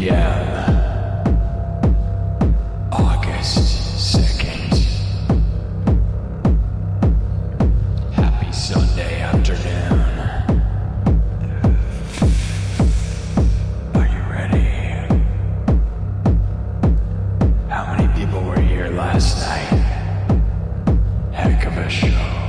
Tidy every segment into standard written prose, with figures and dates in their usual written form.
p.m. August 2nd. Happy Sunday afternoon. Are you ready? How many people were here last night? Heck of a show.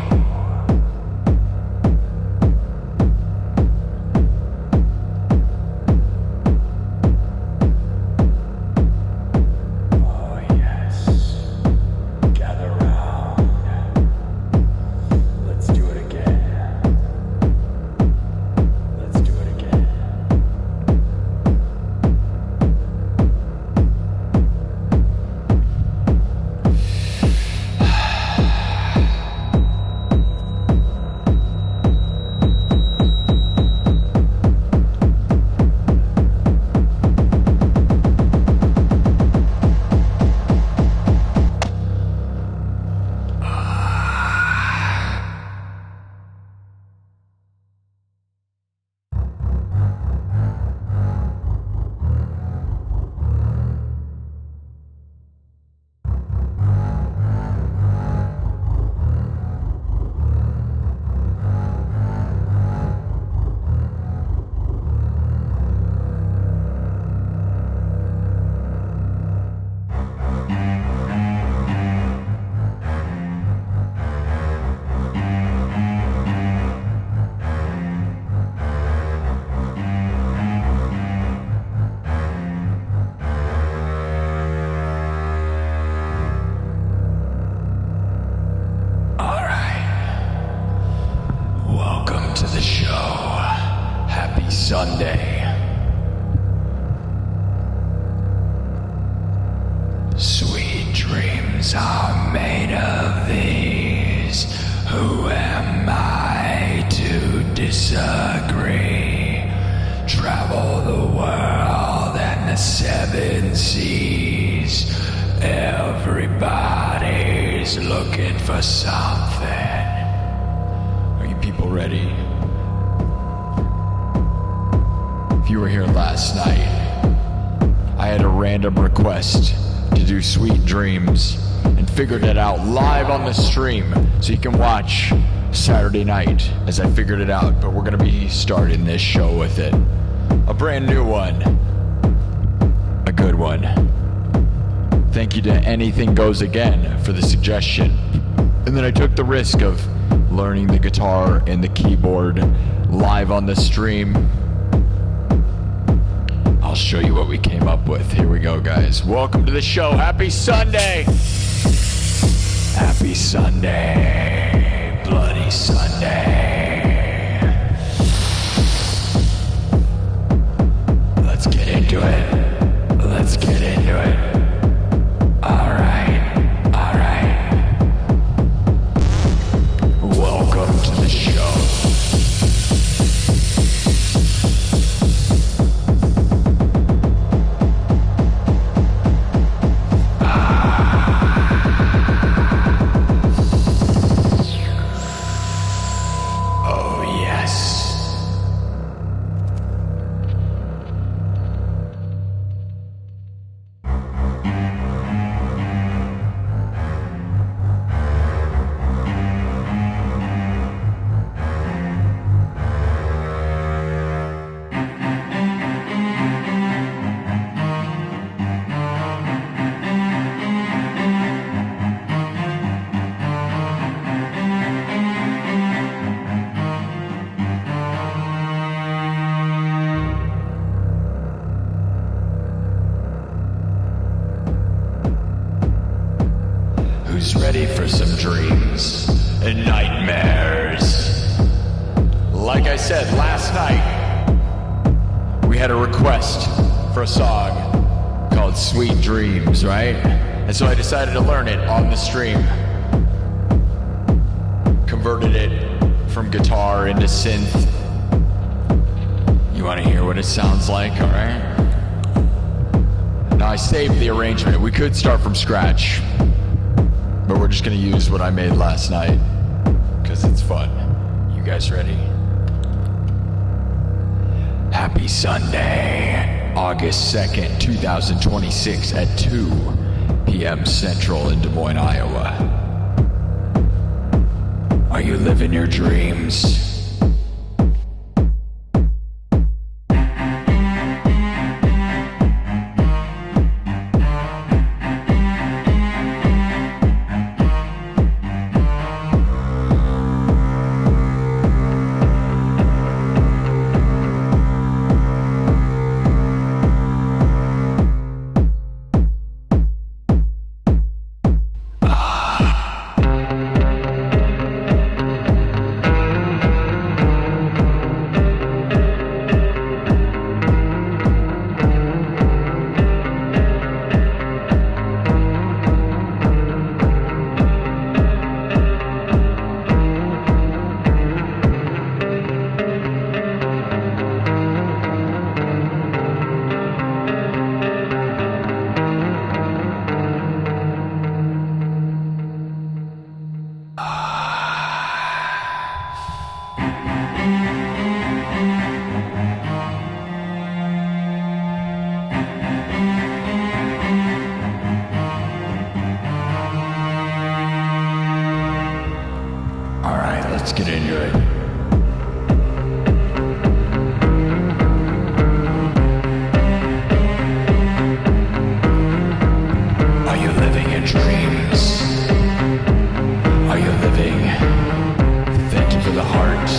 Sunday. Sweet dreams are made of these. Who am I to disagree? Travel the world and the seven seas. Everybody's looking for something. Are you people ready? If you were here last night, I had a random request to do Sweet Dreams and figured it out live on the stream so you can watch Saturday night as I figured it out. But we're gonna be starting this show with it. A brand new one. A good one. Thank you to Anything Goes Again for the suggestion. And then I took the risk of learning the guitar and the keyboard live on the stream. I'll show you what we came up with. Here we go, guys. Welcome to the show. Happy Sunday. Happy Sunday. Bloody Sunday. Let's get into it. Let's get into it. All right. All right. Welcome to the show. Ready for some dreams and nightmares. Like I said, last night we had a request for a song called Sweet Dreams, right? And so I decided to learn it on the stream. Converted it from guitar into synth. You want to hear what it sounds like, all right? Now I saved the arrangement. We could start from scratch, but we're just gonna use what I made last night because it's fun. You guys ready? Happy Sunday. August 2nd, 2026 at 2 p.m. Central in Des Moines, Iowa. Are you living your dreams? Let's get into it. Are you living your dreams? Are you living fit for the heart?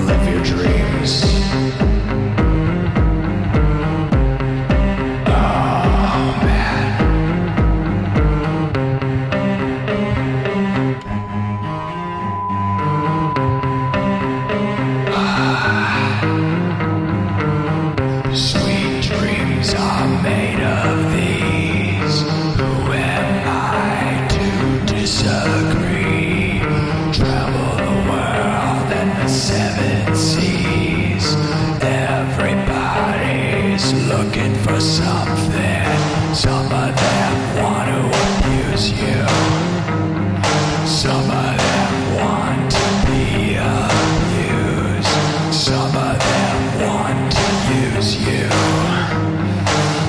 Live your dreams. Looking for something. Some of them want to abuse you. Some of them want to be abused. Some of them want to use you.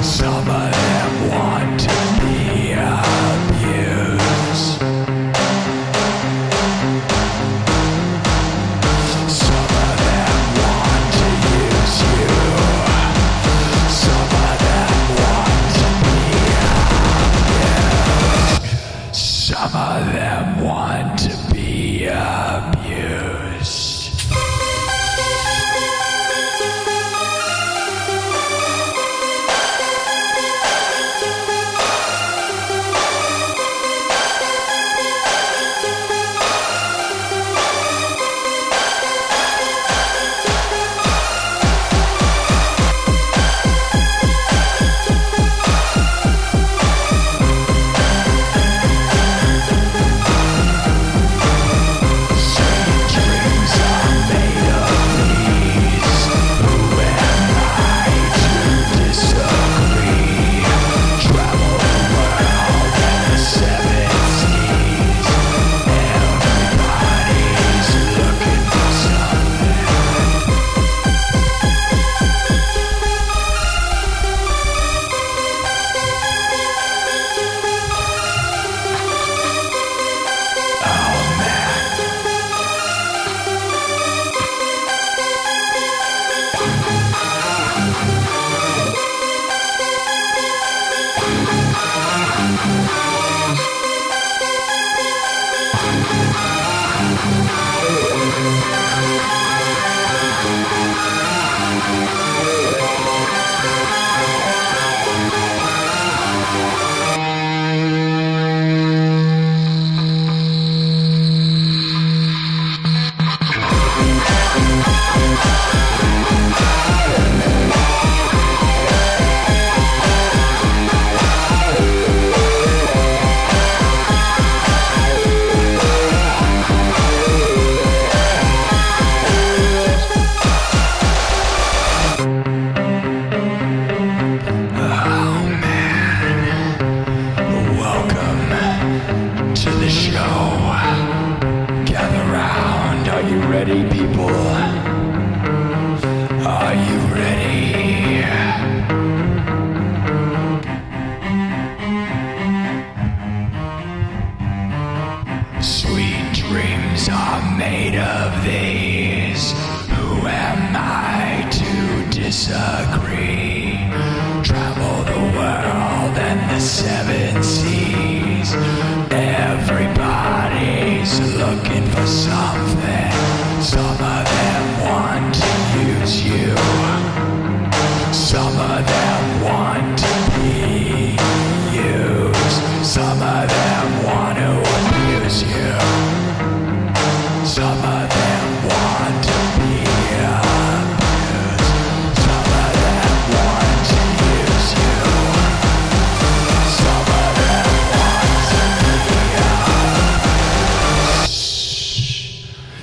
Some of them want to be abused. Some of them want to use you. Some of them want to be abused. Are you ready? Sweet dreams are made of these. Who am I to disagree? Travel the world and the seven seas. Everybody's looking for something. Some of them want to use you. Some of them want to be used. Some of them want to abuse you. Some of them want to be abused. Some of them want to use you. Some of them want to be abused.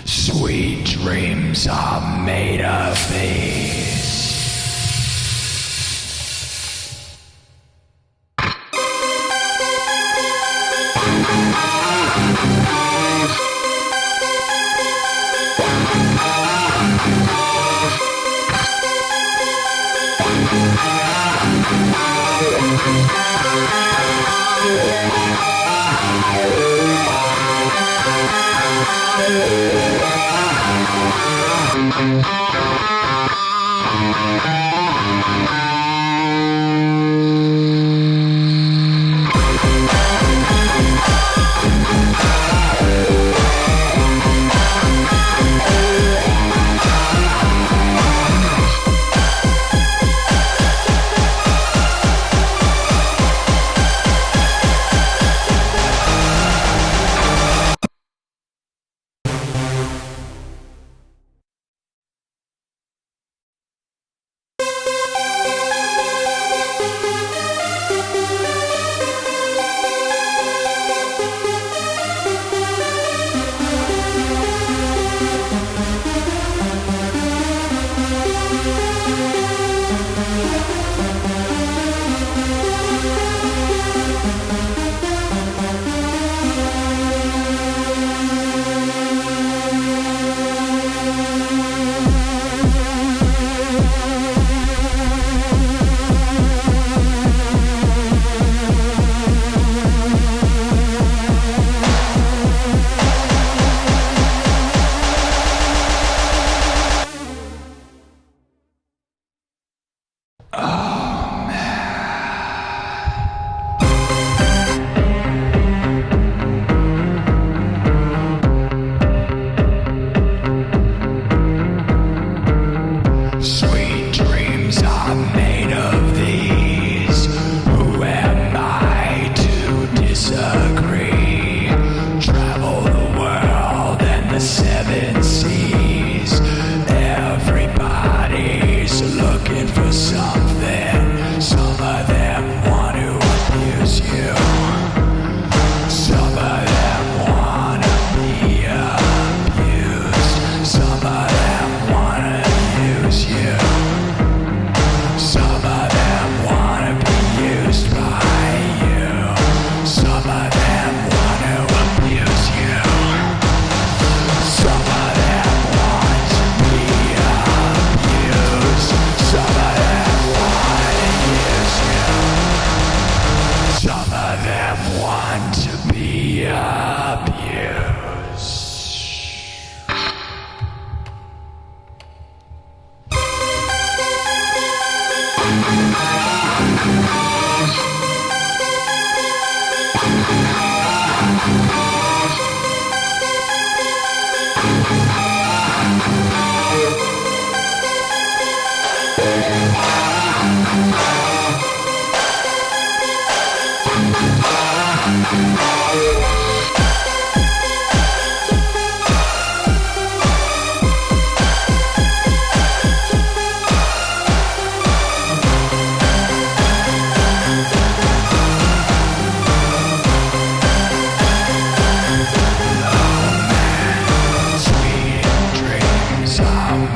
Sweet dreams are made of these.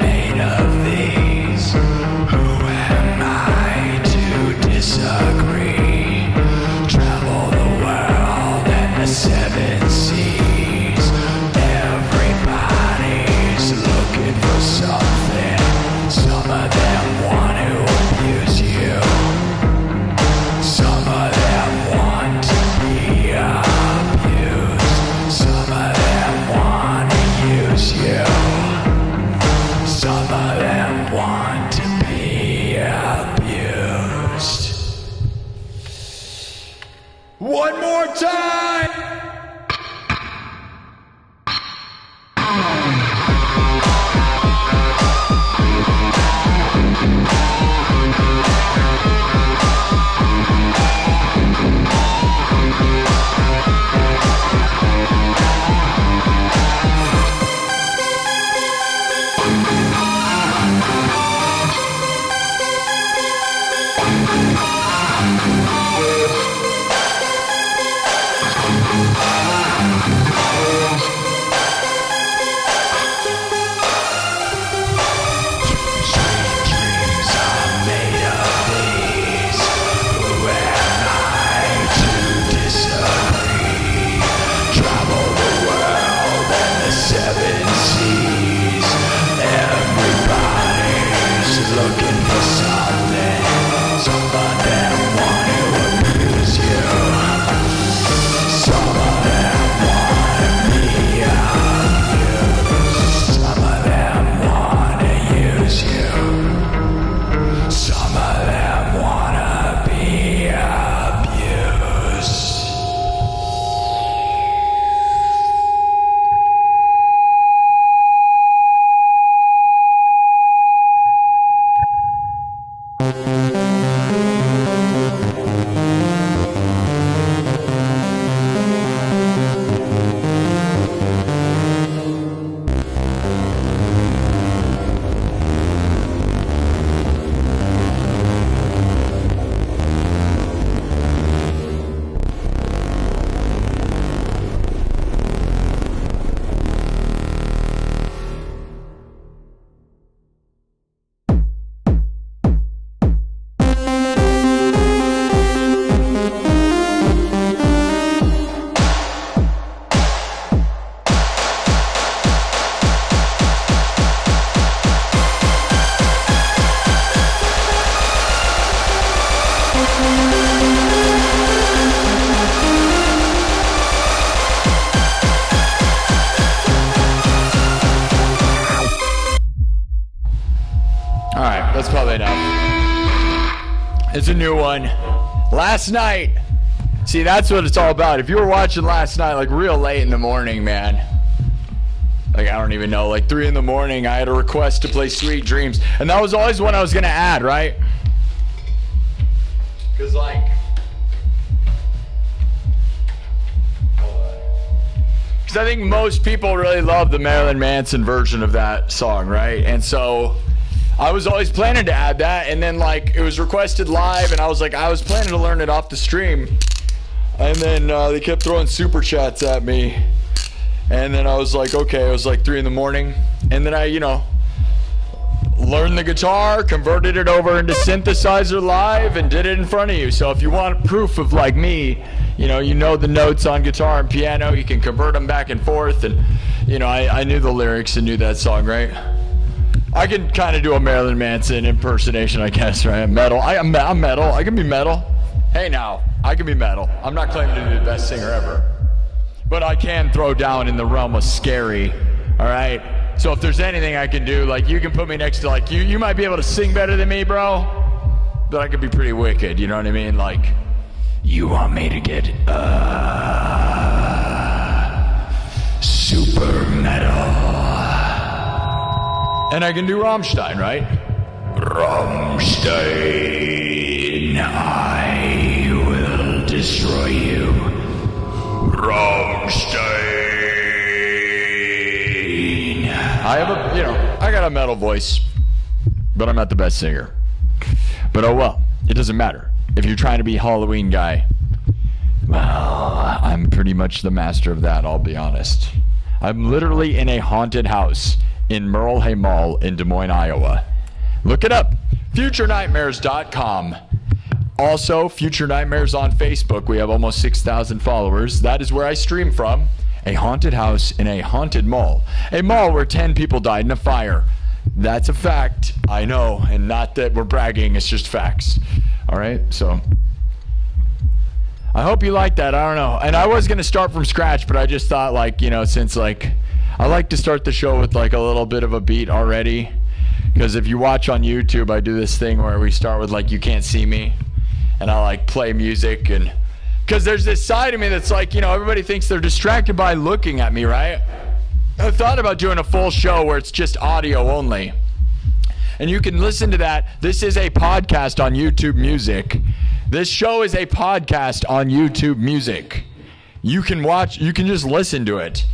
Made of these. Who am I? right, that's probably enough. It's a new one. Last night. See, that's what it's all about. If you were watching last night, like real late in the morning, man. Like, I don't even know, like 3 in the morning, I had a request to play Sweet Dreams. And that was always one I was going to add, right? Because, like, because I think most people really love the Marilyn Manson version of that song, right? And so I was always planning to add that. And then, like, it was requested live, and I was like, I was planning to learn it off the stream. And then they kept throwing super chats at me. And then I was like, okay, it was like 3 in the morning. And then I, learned the guitar, converted it over into synthesizer live, and did it in front of you. So if you want proof of, like me, you know the notes on guitar and piano, you can convert them back and forth. And, I knew the lyrics and knew that song, right? I can kind of do a Marilyn Manson impersonation, I guess, right? I'm metal. I'm metal. I can be metal. Hey, now, I can be metal. I'm not claiming to be the best singer ever. But I can throw down in the realm of scary, all right? So if there's anything I can do, like, you can put me next to, like, you might be able to sing better than me, bro, but I could be pretty wicked, you know what I mean? Like, you want me to get, super metal. And I can do Rammstein, right? Rammstein, I will destroy you. Rammstein. I have I got a metal voice, but I'm not the best singer. But oh well, it doesn't matter. If you're trying to be Halloween guy, well, I'm pretty much the master of that, I'll be honest. I'm literally in a haunted house in Merle Hay Mall in Des Moines, Iowa. Look it up, futurenightmares.com. Also, Future Nightmares on Facebook. We have almost 6,000 followers. That is where I stream from. A haunted house in a haunted mall. A mall where 10 people died in a fire. That's a fact. I know. And not that we're bragging. It's just facts. All right? So, I hope you like that. I don't know. And I was going to start from scratch, but I just thought, like, since, like, I like to start the show with, like, a little bit of a beat already. Because if you watch on YouTube, I do this thing where we start with, like, You Can't See Me. And I like play music, and because there's this side of me that's like, everybody thinks they're distracted by looking at me, right? I thought about doing a full show where it's just audio only. And you can listen to that. This is a podcast on YouTube Music. This show is a podcast on YouTube Music. You can just listen to it.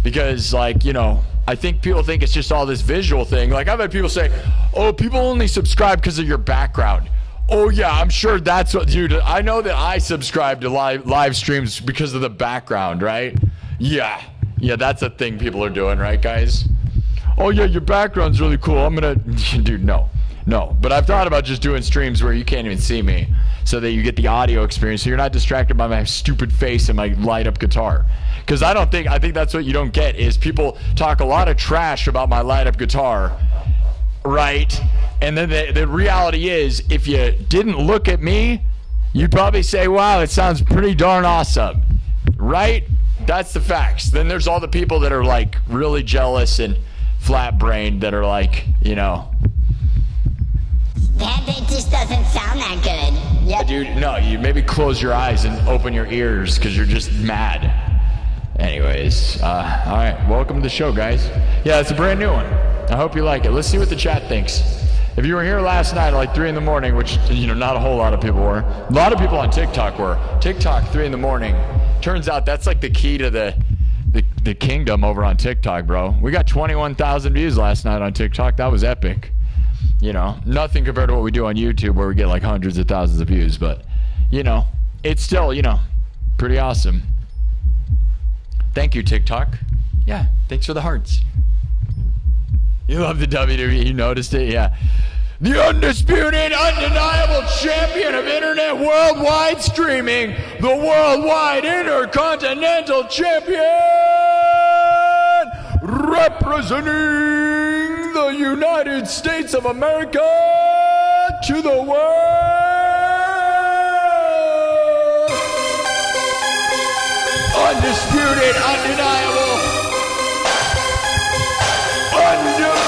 Because, like, I think people think it's just all this visual thing. Like, I've had people say, oh, people only subscribe because of your background. Oh, yeah, I'm sure that's what you do. I know that I subscribe to live streams because of the background, right? Yeah, that's a thing people are doing, right, guys? Oh, yeah, your background's really cool. I'm going to... Dude, no. But I've thought about just doing streams where you can't even see me so that you get the audio experience so you're not distracted by my stupid face and my light-up guitar. Because I think that's what you don't get is people talk a lot of trash about my light-up guitar, right? And then the reality is, if you didn't look at me, you'd probably say, wow, it sounds pretty darn awesome, right? That's the facts. Then there's all the people that are, like, really jealous and flat-brained that are like, That just doesn't sound that good. Yep. Dude, no, you maybe close your eyes and open your ears because you're just mad. Anyways, all right, welcome to the show, guys. Yeah, it's a brand new one. I hope you like it. Let's see what the chat thinks. If you were here last night at like 3 in the morning, which, not a whole lot of people were. A lot of people on TikTok were. TikTok, 3 in the morning. Turns out that's like the key to the kingdom over on TikTok, bro. We got 21,000 views last night on TikTok. That was epic. Nothing compared to what we do on YouTube where we get like hundreds of thousands of views. But, it's still, pretty awesome. Thank you, TikTok. Yeah, thanks for the hearts. You love the WWE, you noticed it, yeah. The undisputed, undeniable champion of internet worldwide streaming, the worldwide intercontinental champion, representing the United States of America to the world. Undisputed, undeniable, undefeated.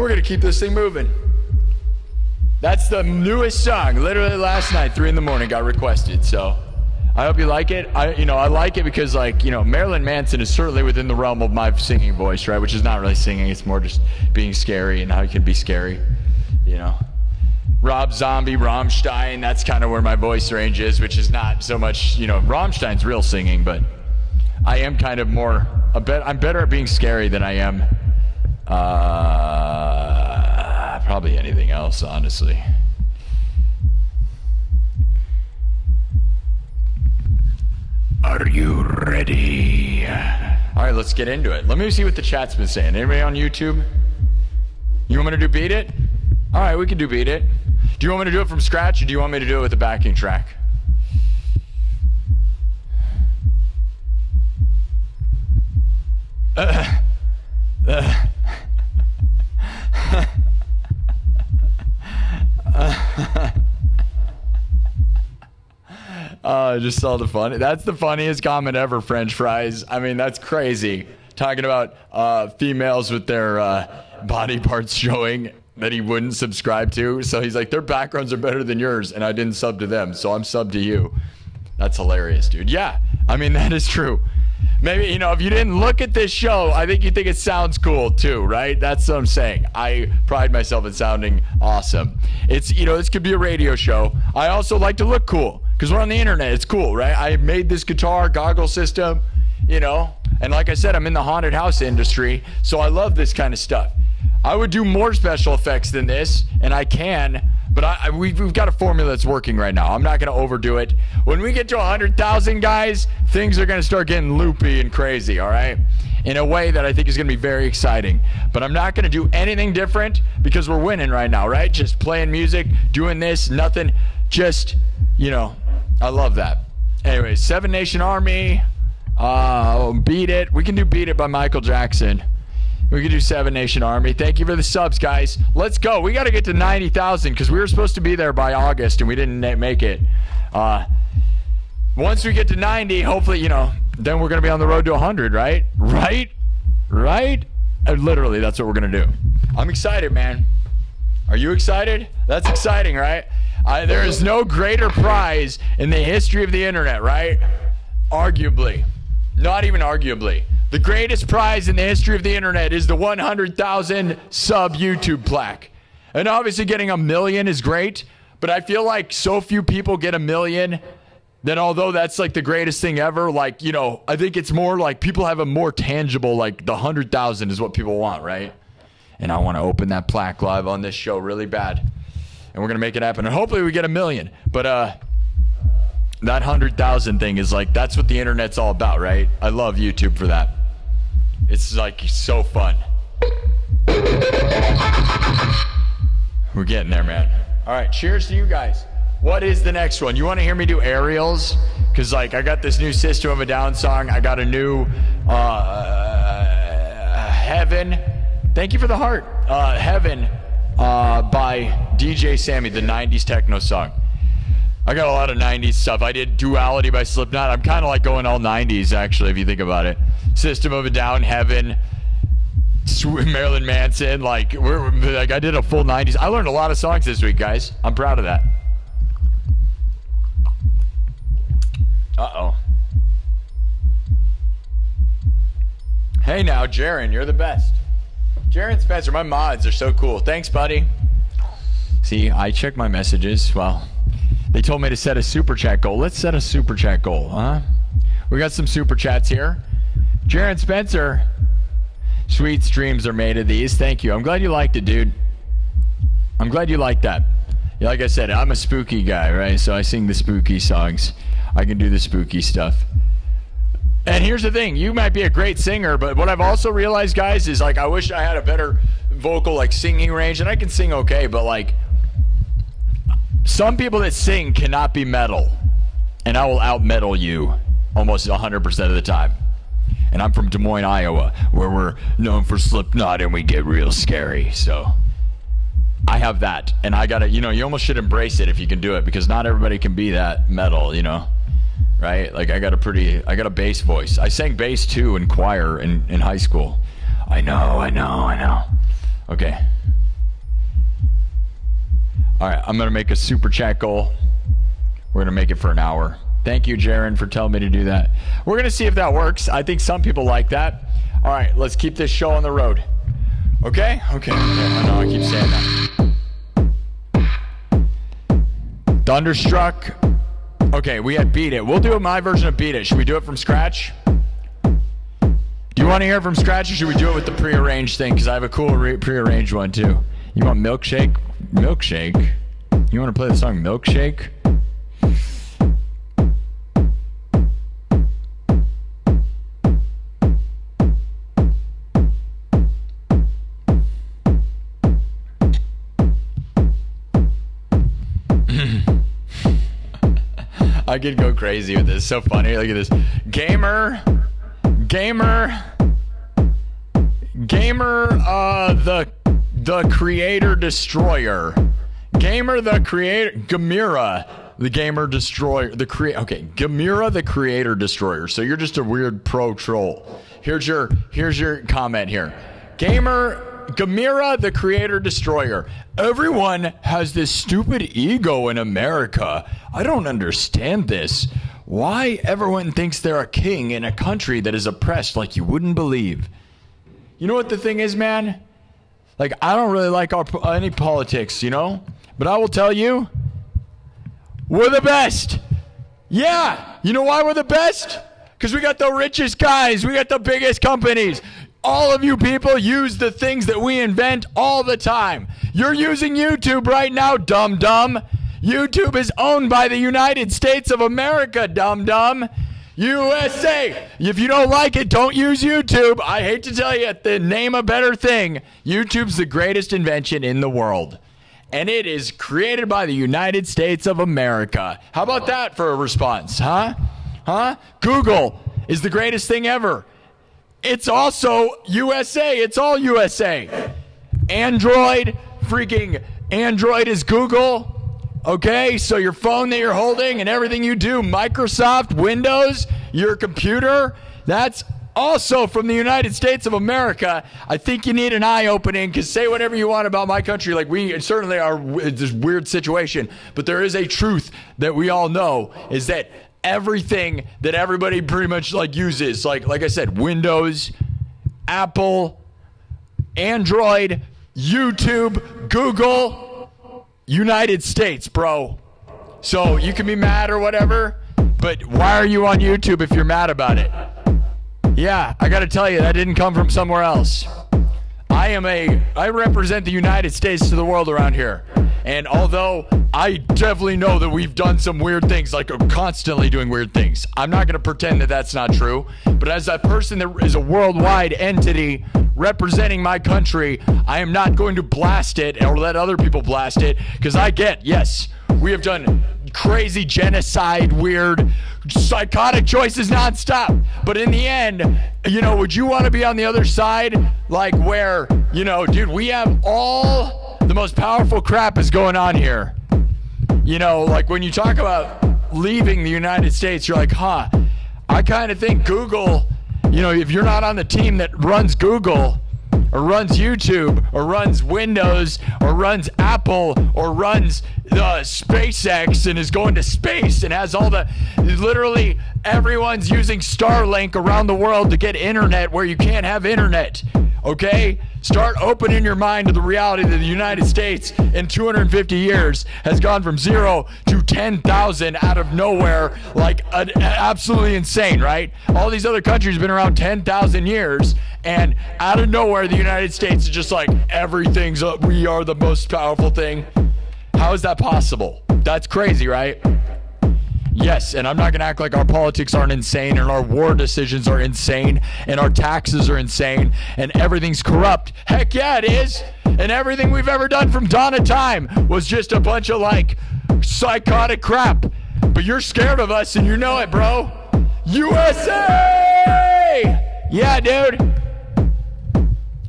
We're going to keep this thing moving. That's the newest song. Literally last night, 3 in the morning, got requested. So I hope you like it. I like it because, like, Marilyn Manson is certainly within the realm of my singing voice, right? Which is not really singing. It's more just being scary and how you can be scary, Rob Zombie, Rammstein, that's kind of where my voice range is, which is not so much, Rammstein's real singing, but I am kind of more, I'm better at being scary than I am probably anything else, honestly. Are you ready? All right, let's get into it. Let me see what the chat's been saying. Anybody on YouTube? You want me to do Beat It? All right, we can do Beat It. Do you want me to do it from scratch, or do you want me to do it with a backing track? I just saw the funny. That's the funniest comment ever, French fries. I mean, that's crazy. Talking about females with their body parts showing that he wouldn't subscribe to. So he's like, their backgrounds are better than yours, and I didn't sub to them, so I'm sub to you. That's hilarious, dude. Yeah, I mean, that is true. Maybe, if you didn't look at this show, I think you think it sounds cool too, right? That's what I'm saying. I pride myself in sounding awesome. It's, this could be a radio show. I also like to look cool because we're on the internet. It's cool, right? I made this guitar goggle system, and like I said, I'm in the haunted house industry, so I love this kind of stuff. I would do more special effects than this, and I can, but we've got a formula that's working right now. I'm not going to overdo it. When we get to 100,000 guys, things are going to start getting loopy and crazy, all right? In a way that I think is going to be very exciting. But I'm not going to do anything different because we're winning right now, right? Just playing music, doing this, nothing. Just, I love that. Anyways, Seven Nation Army, Beat It. We can do Beat It by Michael Jackson. We can do Seven Nation Army. Thank you for the subs, guys. Let's go. We got to get to 90,000 because we were supposed to be there by August and we didn't make it. Once we get to 90, hopefully, then we're going to be on the road to 100, right? Right? Literally, that's what we're going to do. I'm excited, man. Are you excited? That's exciting, right? There is no greater prize in the history of the internet, right? Arguably. Not even arguably. The greatest prize in the history of the internet is the 100,000 sub YouTube plaque. And obviously getting 1 million is great, but I feel like so few people get 1 million that although that's like the greatest thing ever, like, I think it's more like people have a more tangible, like the 100,000 is what people want, right? And I want to open that plaque live on this show really bad. And we're going to make it happen. And hopefully we get 1 million. But that 100,000 thing is like, that's what the internet's all about, right? I love YouTube for that. It's like so fun. We're getting there, man. All right, cheers to you guys. What is the next one? You want to hear me do aerials? Because, like, I got this new System of a Down song. I got a new Heaven. Thank you for the heart. Heaven by DJ Sammy, the 90s techno song. I got a lot of 90s stuff. I did Duality by Slipknot. I'm kind of like going all 90s, actually, if you think about it. System of a Down, Heaven, Marilyn Manson. I did a full 90s. I learned a lot of songs this week, guys. I'm proud of that. Uh-oh. Hey now, Jaren, you're the best. Jaren Spencer, my mods are so cool. Thanks, buddy. See, I check my messages. Well, they told me to set a super chat goal. Let's set a super chat goal, huh? We got some super chats here. Jaren Spencer, sweet streams are made of these. Thank you. I'm glad you liked it, dude. I'm glad you liked that. Yeah, like I said, I'm a spooky guy, right? So I sing the spooky songs. I can do the spooky stuff. And here's the thing. You might be a great singer, but what I've also realized, guys, is like I wish I had a better vocal, like singing range. And I can sing okay, but like some people that sing cannot be metal. And I will out-metal you almost 100% of the time. And I'm from Des Moines, Iowa, where we're known for Slipknot and we get real scary. So I have that. And I got to, you almost should embrace it if you can do it, because not everybody can be that metal, right? Like I got a bass voice. I sang bass too in choir in high school. I know. Okay. All right, I'm going to make a super chat goal. We're going to make it for an hour. Thank you, Jaron, for telling me to do that. We're going to see if that works. I think some people like that. All right, let's keep this show on the road. Okay? Okay. I know I keep saying that. Thunderstruck. Okay, we had Beat It. We'll do my version of Beat It. Should we do it from scratch? Do you want to hear it from scratch, or should we do it with the prearranged thing? Because I have a cool prearranged one, too. You want Milkshake? Milkshake? You want to play the song Milkshake? I could go crazy with this. It's so funny. Look at this. Gamer, the creator destroyer. Gamer the creator. Gamera, the gamer destroyer. Okay, Gamera the creator destroyer. So you're just a weird pro troll. Here's your comment here. Gamera the creator destroyer. Everyone has this stupid ego in America. I don't understand this. Why everyone thinks they're a king in a country that is oppressed like you wouldn't believe. You know what the thing is, man? Like, I don't really like any politics, you know? But I will tell you, we're the best. Yeah. You know why we're the best? Because we got the richest guys. We got the biggest companies. All of you people use the things that we invent all the time. You're using YouTube right now, dum-dum. YouTube is owned by the United States of America, dum-dum. USA. If you don't like it, don't use YouTube. I hate to tell you, name a better thing. YouTube's the greatest invention in the world. And it is created by the United States of America. How about that for a response, huh? Google is the greatest thing ever. It's also USA. It's all USA. Android is Google. Okay, so your phone that you're holding and everything you do, Microsoft, Windows, your computer, that's also from the United States of America. I think you need an eye-opening, because say whatever you want about my country. Like, we certainly are in this weird situation, but there is a truth that we all know, is that everything that everybody pretty much like uses, like I said, Windows, Apple, Android, YouTube, Google, United States, bro. So you can be mad or whatever, but why are you on YouTube if you're mad about it? Yeah, I gotta tell you, that didn't come from somewhere else. I represent the United States to the world around here. And although I definitely know that we've done some weird things, like constantly doing weird things, I'm not going to pretend that that's not true. But as a person that is a worldwide entity representing my country, I am not going to blast it or let other people blast it, because yes, we have done crazy genocide, weird, psychotic choices nonstop. But in the end, would you want to be on the other side? Like where, dude, we have all the most powerful crap is going on here. Like when you talk about leaving the United States, you're like, I kind of think Google, if you're not on the team that runs Google or runs YouTube or runs Windows or runs Apple or runs SpaceX and is going to space and has literally everyone's using Starlink around the world to get internet where you can't have internet. Okay? Start opening your mind to the reality that the United States in 250 years has gone from 0 to 10,000 out of nowhere, like absolutely insane, right? All these other countries have been around 10,000 years, and out of nowhere, the United States is just like, we are the most powerful thing. How is that possible? That's crazy, right? Yes, and I'm not going to act like our politics aren't insane and our war decisions are insane and our taxes are insane and everything's corrupt. Heck yeah, it is. And everything we've ever done from dawn of time was just a bunch of psychotic crap. But you're scared of us and you know it, bro. USA! Yeah, dude.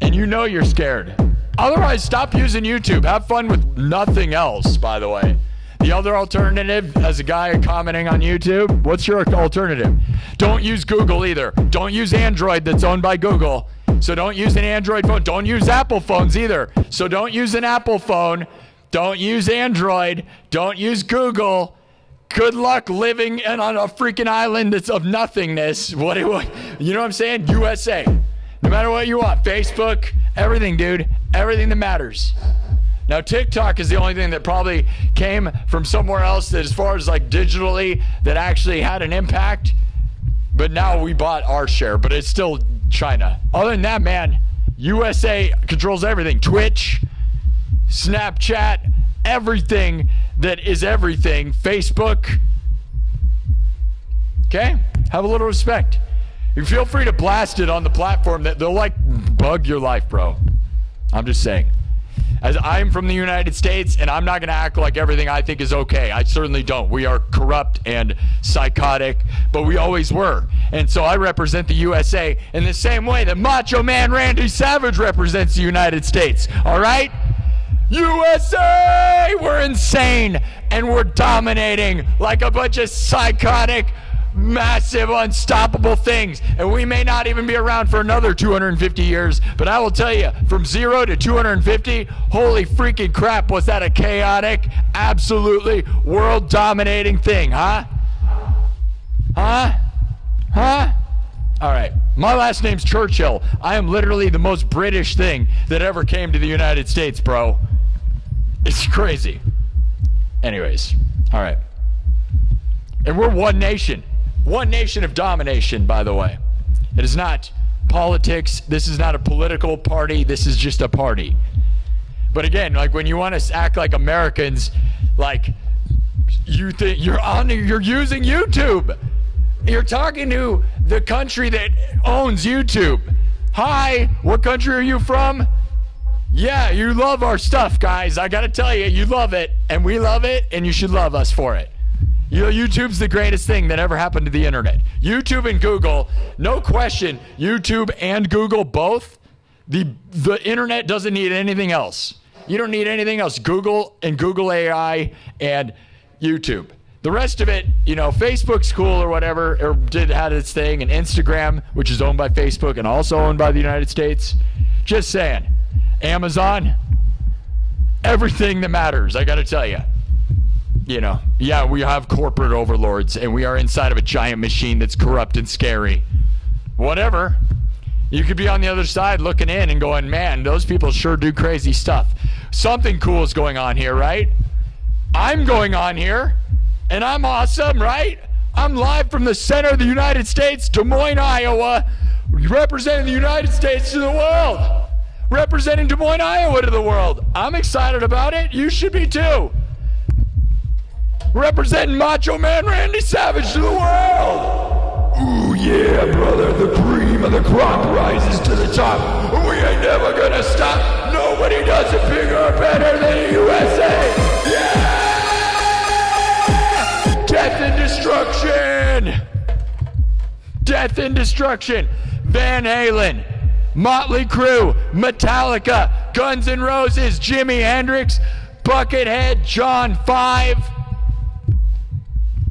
And you know you're scared. Otherwise, stop using YouTube. Have fun with nothing else, by the way. The other alternative, as a guy commenting on YouTube, what's your alternative? Don't use Google either. Don't use Android that's owned by Google. So don't use an Android phone. Don't use Apple phones either. So don't use an Apple phone Don't use Android. Don't use Google. Good luck living on a freaking island that's of nothingness. You know what I'm saying? USA. No matter what you want. Facebook, everything, dude. Everything that matters. Now, TikTok is the only thing that probably came from somewhere else that, as far as like digitally, that actually had an impact. But now we bought our share, but it's still China. Other than that, man, USA controls everything. Twitch, Snapchat, everything that is everything. Facebook. Okay? Have a little respect. You feel free to blast it on the platform that they'll like bug your life, bro. I'm just saying. As I'm from the United States, and I'm not going to act like everything I think is okay. I certainly don't. We are corrupt and psychotic, but we always were. And so I represent the USA in the same way that Macho Man Randy Savage represents the United States. All right? USA! We're insane, and we're dominating like a bunch of psychotic, massive, unstoppable things. And we may not even be around for another 250 years, but I will tell you, from 0 to 250, holy freaking crap, was that a chaotic, absolutely world-dominating thing, huh? Huh? All right, my last name's Churchill. I am literally the most British thing that ever came to the United States, bro. It's crazy. Anyways, all right. And we're one nation. One nation of domination, by the way. It is not politics. This is not a political party. This is just a party. But again, like when you want to act like Americans, like you think you're using YouTube. You're talking to the country that owns YouTube. Hi, what country are you from? Yeah, you love our stuff, guys. I gotta tell you, you love it, and we love it, and you should love us for it. You know, YouTube's the greatest thing that ever happened to the internet. YouTube and Google, no question, YouTube and Google both, the internet doesn't need anything else. You don't need anything else. Google and Google AI and YouTube. The rest of it, you know, Facebook's cool or whatever, or had its thing, and Instagram, which is owned by Facebook and also owned by the United States. Just saying. Amazon, everything that matters, I gotta tell you. You know, yeah, we have corporate overlords, and we are inside of a giant machine that's corrupt and scary. Whatever. You could be on the other side looking in and going, man, those people sure do crazy stuff. Something cool is going on here, right? I'm going on here, and I'm awesome, right? I'm live from the center of the United States, Des Moines, Iowa, representing the United States to the world. Representing Des Moines, Iowa to the world. I'm excited about it. You should be too. Representing Macho Man Randy Savage to the world. Ooh yeah, brother, the cream of the crop rises to the top. We ain't never gonna stop. Nobody does it bigger or better than the USA. Yeah! Death and destruction. Death and destruction. Van Halen, Motley Crue, Metallica, Guns N' Roses, Jimi Hendrix, Buckethead, John 5.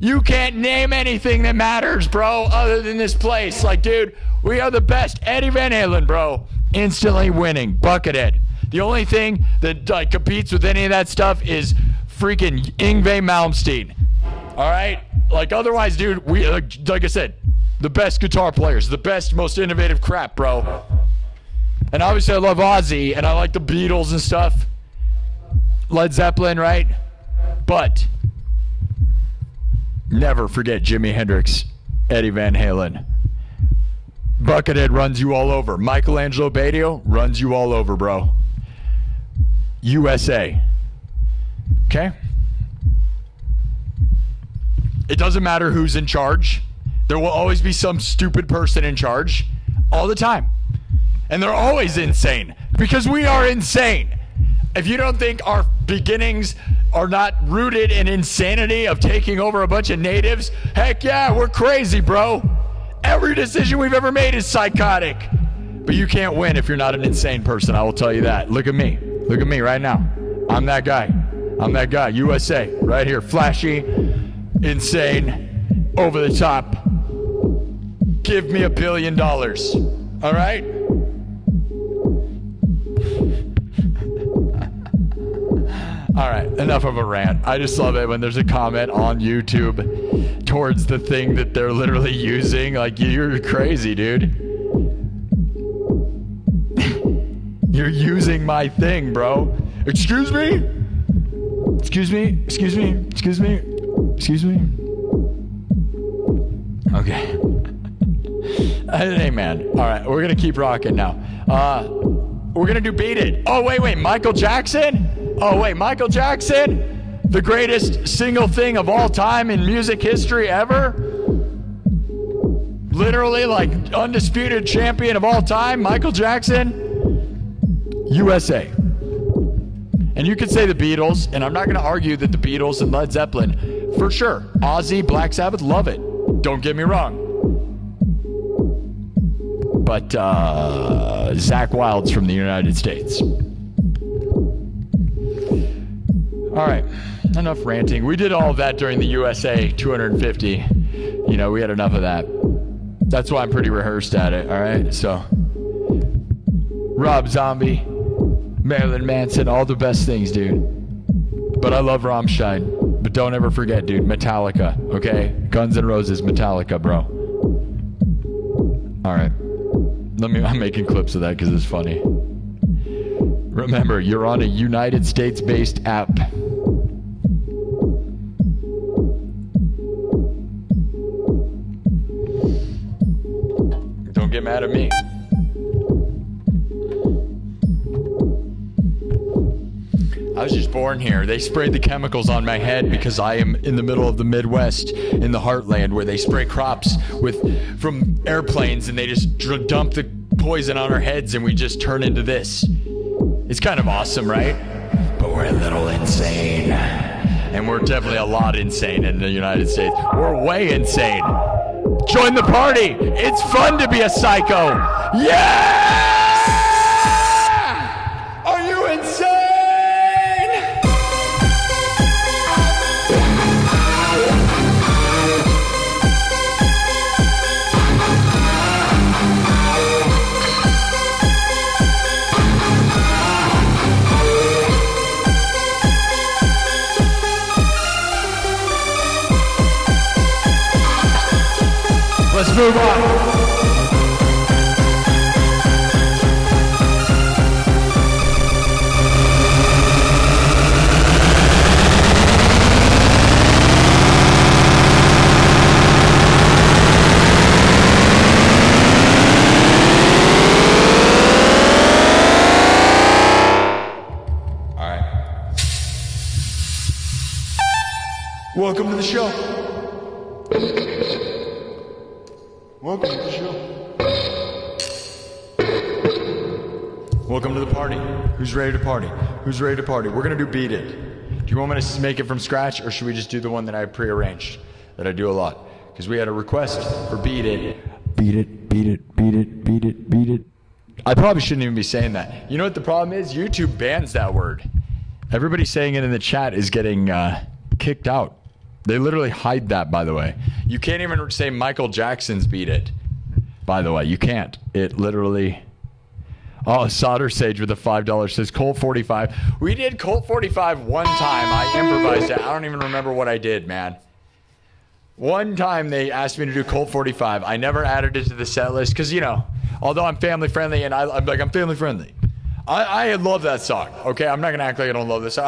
You can't name anything that matters, bro, other than this place. Like, dude, we are the best. Eddie Van Halen, bro, instantly winning. Buckethead. The only thing that competes with any of that stuff is freaking Yngwie Malmsteen. All right? Like, otherwise, dude, we, like I said, the best guitar players, the best, most innovative crap, bro. And obviously, I love Ozzy, and I like the Beatles and stuff. Led Zeppelin, right? But never forget Jimi Hendrix, Eddie Van Halen. Buckethead runs you all over. Michelangelo Badio runs you all over, bro. USA. Okay? It doesn't matter who's in charge. There will always be some stupid person in charge. All the time. And they're always insane. Because we are insane. If you don't think our beginnings are not rooted in insanity of taking over a bunch of natives, heck yeah, we're crazy, bro. Every decision we've ever made is psychotic. But you can't win if you're not an insane person, I will tell you that. Look at me. Look at me right now. I'm that guy. I'm that guy. USA, right here. Flashy, insane, over the top. Give me $1 billion. All right? All right. enough of a rant. I just love it when there's a comment on YouTube towards the thing that they're literally using. Like, you're crazy, dude. You're using my thing, bro. Excuse me? Excuse me? Excuse me? Excuse me? Excuse me? Okay. Hey, man. All right, we're going to keep rocking now. We're going to do Beat It. Oh, wait. Michael Jackson? Oh, wait. Michael Jackson? The greatest single thing of all time in music history ever? Literally, like, undisputed champion of all time, Michael Jackson? USA. And you could say the Beatles, and I'm not going to argue that the Beatles and Led Zeppelin, for sure. Ozzy, Black Sabbath, love it. Don't get me wrong. But Zakk Wylde's from the United States. All right, enough ranting. We did all of that during the USA 250. You know, we had enough of that. That's why I'm pretty rehearsed at it, all right? So, Rob Zombie, Marilyn Manson, all the best things, dude. But I love Rammstein. But don't ever forget, dude, Metallica, okay? Guns N' Roses, Metallica, bro. All right. I'm making clips of that because it's funny. Remember, you're on a United States-based app. Don't get mad at me. I was just born here. They sprayed the chemicals on my head because I am in the middle of the Midwest, in the heartland, where they spray crops from airplanes, and they just dump the poison on our heads, and we just turn into this. It's kind of awesome, right? But we're a little insane. And we're definitely a lot insane in the United States. We're way insane. Join the party. It's fun to be a psycho. Yeah! Are you insane? Let's move on. All right. Welcome to the show. Welcome to the show. Welcome to the party. Who's ready to party? Who's ready to party? We're going to do Beat It. Do you want me to make it from scratch, or should we just do the one that I prearranged, that I do a lot? Because we had a request for Beat It. Beat it, beat it, beat it, beat it, beat it. I probably shouldn't even be saying that. You know what the problem is? YouTube bans that word. Everybody saying it in the chat is getting kicked out. They literally hide that, by the way. You can't even say Michael Jackson's Beat It, by the way. You can't. It literally... Oh, Solder Sage with a $5 says Colt 45. We did Colt 45 one time. I improvised it. I don't even remember what I did, man. One time they asked me to do Colt 45. I never added it to the set list because, you know, although I'm family friendly and I'm family friendly. I love that song, okay? I'm not going to act like I don't love this song.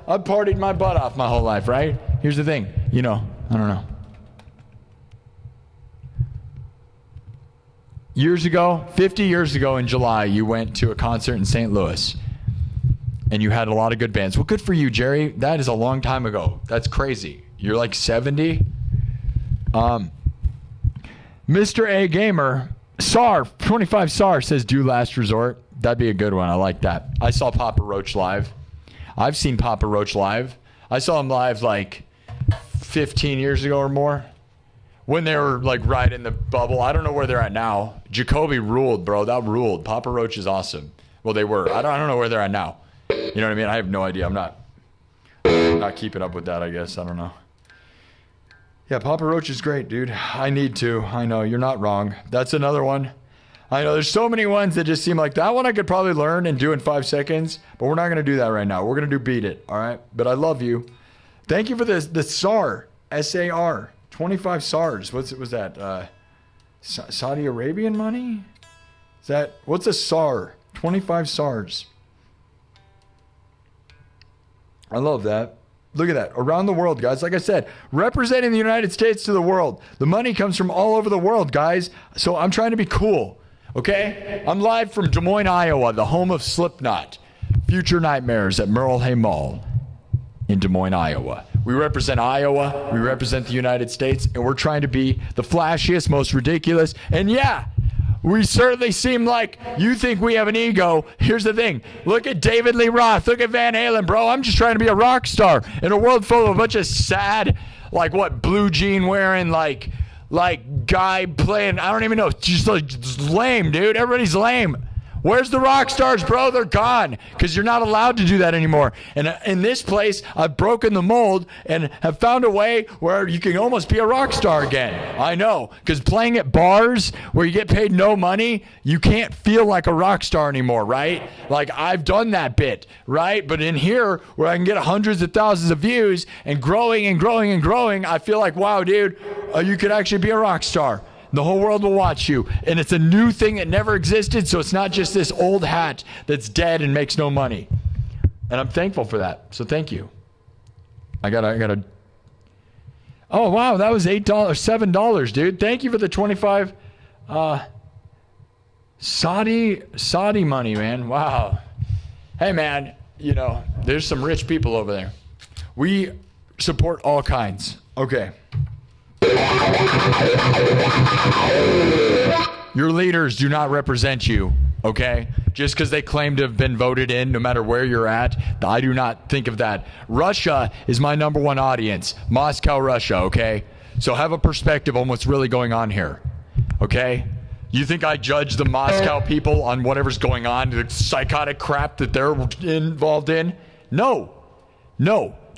I've partied my butt off my whole life, right? Here's the thing, you know, I don't know. Years ago, 50 years ago in July, you went to a concert in St. Louis. And you had a lot of good bands. Well, good for you, Jerry. That is a long time ago. That's crazy. You're like 70. Mr. A Gamer, SAR, 25 SAR says Do Last Resort. That'd be a good one. I like that. I saw Papa Roach live. I've seen Papa Roach live. I saw him live like 15 years ago or more, when they were like right in the bubble. I don't know where they're at now. Jacoby ruled, bro. That ruled. Papa Roach is awesome. Well, they were. I don't know where they're at now. You know what I mean? I have no idea. I'm not keeping up with that, I guess. I don't know. Yeah, Papa Roach is great, dude. I need to. I know. You're not wrong. That's another one. I know there's so many ones that just seem like that one I could probably learn and do in 5 seconds, but we're not going to do that right now. We're going to do Beat It, all right? But I love you. Thank you for this. The SAR, S-A-R, 25 SARs. Was that? Saudi Arabian money? What's a SAR? 25 SARs. I love that. Look at that. Around the world, guys. Like I said, representing the United States to the world. The money comes from all over the world, guys. So I'm trying to be cool. Okay? I'm live from Des Moines, Iowa, the home of Slipknot. Future Nightmares at Merle Hay Mall in Des Moines, Iowa. We represent Iowa. We represent the United States. And we're trying to be the flashiest, most ridiculous. And yeah, we certainly seem like you think we have an ego. Here's the thing. Look at David Lee Roth. Look at Van Halen, bro. I'm just trying to be a rock star in a world full of a bunch of sad, like what, blue jean wearing, like guy playing, I don't even know, just like lame, dude. Everybody's lame. Where's the rock stars, bro? They're gone because you're not allowed to do that anymore. And in this place, I've broken the mold and have found a way where you can almost be a rock star again. I know, because playing at bars where you get paid no money, you can't feel like a rock star anymore, right? Like I've done that bit, right? But in here where I can get hundreds of thousands of views and growing and growing and growing, I feel like, wow, dude, you could actually be a rock star. The whole world will watch you. And it's a new thing that never existed, so it's not just this old hat that's dead and makes no money. And I'm thankful for that. So thank you. I gotta. Oh, wow, that was $8, $7, dude. Thank you for the 25 Saudi money, man. Wow. Hey, man, you know, there's some rich people over there. We support all kinds. Okay. Your leaders do not represent you, okay? Just because they claim to have been voted in, no matter where you're at, I do not think of that. Russia is my number one audience. Moscow, Russia, okay? So have a perspective on what's really going on here, okay? You think I judge the Moscow people on whatever's going on, the psychotic crap that they're involved in? No.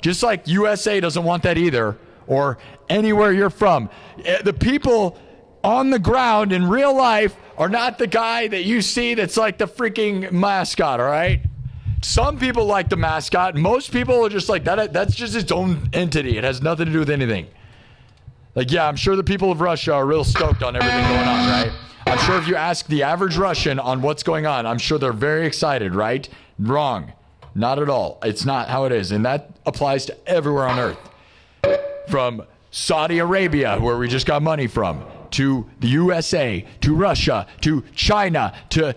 Just like USA doesn't want that either. Or anywhere you're from. The people on the ground in real life are not the guy that you see that's like the freaking mascot, all right? Some people like the mascot. Most people are just like, that's just its own entity. It has nothing to do with anything. Like, yeah, I'm sure the people of Russia are real stoked on everything going on, right? I'm sure if you ask the average Russian on what's going on, I'm sure they're very excited, right? Wrong. Not at all. It's not how it is. And that applies to everywhere on earth. From Saudi Arabia, where we just got money from, to the USA, to Russia, to China, to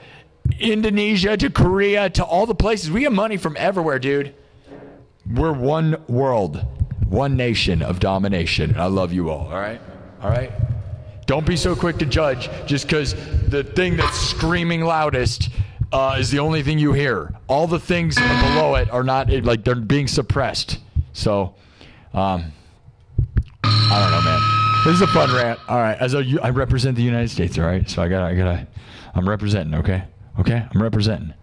Indonesia, to Korea, to all the places. We get money from everywhere, dude. We're one world, one nation of domination. I love you all right? All right? Don't be so quick to judge just because the thing that's screaming loudest is the only thing you hear. All the things below it are not, like, they're being suppressed. So, I don't know, man. This is a fun rant. All right. I represent the United States, all right? So I'm representing, okay? Okay? I'm representing.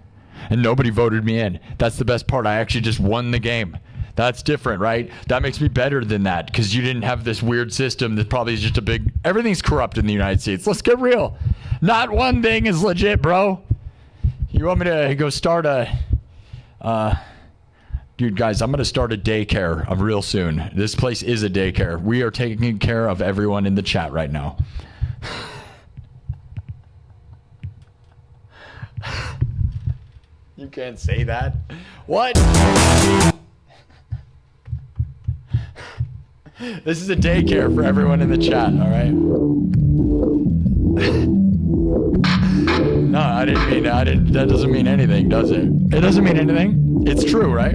And nobody voted me in. That's the best part. I actually just won the game. That's different, right? That makes me better than that because you didn't have this weird system that probably is just everything's corrupt in the United States. Let's get real. Not one thing is legit, bro. You want me to go start dude, guys, I'm going to start a daycare real soon. This place is a daycare. We are taking care of everyone in the chat right now. You can't say that. What? This is a daycare for everyone in the chat, all right? No, I didn't mean that. That doesn't mean anything, does it? It doesn't mean anything. It's true, right?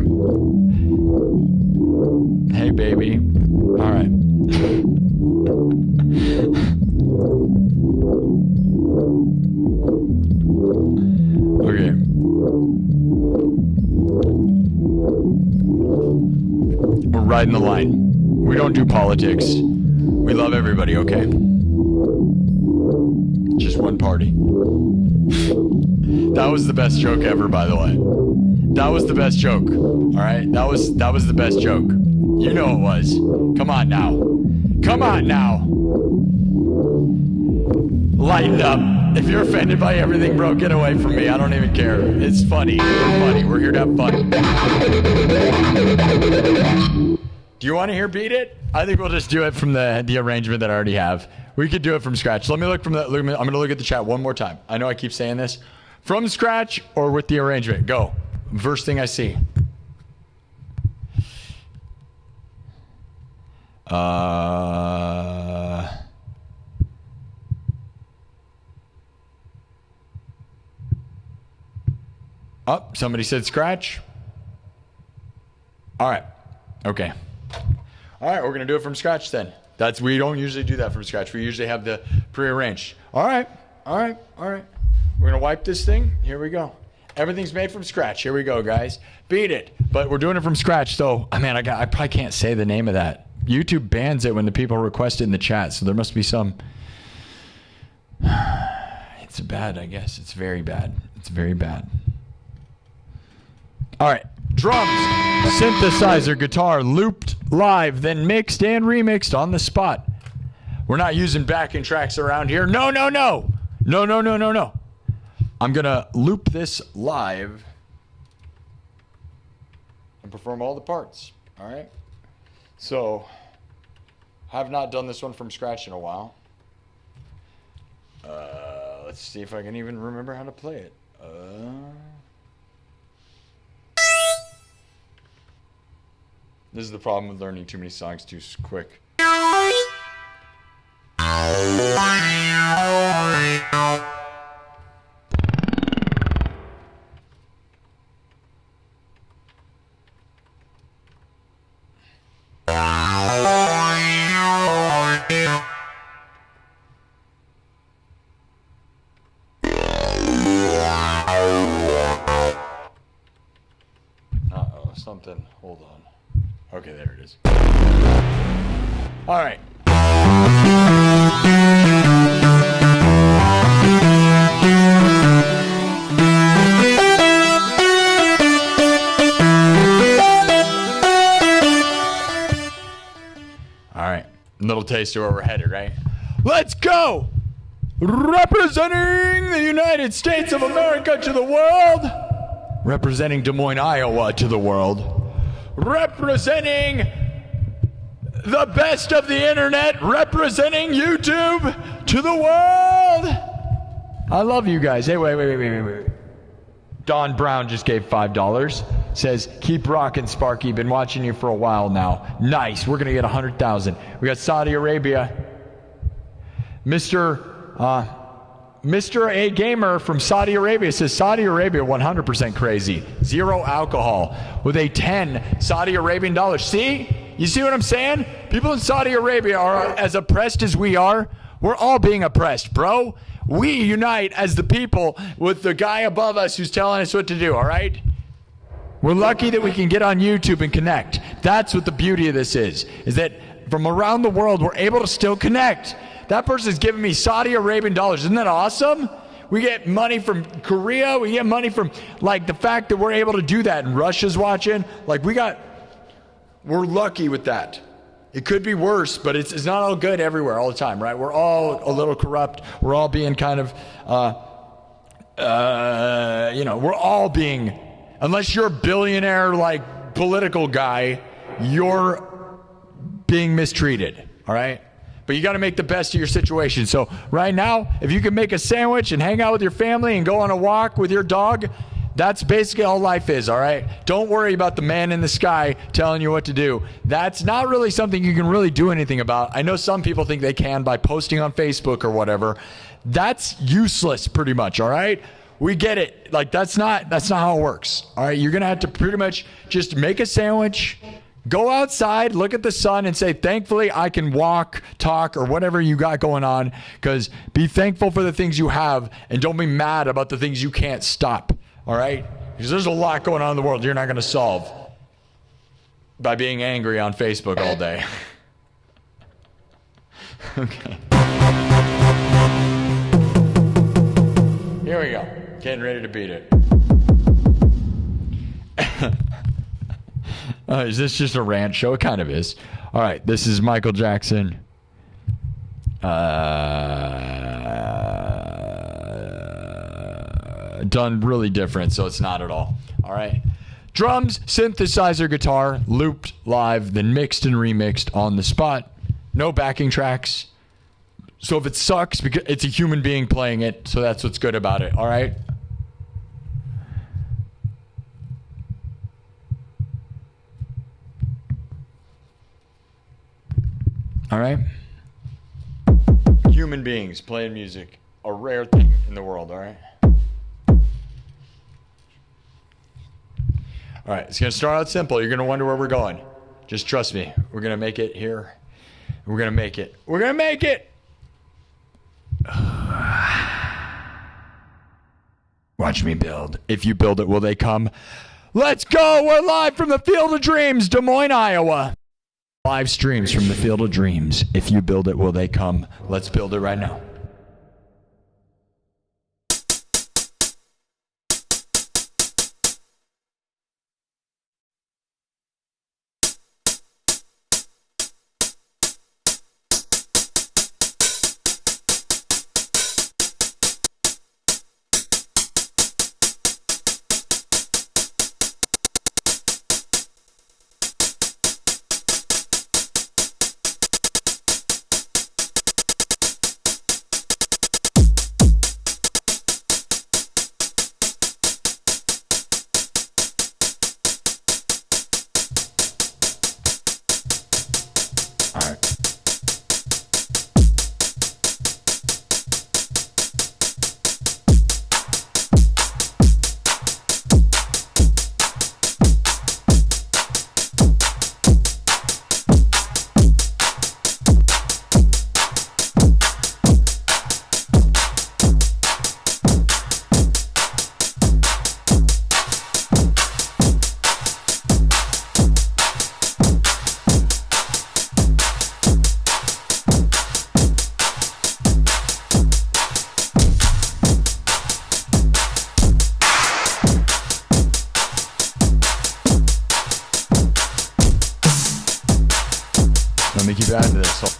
Hey, baby. All right. Okay. We're riding the line. We don't do politics. We love everybody, okay? Just one party. That was the best joke ever, by the way. That was the best joke. All right? That was the best joke. You know it was. Come on now. Come on now. Lighten up. If you're offended by everything, bro, get away from me. I don't even care. It's funny. We're funny. We're here to have fun. Do you want to hear Beat It? I think we'll just do it from the arrangement that I already have. We could do it from scratch. Let me look from the. I'm going to look at the chat one more time. I know I keep saying this. From scratch or with the arrangement? Go. First thing I see. Oh, somebody said scratch. All right. Okay. All right, we're going to do it from scratch then. We don't usually do that from scratch. We usually have the prearranged. All right. We're going to wipe this thing. Here we go. Everything's made from scratch. Here we go, guys. Beat It. But we're doing it from scratch, so, I probably can't say the name of that. YouTube bans it when the people request it in the chat, so there must be some. It's bad, I guess. It's very bad. It's very bad. All right. Drums, synthesizer, guitar, looped live, then mixed and remixed on the spot. We're not using backing tracks around here. No. I'm going to loop this live and perform all the parts. All right. So, I have not done this one from scratch in a while. Let's see if I can even remember how to play it. This is the problem with learning too many songs too quick. Uh-oh, something. Hold on. Okay, there it is. All right. All right. Little taste of where we're headed, right? Let's go! Representing the United States of America to the world. Representing Des Moines, Iowa to the world. Representing the best of the internet, representing YouTube to the world. I love you guys. Hey, wait. Don Brown just gave $5. Says, keep rocking, Sparky. Been watching you for a while now. Nice. We're going to get 100,000. We got Saudi Arabia. Mr. A Gamer from Saudi Arabia says Saudi Arabia 100% crazy. Zero alcohol with a 10 Saudi Arabian dollars. See? You see what I'm saying? People in Saudi Arabia are as oppressed as we are. We're all being oppressed, bro. We unite as the people with the guy above us who's telling us what to do, all right? We're lucky that we can get on YouTube and connect. That's what the beauty of this is that from around the world, we're able to still connect. That person's giving me Saudi Arabian dollars. Isn't that awesome? We get money from Korea. We get money from, like, the fact that we're able to do that. And Russia's watching. Like, we're lucky with that. It could be worse, but it's not all good everywhere all the time, right? We're all a little corrupt. We're all being kind of, we're all being, unless you're a billionaire, like, political guy, you're being mistreated, all right? But you got to make the best of your situation. So right now, if you can make a sandwich and hang out with your family and go on a walk with your dog, that's basically all life is, all right? Don't worry about the man in the sky telling you what to do. That's not really something you can really do anything about. I know some people think they can by posting on Facebook or whatever. That's useless pretty much, all right? We get it. Like, that's not how it works, all right? You're going to have to pretty much just make a sandwich, go outside, look at the sun, and say, thankfully, I can walk, talk, or whatever you got going on, because be thankful for the things you have, and don't be mad about the things you can't stop, all right? Because there's a lot going on in the world you're not going to solve by being angry on Facebook all day. Okay. Here we go. Getting ready to beat it. Is this just a rant show? It kind of is. All right, this is Michael Jackson. done really different, so it's not at all. All right. Drums, synthesizer, guitar, looped live, then mixed and remixed on the spot. No backing tracks. So if it sucks, because it's a human being playing it, so that's what's good about it. All right. All right. Human beings playing music, a rare thing in the world. All right. All right, it's going to start out simple. You're going to wonder where we're going. Just trust me. We're going to make it here. We're going to make it. We're going to make it. Watch me build. If you build it, will they come? Let's go. We're live from the Field of Dreams, Des Moines, Iowa. Live streams from the Field of Dreams. If you build it, will they come? Let's build it right now. Let me keep adding to this.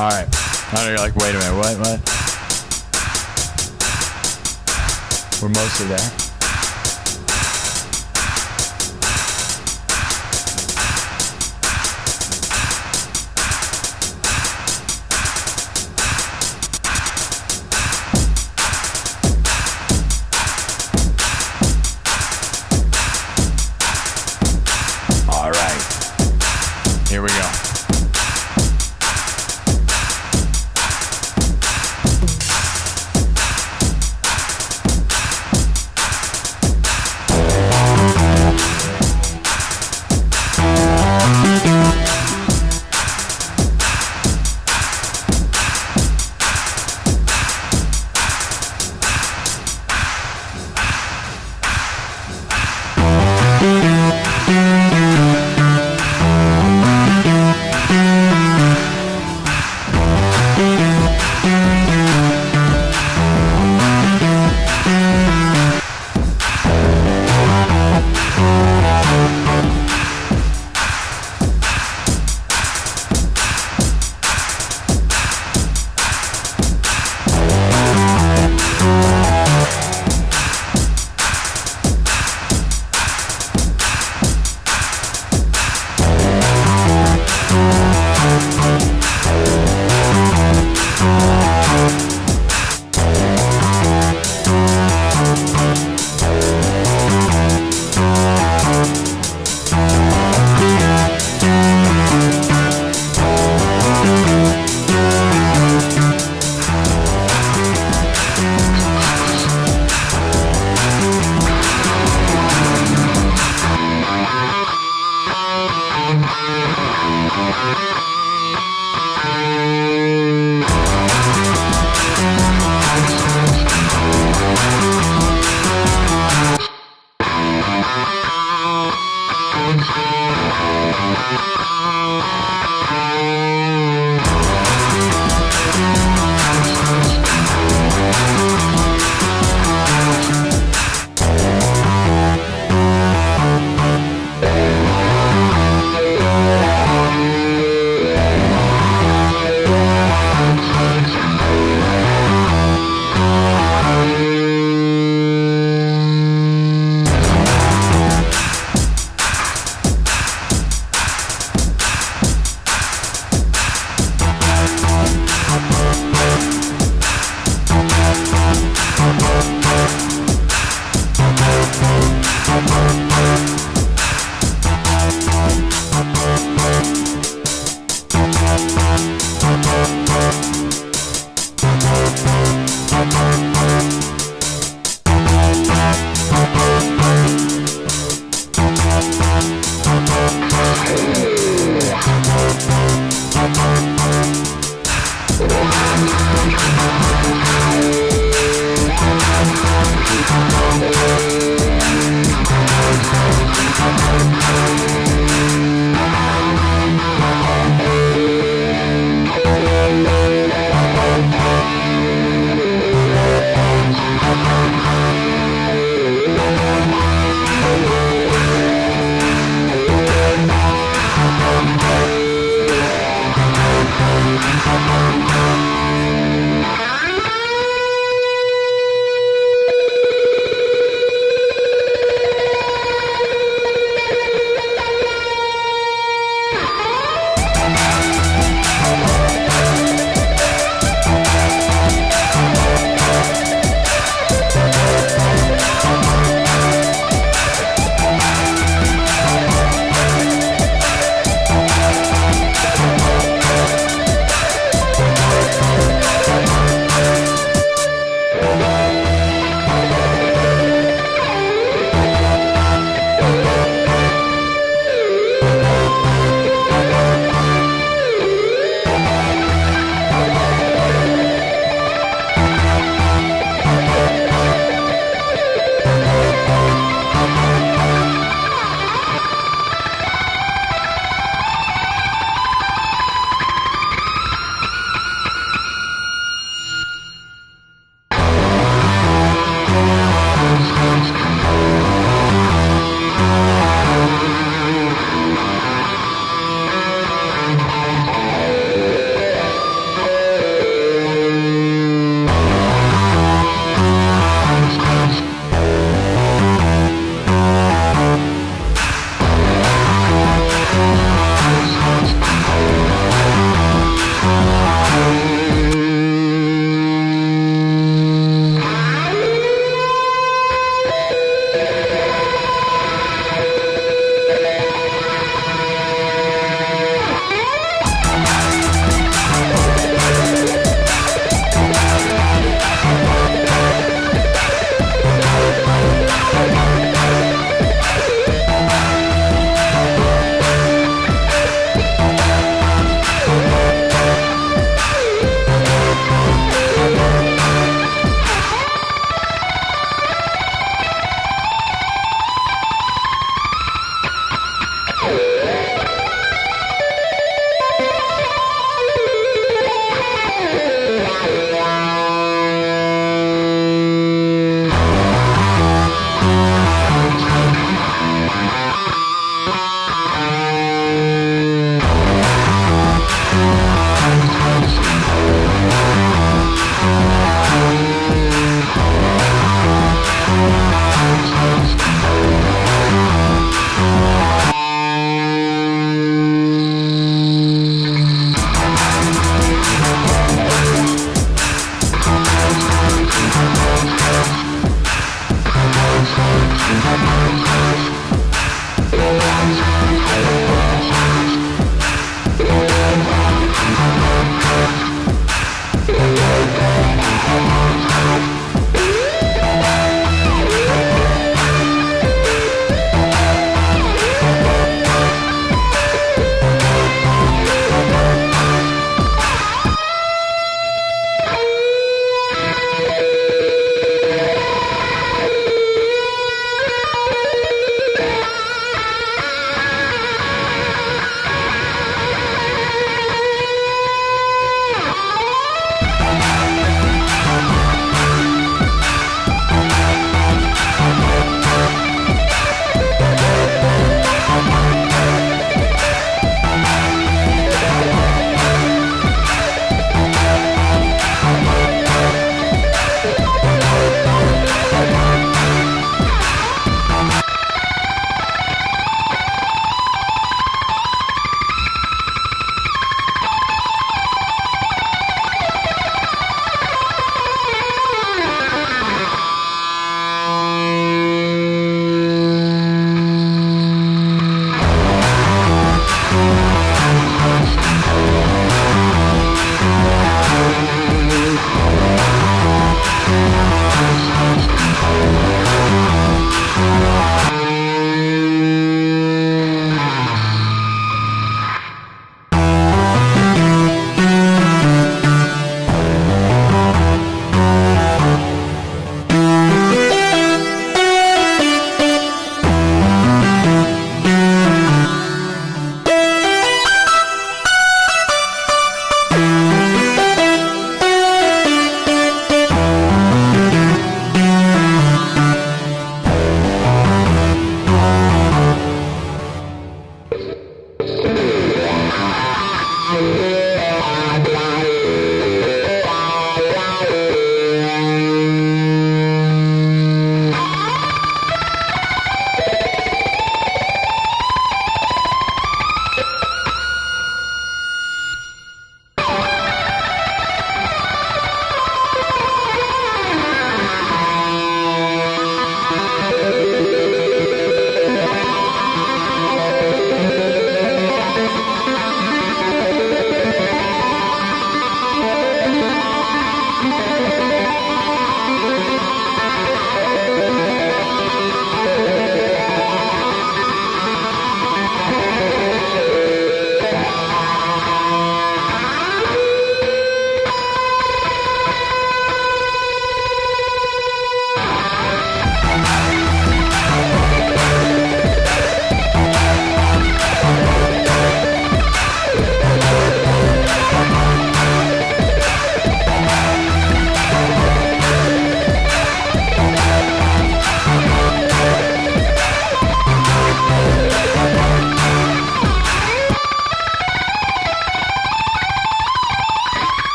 All right. Now you're like, wait a minute, what? We're mostly there. All right. Here we go.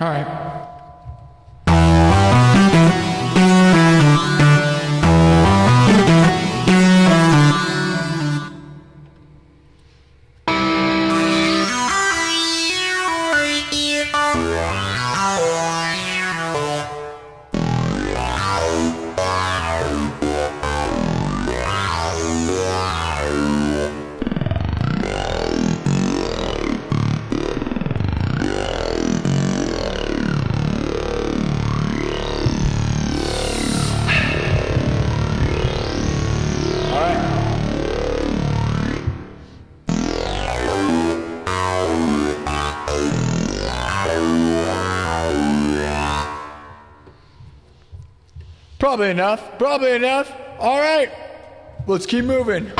All right. Probably enough. Probably enough. All right. Let's keep moving.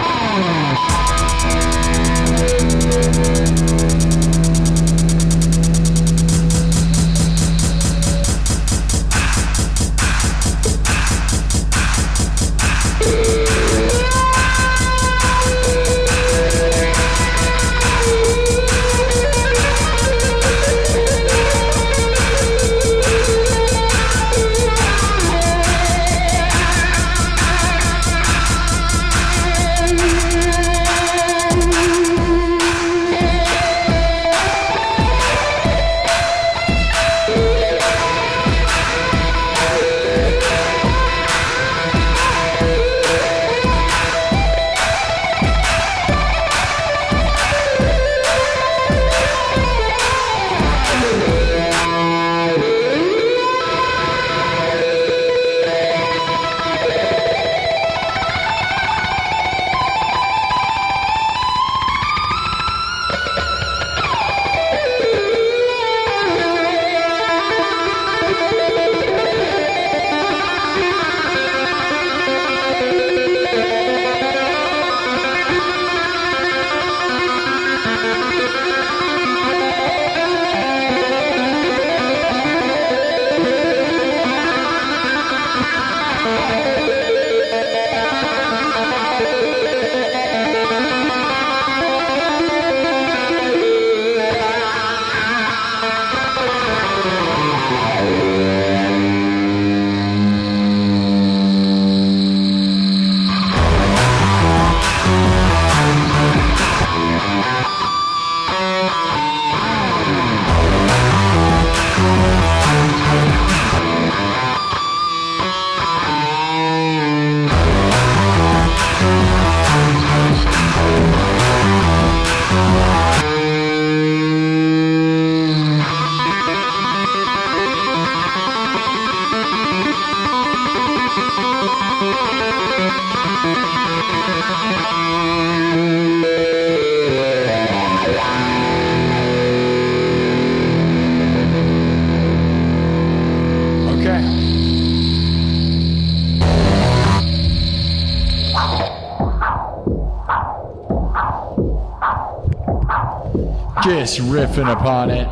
Just riffing upon it.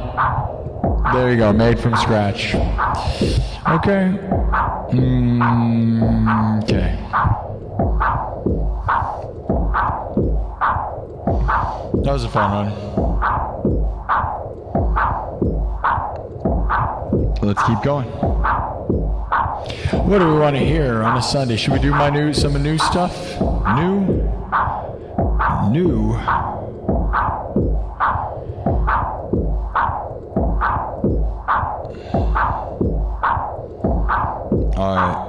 There you go, made from scratch. Okay. Okay. That was a fun one. Let's keep going. What do we want to hear on a Sunday? Should we do some new stuff? New. All right.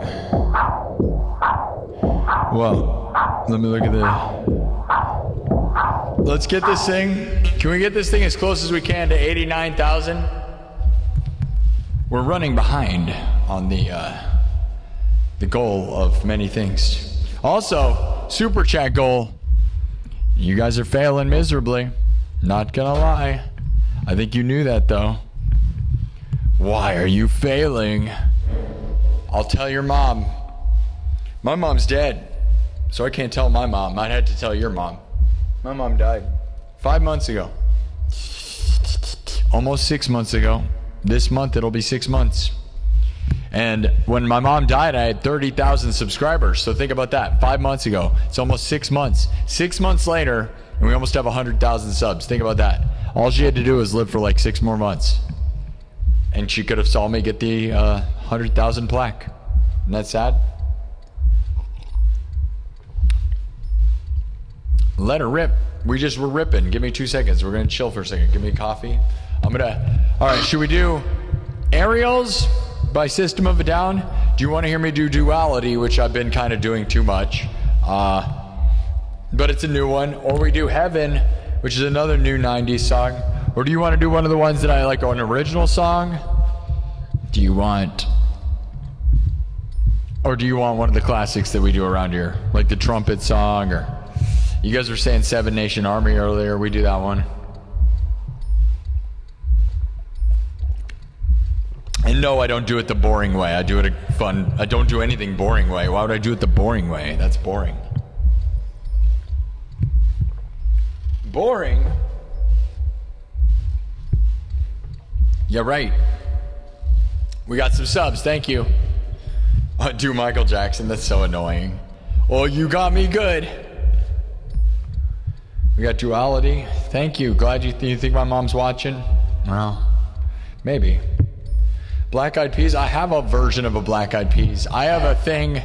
Well, let me look at let's get this thing. Can we get this thing as close as we can to 89,000? We're running behind on the goal of many things. Also, super chat goal. You guys are failing miserably. Not gonna lie. I think you knew that though. Why are you failing? I'll tell your mom. My mom's dead, so I can't tell my mom. I had to tell your mom. My mom died 5 months ago. Almost 6 months ago. This month it'll be 6 months. And when my mom died, I had 30,000 subscribers. So think about that. 5 months ago. It's almost 6 months. 6 months later, and we almost have 100,000 subs. Think about that. All she had to do was live for like 6 more months. And she could have saw me get the 100,000 plaque. Isn't that sad? Let her rip. We're ripping. Give me 2 seconds. We're gonna chill for a second. Give me a coffee. All right, should we do Aerials by System of a Down? Do you want to hear me do Duality, which I've been kind of doing too much, but it's a new one? Or we do Heaven, which is another new 90s song? Or do you want to do one of the ones that I like, an original song? Or do you want one of the classics that we do around here, like the trumpet song? Or you guys were saying Seven Nation Army earlier. We do that one. And no, I don't do it the boring way. I do it a fun. I don't do anything boring way. Why would I do it the boring way? That's boring. Boring? Yeah, right. We got some subs. Thank you. Do Michael Jackson. That's so annoying. Oh, you got me good. We got Duality. Thank you. Glad you think my mom's watching. Well, maybe. Black Eyed Peas. I have a version of a Black Eyed Peas. I have a thing,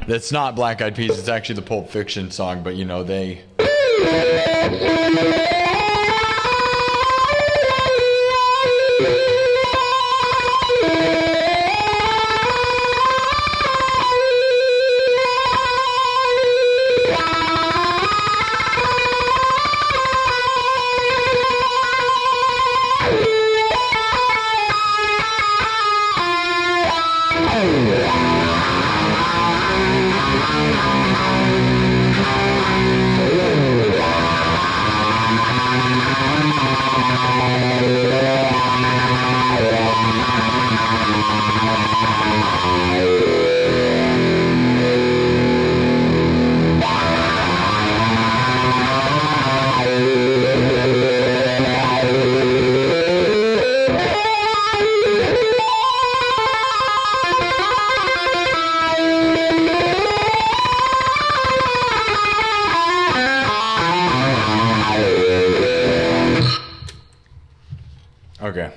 that's not Black Eyed Peas. It's actually the Pulp Fiction song, but they... Okay.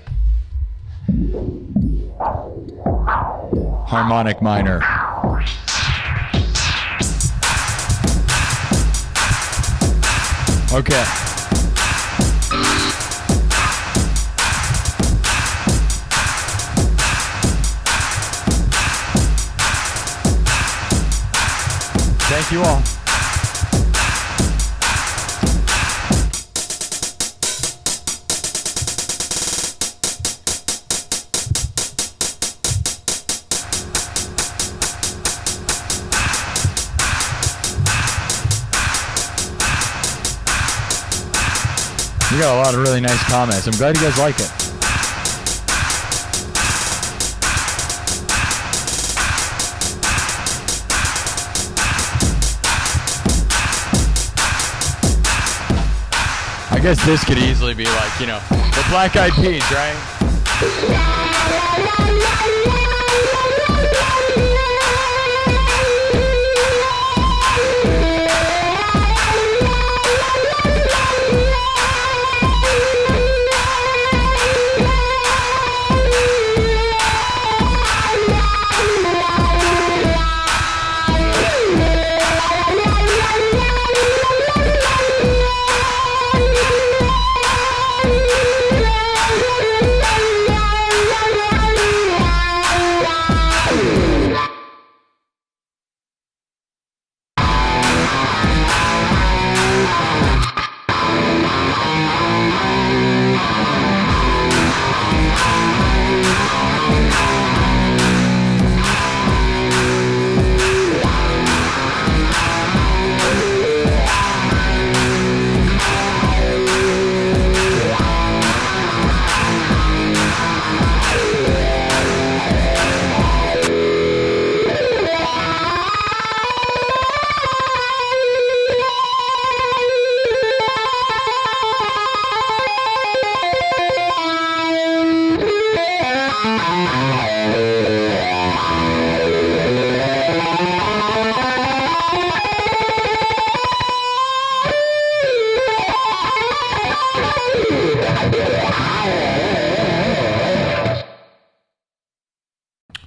Harmonic minor. Okay. Thank you all. We got a lot of really nice comments. I'm glad you guys like it. I guess this could easily be like, the Black Eyed Peas, right?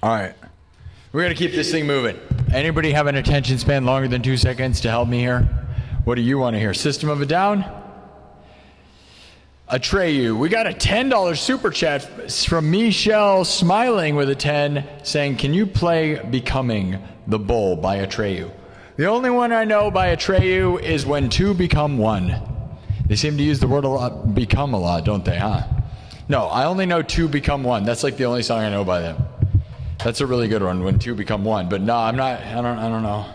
All right. We're going to keep this thing moving. Anybody have an attention span longer than 2 seconds to help me here? What do you want to hear? System of a Down? Atreyu. We got a $10 super chat from Michelle smiling with a 10 saying, can you play Becoming the Bull by Atreyu? The only one I know by Atreyu is When Two Become One. They seem to use the word a lot, become a lot, don't they, huh? No, I only know Two Become One. That's like the only song I know by them. That's a really good one, When Two Become One. But no, I don't know.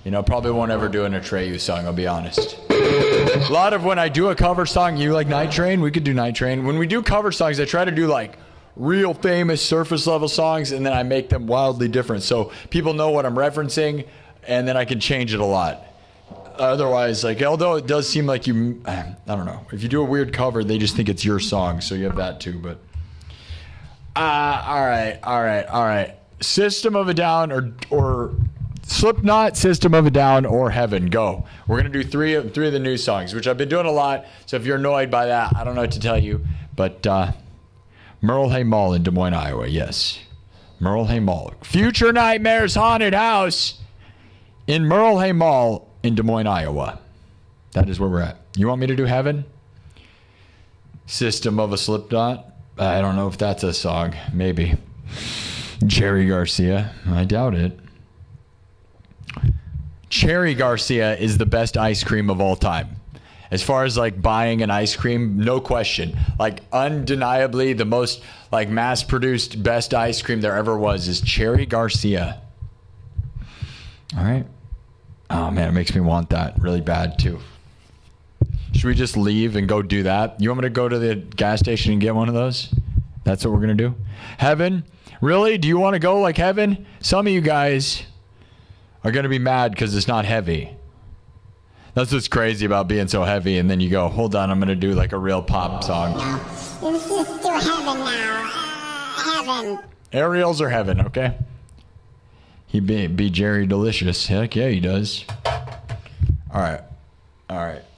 You know, probably won't ever do an Atreyu song, I'll be honest. A lot of when I do a cover song, you like Night Train? We could do Night Train. When we do cover songs, I try to do like real famous surface level songs, and then I make them wildly different. So people know what I'm referencing, and then I can change it a lot. Otherwise, like, although it does seem like you, I don't know. If you do a weird cover, they just think it's your song, so you have that too, but. All right. System of a Down or Slipknot, System of a Down, or Heaven. Go. We're going to do three of the new songs, which I've been doing a lot. So if you're annoyed by that, I don't know what to tell you. But Merle Hay Mall in Des Moines, Iowa. Yes. Merle Hay Mall. Future Nightmares Haunted House in Merle Hay Mall in Des Moines, Iowa. That is where we're at. You want me to do Heaven? System of a Slipknot. I don't know if that's a song. Maybe. Jerry Garcia. I doubt it. Cherry Garcia is the best ice cream of all time. As far as like buying an ice cream, no question. Like undeniably the most like mass-produced best ice cream there ever was is Cherry Garcia. All right. Oh man, it makes me want that really bad too. Should we just leave and go do that? You want me to go to the gas station and get one of those? That's what we're going to do? Heaven? Really? Do you want to go like Heaven? Some of you guys are going to be mad because it's not heavy. That's what's crazy about being so heavy. And then you go, hold on, I'm going to do like a real pop song. No, let's just do Heaven now. Heaven. Ariel's or Heaven, okay? He be Jerry Delicious. Heck yeah, he does. All right.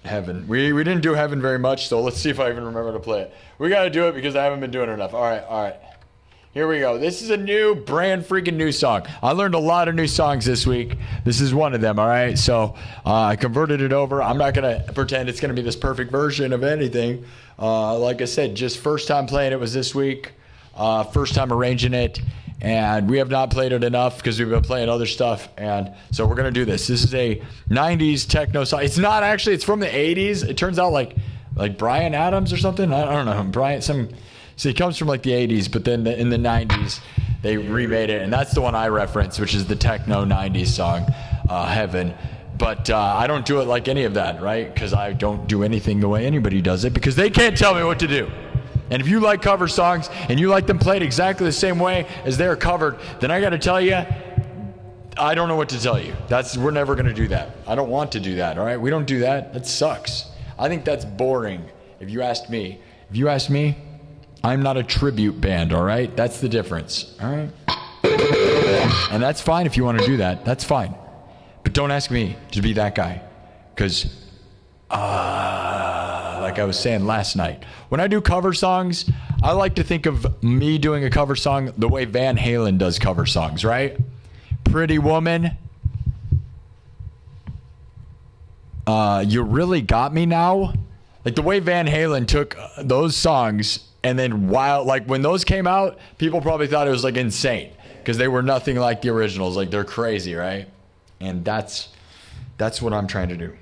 Heaven. We didn't do Heaven very much, so let's see if I even remember to play it. We got to do it because I haven't been doing it enough. All right. Here we go. This is a brand freaking new song. I learned a lot of new songs this week. This is one of them, all right? So I converted it over. I'm not going to pretend it's going to be this perfect version of anything. Like I said, just first time playing it was this week. First time arranging it. And we have not played it enough because we've been playing other stuff. And so we're going to do this. This is a 90s techno song. It's not actually. It's from the 80s. It turns out like Bryan Adams or something. I don't know. So he comes from like the 80s, but then in the 90s, they remade it. And that's the one I reference, which is the techno 90s song, Heaven. But I don't do it like any of that, right? Because I don't do anything the way anybody does it because they can't tell me what to do. And if you like cover songs and you like them played exactly the same way as they're covered, then I got to tell you, I don't know what to tell you. We're never going to do that. I don't want to do that, all right? We don't do that. That sucks. I think that's boring, if you asked me. If you asked me, I'm not a tribute band, all right? That's the difference, all right? And that's fine if you want to do that. That's fine. But don't ask me to be that guy. Because, like I was saying last night, when I do cover songs, I like to think of me doing a cover song the way Van Halen does cover songs, right? Pretty Woman. You Really Got Me Now. Like the way Van Halen took those songs and then when those came out, people probably thought it was like insane because they were nothing like the originals. Like they're crazy, right? And that's what I'm trying to do.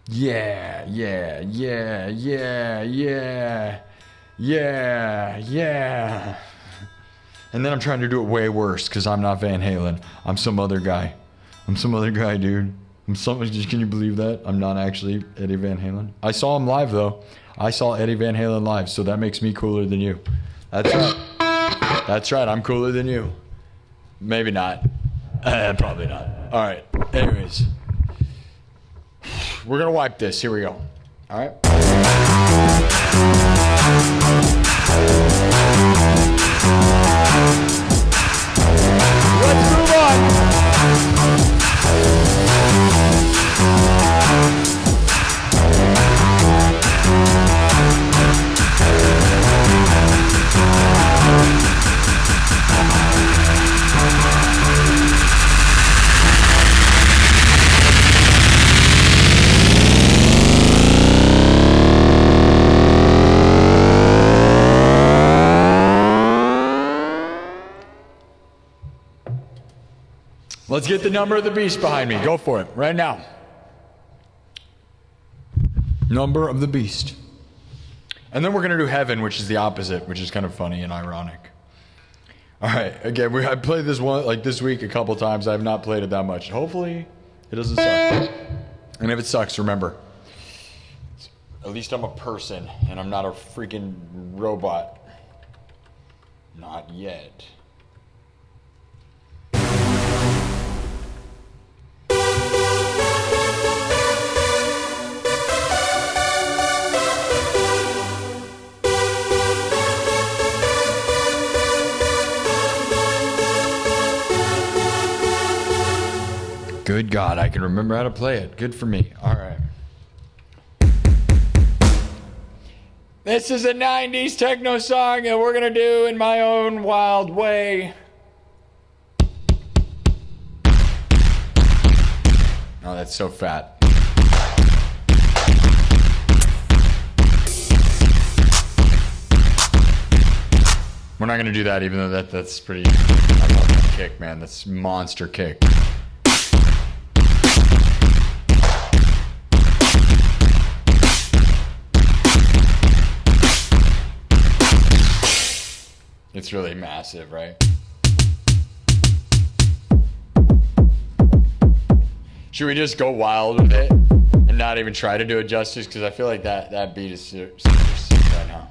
Yeah. And then I'm trying to do it way worse because I'm not Van Halen. I'm some other guy. Dude. Can you believe that? I'm not actually Eddie Van Halen. I saw him live, though. I saw Eddie Van Halen live, so that makes me cooler than you. That's right. I'm cooler than you. Maybe not. Probably not. All right. Anyways. We're going to wipe this. Here we go. All right. Let's move on. Let's get the number of the beast behind me. Go for it, right now. Number of the beast. And then we're going to do heaven, which is the opposite, which is kind of funny and ironic. All right, again, I played this one like this week a couple times. I have not played it that much. Hopefully, it doesn't suck. And if it sucks, remember, at least I'm a person, and I'm not a freaking robot. Not yet. Good God, I can remember how to play it. Good for me. All right. This is a 90s techno song that we're going to do in my own wild way. Oh, that's so fat. We're not going to do that, even though that's pretty... I love that kick, man. That's monster kick. It's really massive, right? Should we just go wild with it and not even try to do it justice? Because I feel like that beat is super sick right now.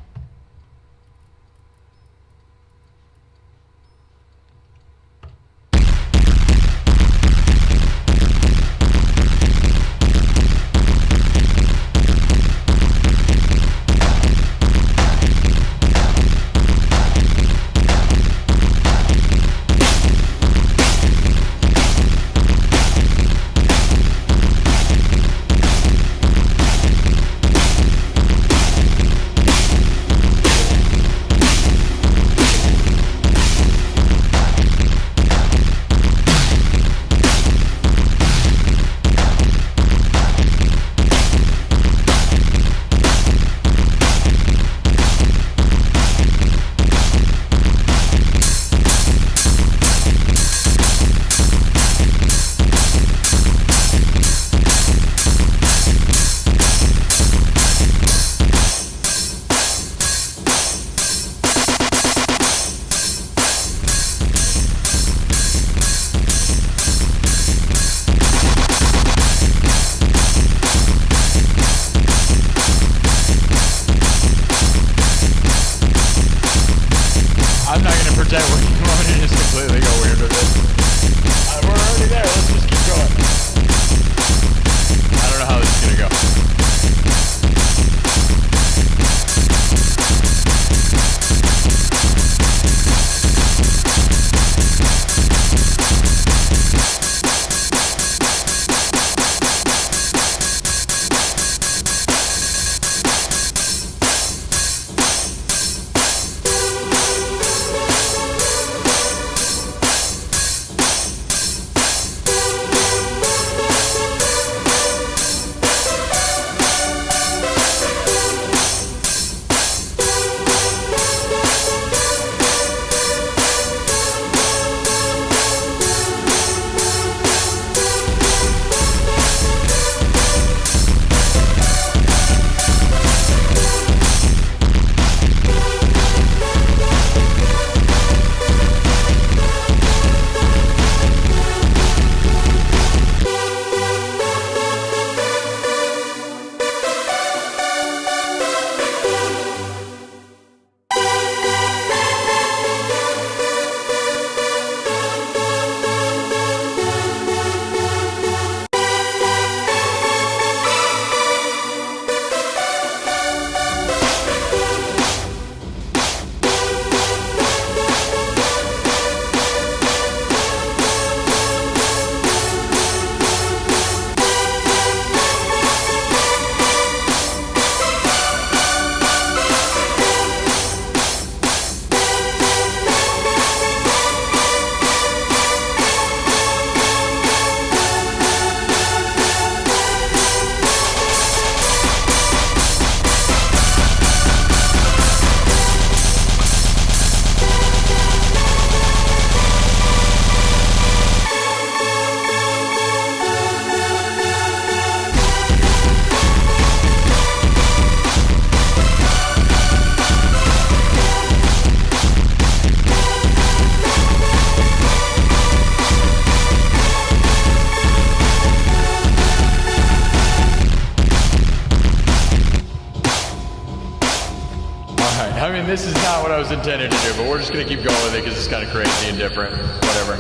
this is not what I was intended to do, but we're just gonna keep going with it because it's kind of crazy and different. Whatever.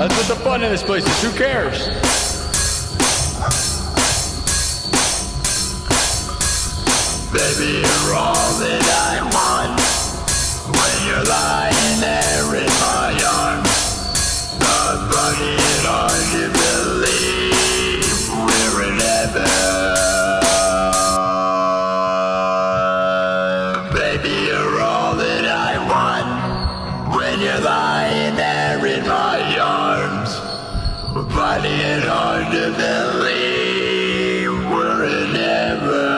That's what the fun in this place is. Who cares? Baby, you're all that I want. When you're lying there in my arms, I'm funny and hard to believe we're in heaven. Baby, you're all that I want. When you're lying there in my arms, funny and hard to believe we're in heaven.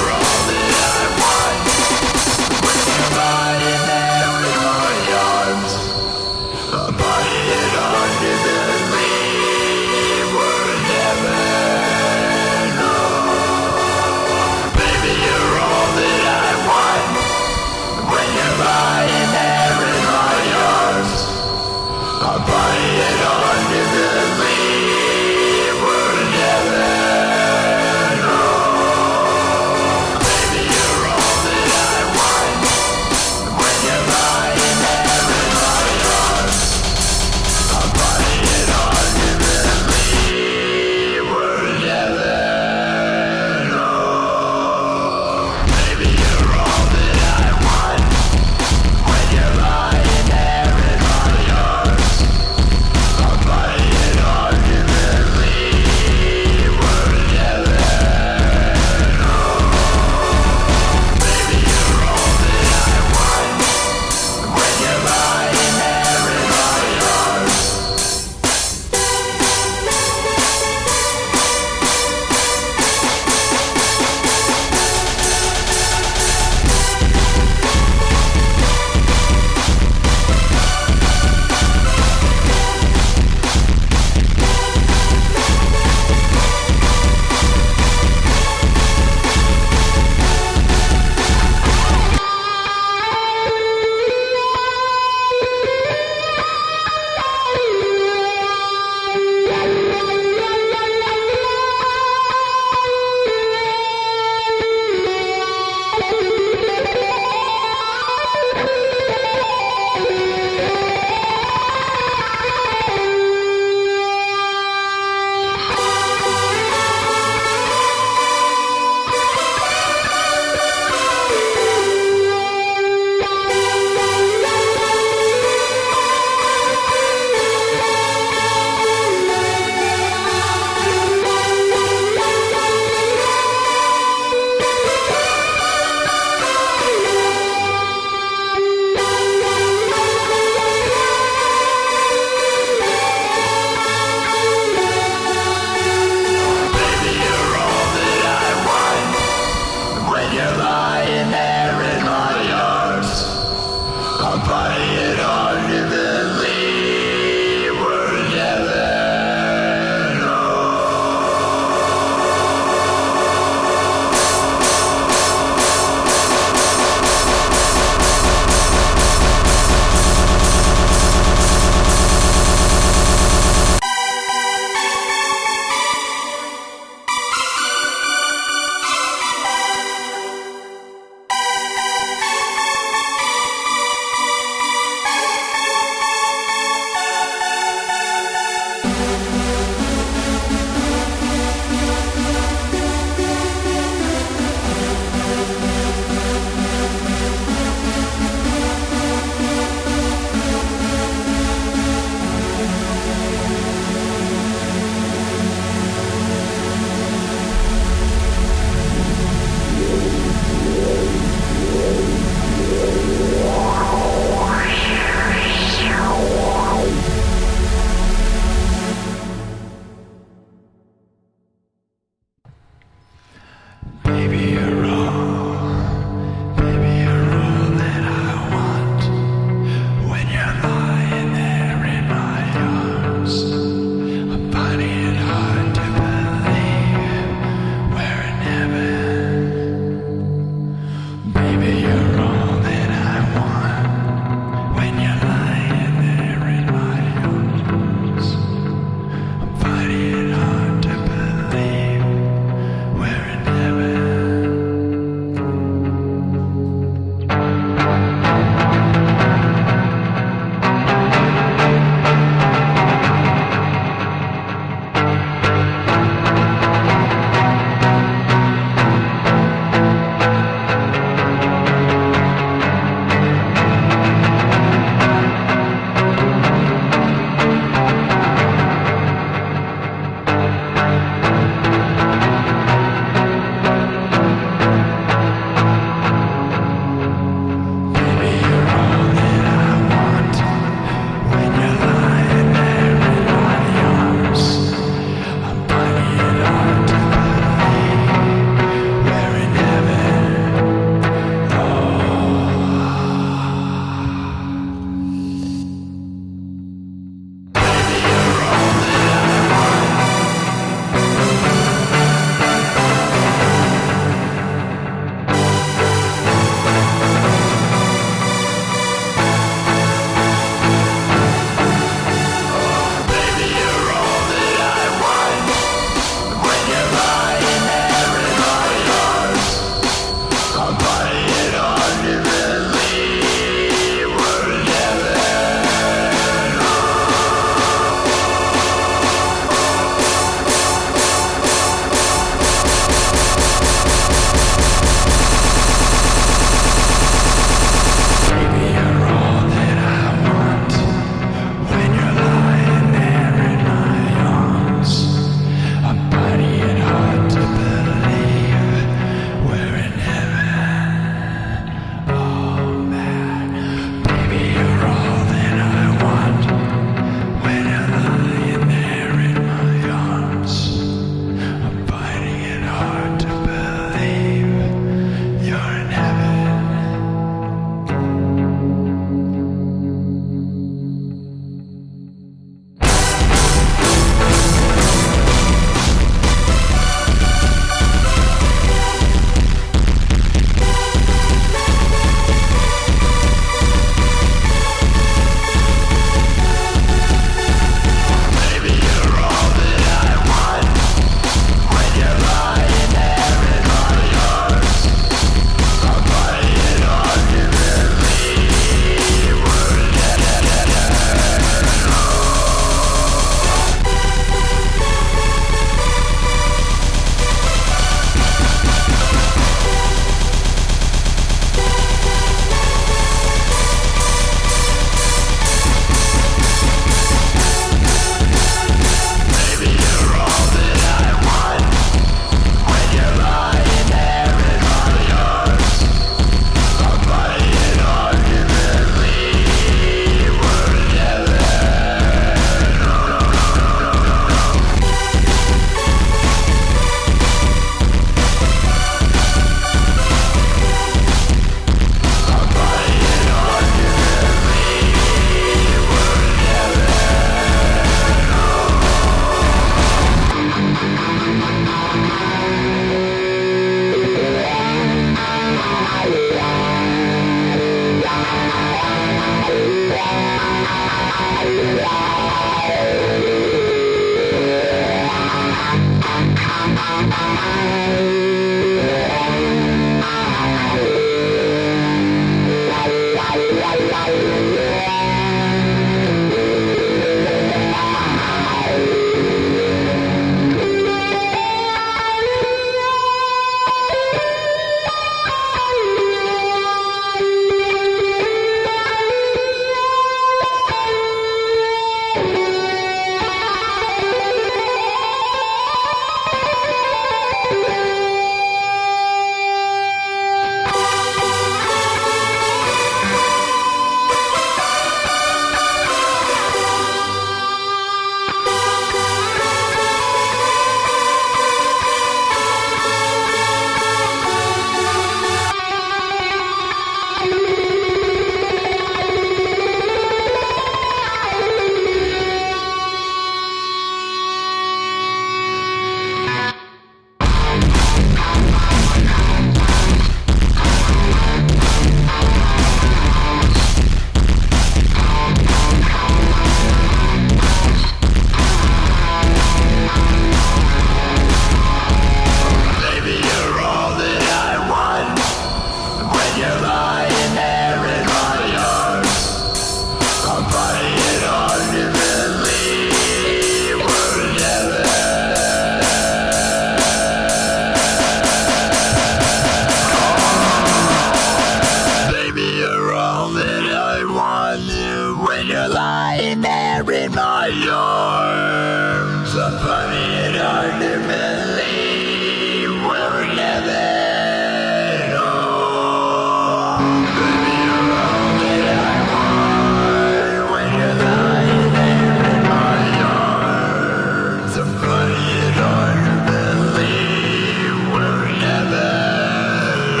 want you when you're lying there in my arms. I'm finding it hard to believe we're in heaven. Oh, baby, you're all that I want when you're lying there in my arms. I'm finding it hard to believe we're in heaven.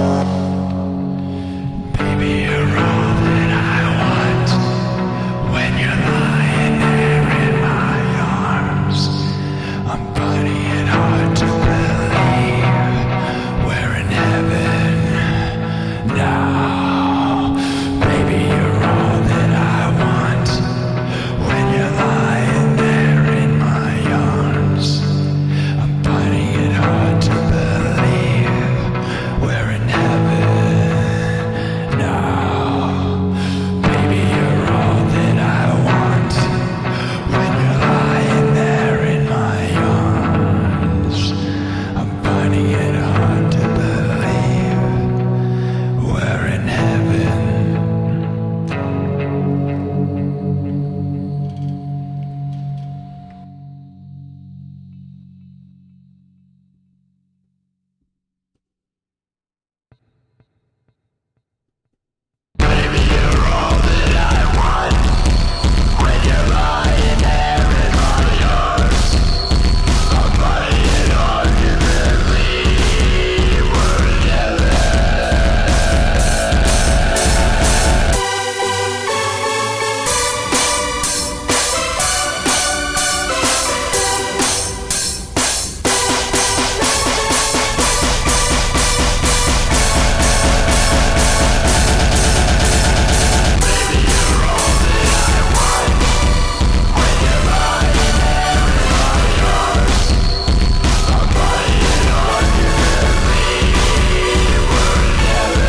Oh, baby, you're all that I want when you're lying there in my arms. I'm finding it hard to believe we're in heaven now. Baby, you're all that I want when you're lying there in my arms. I'm finding it hard to believe we're in heaven now. Baby, you're all that I want when you're lying there in my arms. I'm finding it hard to believe we're in heaven. Baby, you're all that I want when you're lying there in my arms. I'm finding it hard to believe we're in heaven. Baby, you're all that I want when you're lying there in my arms. I'm finding it hard to believe we're in heaven.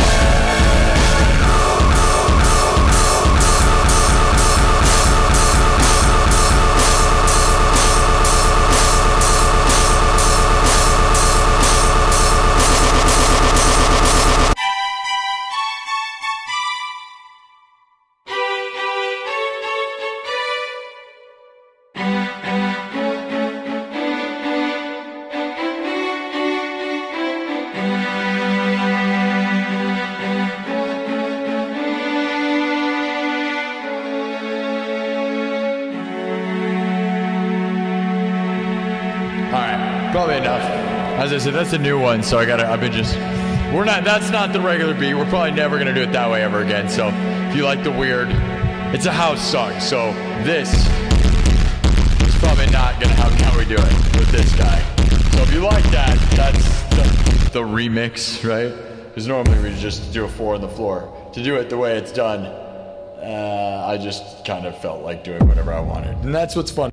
Alright, probably enough. As I said, that's a new one, so that's not the regular beat. We're probably never gonna do it that way ever again, so if you like the weird, it's a house song, so this is probably not gonna happen how we do it with this guy. So if you like that, that's the remix, right? Because normally we just do a 4 on the floor. To do it the way it's done, I just kind of felt like doing whatever I wanted. And that's what's fun.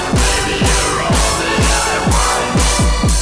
Baby, you're all that I want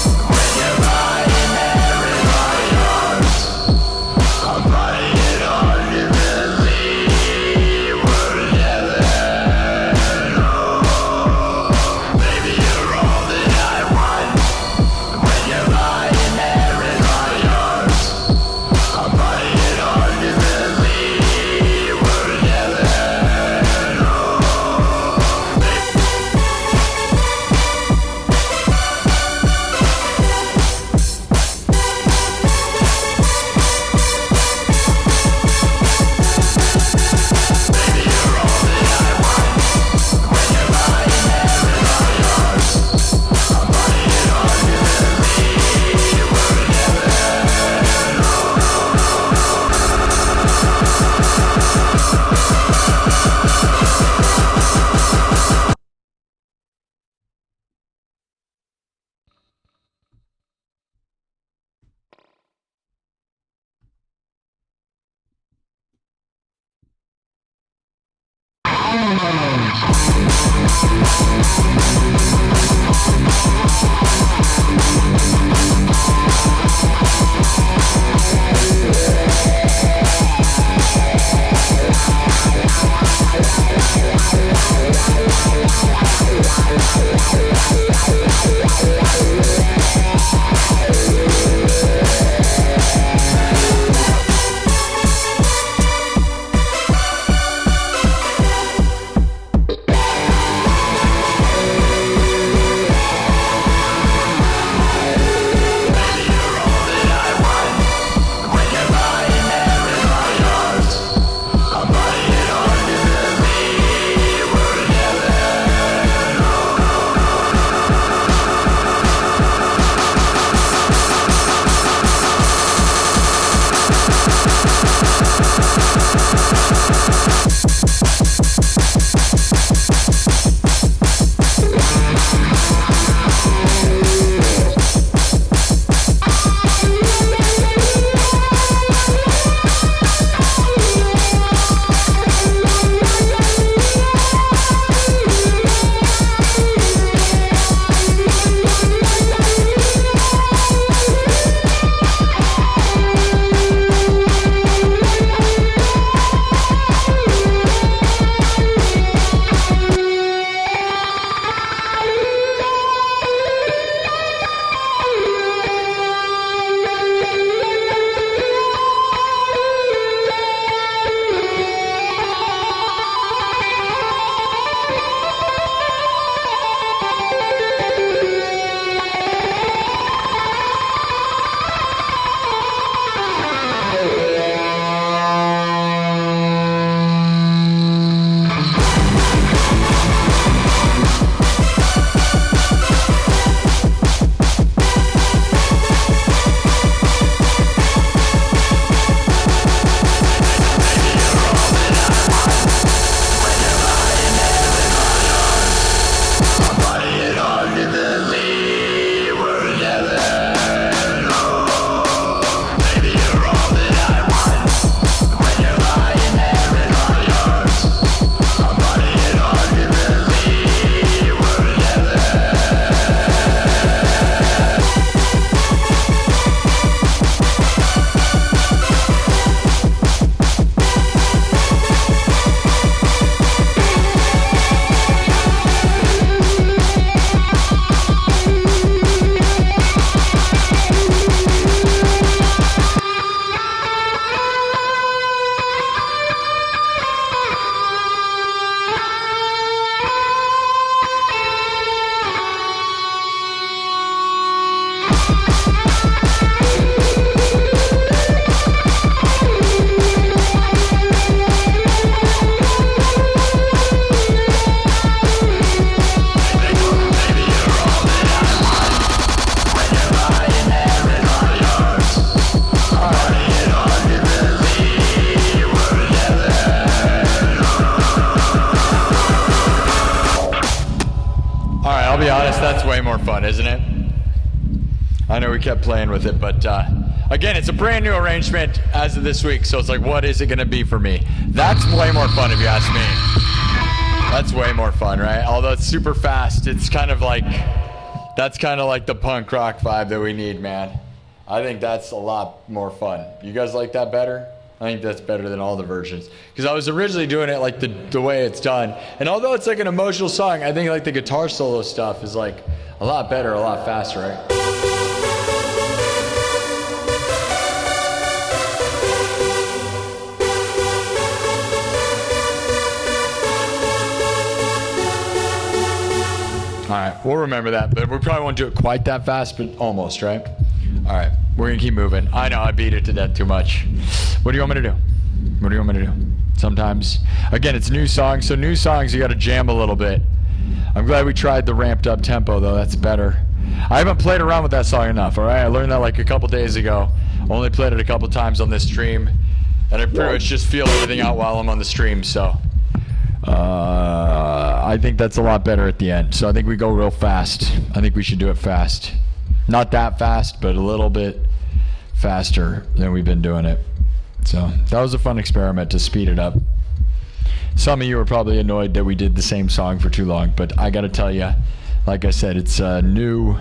that's way more fun, isn't it? I know we kept playing with it, but again, it's a brand new arrangement as of this week, so it's like, what is it going to be for me? That's way more fun if you ask me. That's way more fun, right? Although it's super fast, it's kind of like, that's kind of like the punk rock vibe that we need, man. I think that's a lot more fun. You guys like that better? I think that's better than all the versions. Because I was originally doing it like the way it's done. And although it's like an emotional song, I think like the guitar solo stuff is like a lot better, a lot faster, right? All right, we'll remember that, but we probably won't do it quite that fast, but almost, right? All right, we're gonna keep moving. I know I beat it to death too much. What do you want me to do? What do you want me to do? Sometimes, again, it's new songs, so new songs you gotta jam a little bit. I'm glad we tried the ramped up tempo though, that's better. I haven't played around with that song enough, all right? I learned that like a couple days ago. Only played it a couple times on this stream, and I pretty much just feel everything out while I'm on the stream, so. I think that's a lot better at the end. So I think we go real fast. I think we should do it fast. Not that fast, but a little bit faster than we've been doing it. So that was a fun experiment to speed it up. Some of you are probably annoyed that we did the same song for too long, but I gotta tell you, like I said, it's new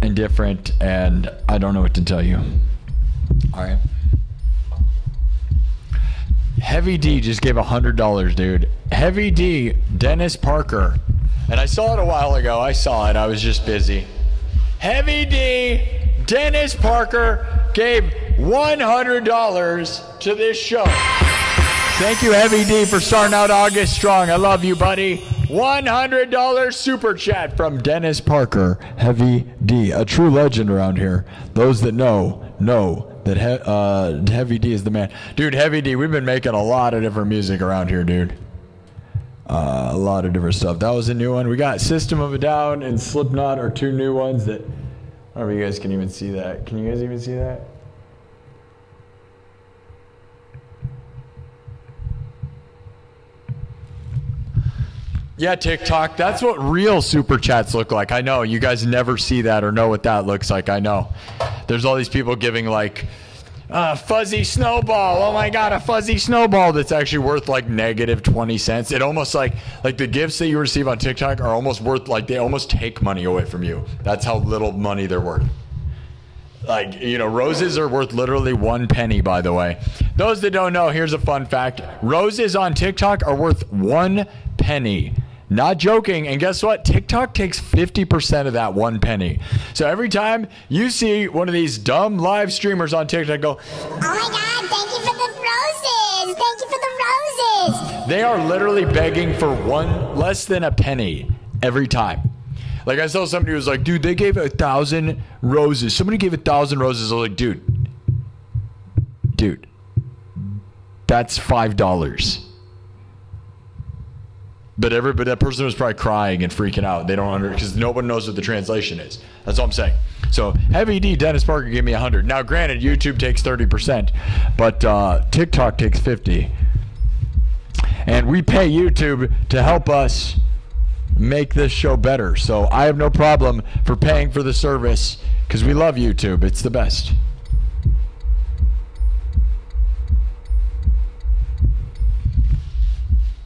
and different, and I don't know what to tell you. All right. Heavy D just gave $100, dude. Heavy D, Dennis Parker. And I saw it a while ago. I saw it. I was just busy. Heavy D, Dennis Parker gave $100 to this show. Thank you, Heavy D, for starting out August strong. I love you, buddy. $100 super chat from Dennis Parker. Heavy D, a true legend around here. Those that know that Heavy D is the man. Dude, Heavy D, we've been making a lot of different music around here, dude. A lot of different stuff. That was a new one. We got System of a Down and Slipknot are two new ones that, I don't know if you guys can even see that. Can you guys even see that? Yeah, TikTok. That's what real super chats look like. I know. You guys never see that or know what that looks like. I know. There's all these people giving like, fuzzy snowball. Oh my God, a fuzzy snowball that's actually worth like negative 20 cents. It almost like the gifts that you receive on TikTok are almost worth, like they almost take money away from you. That's how little money they're worth. Like, you know, roses are worth literally 1 penny, by the way. Those that don't know, here's a fun fact. Roses on TikTok are worth 1 penny. Not joking. And guess what? TikTok takes 50% of that 1 penny. So every time you see one of these dumb live streamers on TikTok go, oh my God, thank you for the roses. Thank you for the roses. They are literally begging for less than a penny every time. Like I saw somebody who was like, dude, they gave 1,000 roses. Somebody gave 1,000 roses. I was like, dude, that's $5. But that person was probably crying and freaking out. They don't because nobody knows what the translation is. That's all I'm saying. So Heavy D, Dennis Parker gave me 100. Now, granted, YouTube takes 30%, but TikTok takes 50. And we pay YouTube to help us make this show better. So I have no problem for paying for the service because we love YouTube. It's the best.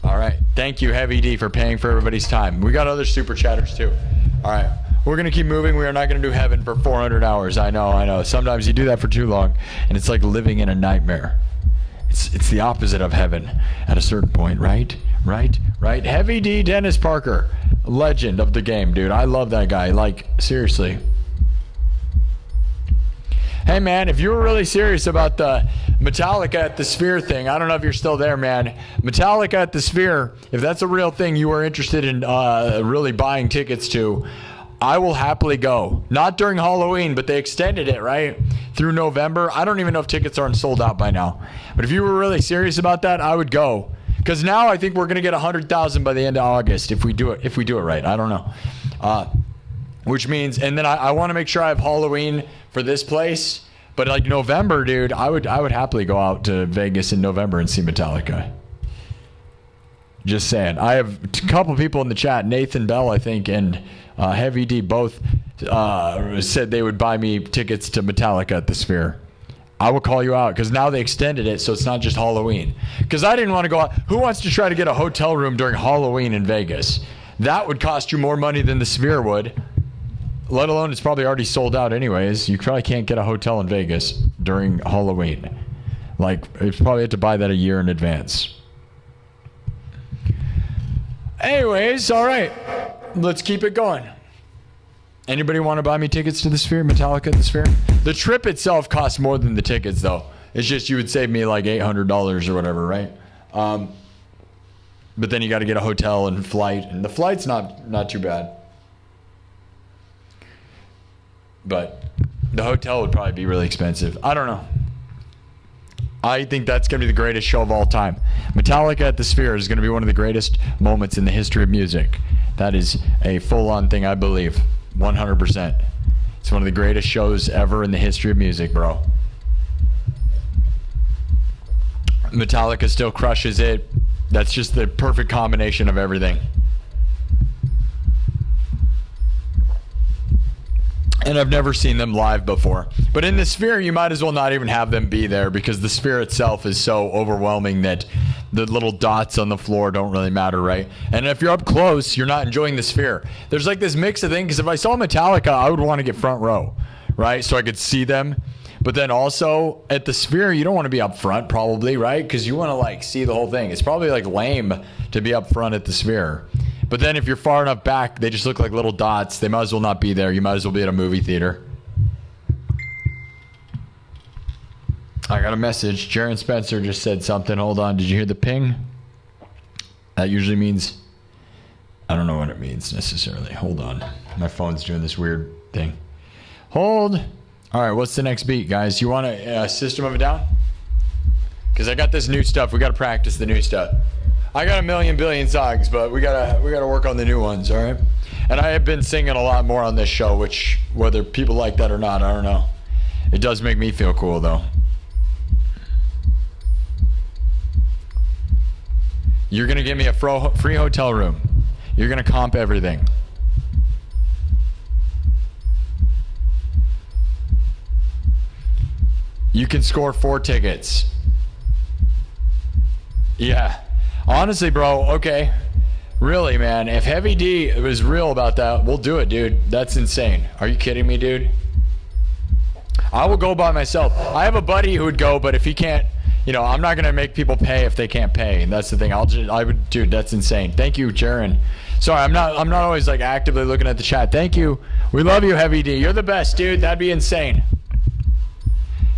All right. Thank you, Heavy D, for paying for everybody's time. We got other super chatters too. All right. We're going to keep moving. We are not going to do heaven for 400 hours. I know. Sometimes you do that for too long, and it's like living in a nightmare. It's the opposite of heaven at a certain point, right? Right? Heavy D, Dennis Parker, legend of the game, dude. I love that guy. Like, seriously. Hey, man, if you were really serious about the Metallica at the Sphere thing, I don't know if you're still there, man. Metallica at the Sphere, if that's a real thing you were interested in really buying tickets to, I will happily go. Not during Halloween, but they extended it, right? Through November. I don't even know if tickets aren't sold out by now. But if you were really serious about that, I would go. Because now I think we're going to get 100,000 by the end of August if we do it right. I don't know. Which means, and then I want to make sure I have Halloween for this place. But like November, dude, I would happily go out to Vegas in November and see Metallica. Just saying. I have a couple people in the chat, Nathan Bell, I think, and Heavy D both said they would buy me tickets to Metallica at the Sphere. I will call you out because now they extended it so it's not just Halloween. Because I didn't want to go out. Who wants to try to get a hotel room during Halloween in Vegas? That would cost you more money than the Sphere would. Let alone it's probably already sold out anyways. You probably can't get a hotel in Vegas during Halloween. Like, you probably have to buy that a year in advance. Anyways, all right. Let's keep it going. Anybody want to buy me tickets to the Sphere, Metallica at the Sphere? The trip itself costs more than the tickets, though. It's just you would save me like $800 or whatever, right? But then you got to get a hotel and flight. And the flight's not too bad. But the hotel would probably be really expensive. I don't know. I think that's going to be the greatest show of all time. Metallica at the Sphere is going to be one of the greatest moments in the history of music. That is a full-on thing, I believe. 100%. It's one of the greatest shows ever in the history of music, bro. Metallica still crushes it. That's just the perfect combination of everything. And I've never seen them live before. But in the Sphere, you might as well not even have them be there because the Sphere itself is so overwhelming that the little dots on the floor don't really matter, right? And if you're up close, you're not enjoying the Sphere. There's like this mix of things, because if I saw Metallica, I would want to get front row, right? So I could see them. But then also at the Sphere, you don't want to be up front probably, right? Because you want to like see the whole thing. It's probably like lame to be up front at the Sphere. But then if you're far enough back, they just look like little dots. They might as well not be there. You might as well be at a movie theater. I got a message. Jaron Spencer just said something. Hold on. Did you hear the ping? That usually means... I don't know what it means necessarily. Hold on. My phone's doing this weird thing. Hold. All right. What's the next beat, guys? You want a System of a Down? Because I got this new stuff. We got to practice the new stuff. I got a million billion songs, but we gotta work on the new ones. All right. And I have been singing a lot more on this show, which whether people like that or not, I don't know. It does make me feel cool though. You're gonna give me a free hotel room. You're gonna comp everything. You can score 4 tickets. Yeah. Honestly, bro, okay. Really, man, if Heavy D was real about that, we'll do it, dude. That's insane. Are you kidding me, dude? I will go by myself. I have a buddy who would go, but if he can't, you know, I'm not gonna make people pay if they can't pay. And that's the thing. Dude, that's insane. Thank you, Jaron. Sorry, I'm not always like actively looking at the chat. Thank you. We love you, Heavy D. You're the best, dude. That'd be insane.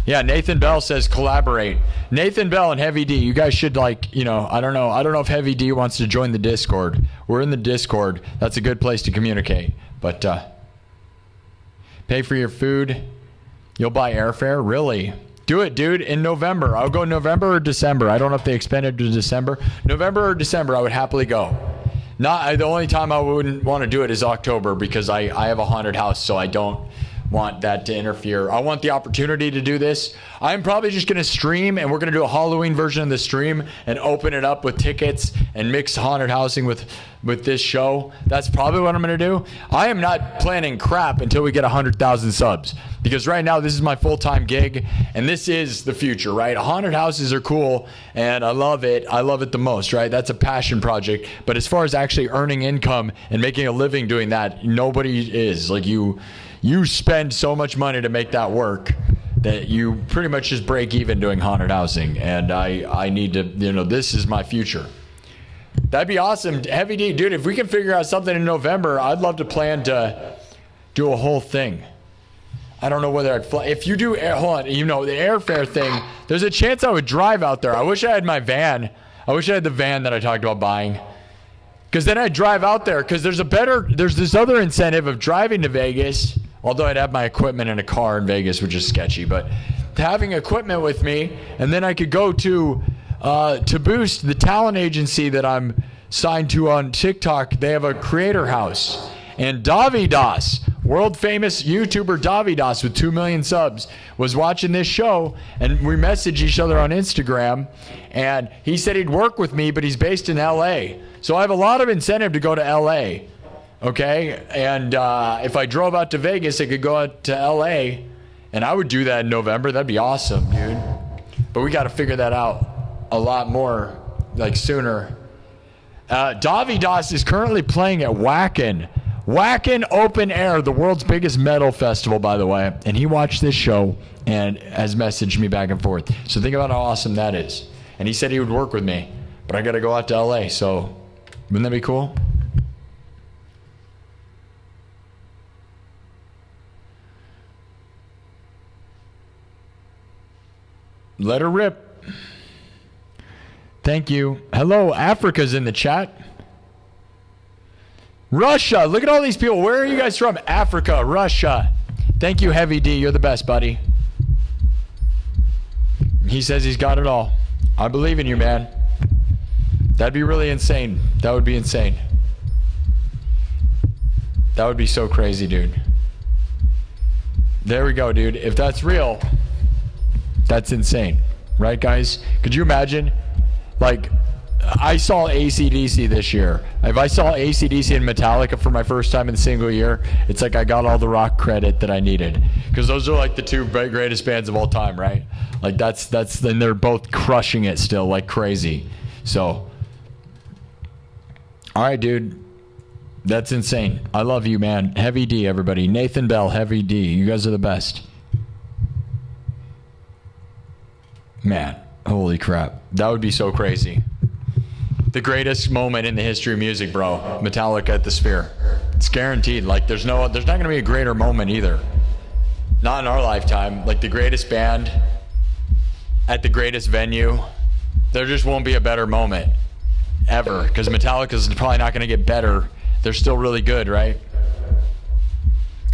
Yeah, Nathan Bell says collaborate. Nathan Bell and Heavy D, you guys should like, you know, I don't know if Heavy D wants to join the Discord. We're in the Discord. That's a good place to communicate. But pay for your food. You'll buy airfare? Really? Do it, dude, in November. I'll go November or December. I don't know if they expanded to December. November or December, I would happily go. The only time I wouldn't want to do it is October because I have a haunted house, so I don't want that to interfere. I want the opportunity to do this. I'm probably just going to stream, and we're going to do a Halloween version of the stream and open it up with tickets and mix haunted housing with this show. That's probably what I'm going to do. I am not planning crap until we get 100,000 subs because right now this is my full-time gig, and this is the future, right? Haunted houses are cool, and I love it. I love it the most, right? That's a passion project. But as far as actually earning income and making a living doing that, nobody is. Like you spend so much money to make that work that you pretty much just break even doing haunted housing. And I need to, you know, this is my future. That'd be awesome. Heavy D, dude, if we can figure out something in November, I'd love to plan to do a whole thing. I don't know whether I'd fly. If you do, hold on, you know, the airfare thing, there's a chance I would drive out there. I wish I had my van. I wish I had the van that I talked about buying. Because then I'd drive out there. Because there's this other incentive of driving to Vegas. Although I'd have my equipment in a car in Vegas, which is sketchy. But having equipment with me, and then I could go to Boost, the talent agency that I'm signed to on TikTok. They have a creator house. And Davidas, world famous YouTuber Davidas with 2 million subs, was watching this show, and we messaged each other on Instagram, and he said he'd work with me, but he's based in LA. So I have a lot of incentive to go to LA, okay? And if I drove out to Vegas, I could go out to LA, and I would do that in November. That'd be awesome, dude. But we got to figure that out a lot more, like sooner. Davidas is currently playing at Wacken Open Air, the world's biggest metal festival, by the way. And he watched this show and has messaged me back and forth. So think about how awesome that is. And he said he would work with me, but I got to go out to LA. So wouldn't that be cool? Let her rip. Thank you. Hello, Africa's in the chat. Russia, look at all these people. Where are you guys from? Africa, Russia. Thank you, Heavy D. You're the best, buddy. He says he's got it all. I believe in you, man. That'd be really insane. That would be insane. That would be so crazy, dude. There we go, dude. If that's real, that's insane. Right, guys? Could you imagine? Like, I saw AC/DC this year. If I saw AC/DC and Metallica for my first time in a single year, it's like I got all the rock credit that I needed. Because those are like the two greatest bands of all time, right? Like that's and they're both crushing it still like crazy. So, all right, dude. That's insane. I love you, man. Heavy D, everybody. Nathan Bell, Heavy D. You guys are the best. Man, holy crap. That would be so crazy. The greatest moment in the history of music, bro. Metallica at the Sphere. It's guaranteed. Like, there's not going to be a greater moment either. Not in our lifetime. Like, the greatest band at the greatest venue. There just won't be a better moment ever. Because Metallica's probably not going to get better. They're still really good, right?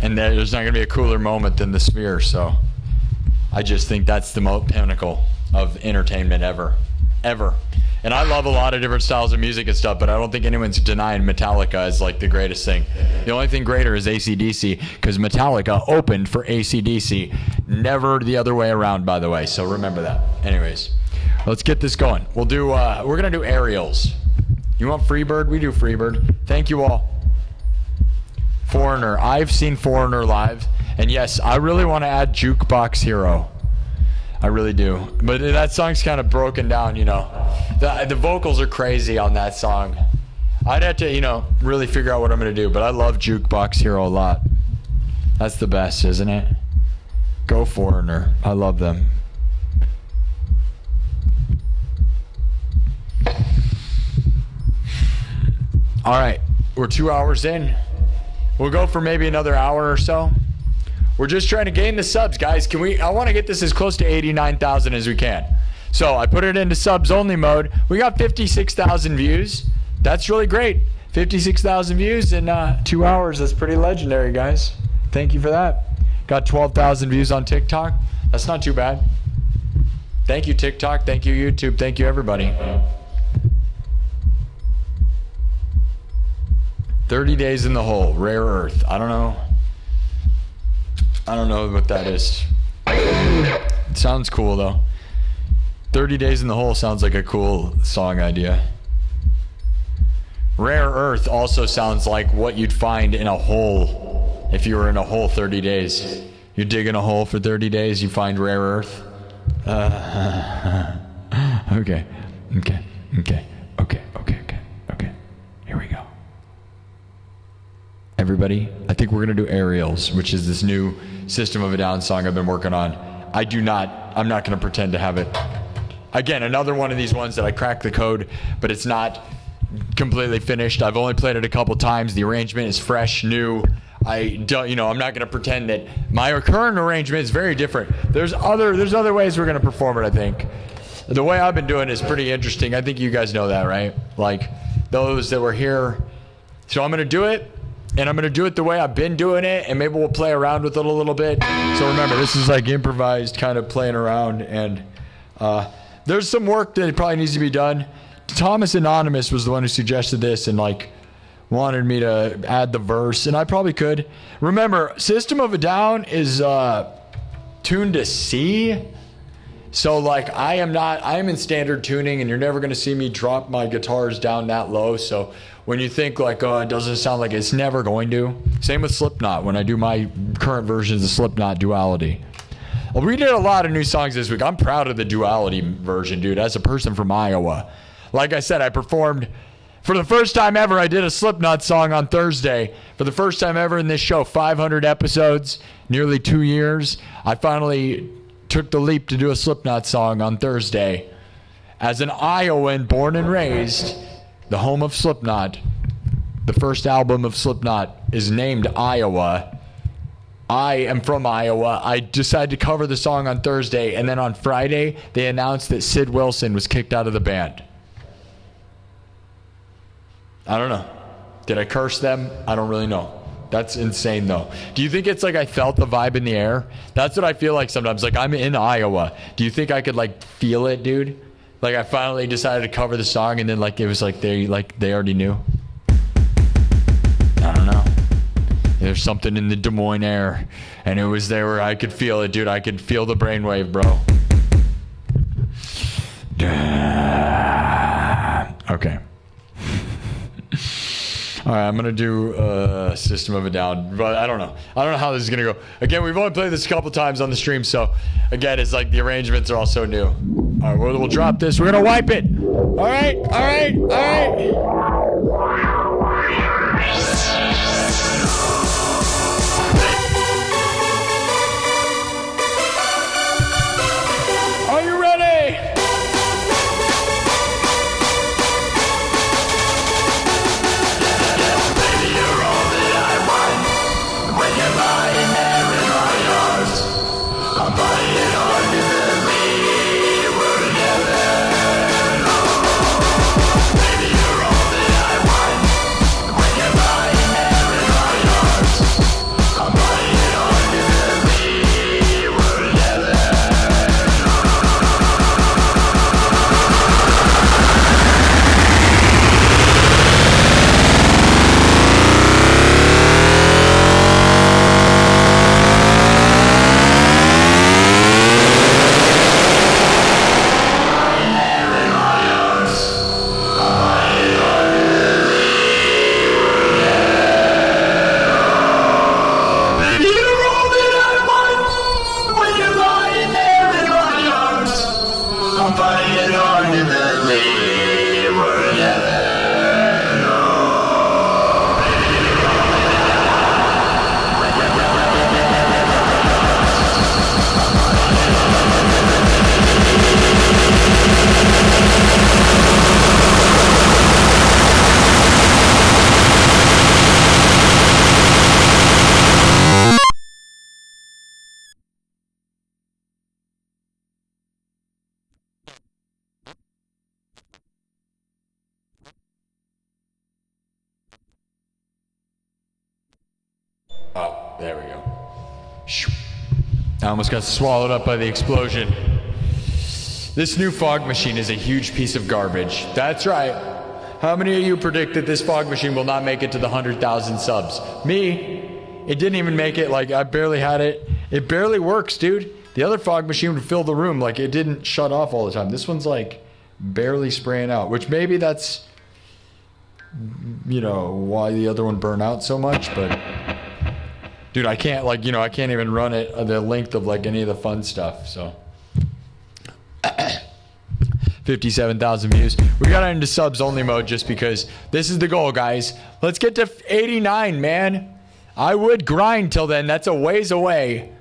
And there's not going to be a cooler moment than the Sphere. So I just think that's the most pinnacle of entertainment ever. And I love a lot of different styles of music and stuff, but I don't think anyone's denying Metallica as like the greatest thing. The only thing greater is AC/DC, because Metallica opened for AC/DC, never the other way around, by the way. So remember that. Anyways, let's get this going. We're gonna do aerials. You want Freebird? We do Freebird. Thank you all. Foreigner. I've seen Foreigner live, and yes, I really want to add Jukebox Hero. I really do. But that song's kind of broken down, you know. The vocals are crazy on that song. I'd have to, you know, really figure out what I'm going to do. But I love Jukebox Hero a lot. That's the best, isn't it? Go Foreigner. I love them. All right. We're 2 hours in. We'll go for maybe another hour or so. We're just trying to gain the subs, guys. I want to get this as close to 89,000 as we can. So I put it into subs only mode. We got 56,000 views. That's really great. 56,000 views in 2 hours. That's pretty legendary, guys. Thank you for that. Got 12,000 views on TikTok. That's not too bad. Thank you, TikTok. Thank you, YouTube. Thank you, everybody. 30 days in the hole. Rare Earth. I don't know what that is. It sounds cool, though. 30 Days in the Hole sounds like a cool song idea. Rare Earth also sounds like what you'd find in a hole if you were in a hole 30 days. You dig in a hole for 30 days, you find rare earth. Okay. Here we go. Everybody, I think we're going to do Aerials, which is this new System of a Down song I've been working on. I'm not going to pretend to have it. Again, another one of these ones that I cracked the code, but it's not completely finished. I've only played it a couple times. The arrangement is fresh, new. I'm not going to pretend that my current arrangement is very different. There's other ways we're going to perform it, I think. The way I've been doing it is pretty interesting. I think you guys know that, right? Like, those that were here. So I'm going to do it. And I'm going to do it the way I've been doing it, and maybe we'll play around with it a little bit. So remember, this is like improvised, kind of playing around, and there's some work that probably needs to be done. Thomas Anonymous was the one who suggested this and like wanted me to add the verse, and I probably could. Remember, System of a Down is tuned to C. So like I am in standard tuning, and you're never going to see me drop my guitars down that low. So when you think like, oh, it doesn't sound like it's never going to. Same with Slipknot when I do my current versions of Slipknot Duality. Well, we did a lot of new songs this week. I'm proud of the Duality version, dude, as a person from Iowa. Like I said, I performed, for the first time ever, I did a Slipknot song on Thursday. For the first time ever in this show, 500 episodes, nearly 2 years. I finally took the leap to do a Slipknot song on Thursday. As an Iowan born and raised, the home of Slipknot, the first album of Slipknot is named Iowa. I am from Iowa. I decided to cover the song on Thursday, and then on Friday, they announced that Sid Wilson was kicked out of the band. I don't know. Did I curse them? I don't really know. That's insane, though. Do you think it's like I felt the vibe in the air? That's what I feel like sometimes. Like, I'm in Iowa. Do you think I could, like, feel it, dude? Like, I finally decided to cover the song, and then, like, it was like they already knew. I don't know. There's something in the Des Moines air, and it was there where I could feel it, dude. I could feel the brainwave, bro. Okay. All right, I'm going to do System of a Down, but I don't know. I don't know how this is going to go. Again, we've only played this a couple times on the stream, so again, it's like the arrangements are all so new. All right, we'll drop this. We're going to wipe it. All right. Are you ready? there we go. I almost got swallowed up by the explosion. This new fog machine is a huge piece of garbage. That's right. How many of you predict that this fog machine will not make it to the 100,000 subs? Me. It didn't even make it. Like, I barely had it. It barely works, dude. The other fog machine would fill the room. Like, it didn't shut off all the time. This one's like barely spraying out, which maybe that's, you know, why the other one burned out so much. But dude, I can't, like, you know, I can't even run it the length of like any of the fun stuff. So 57,000 views. We got into subs only mode just because this is the goal, guys. Let's get to 89, man. I would grind till then. That's a ways away.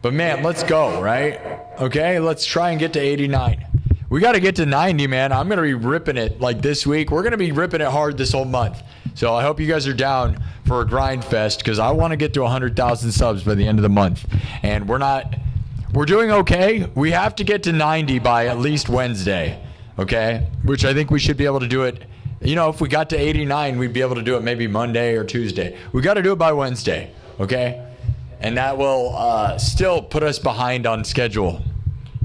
But man, let's go, right? Okay, let's try and get to 89. We got to get to 90, man. I'm going to be ripping it like this week. We're going to be ripping it hard this whole month. So I hope you guys are down for a grind fest because I want to get to 100,000 subs by the end of the month. And we're doing okay. We have to get to 90 by at least Wednesday, okay? Which I think we should be able to do it. You know, if we got to 89, we'd be able to do it maybe Monday or Tuesday. We got to do it by Wednesday, okay? And that will still put us behind on schedule.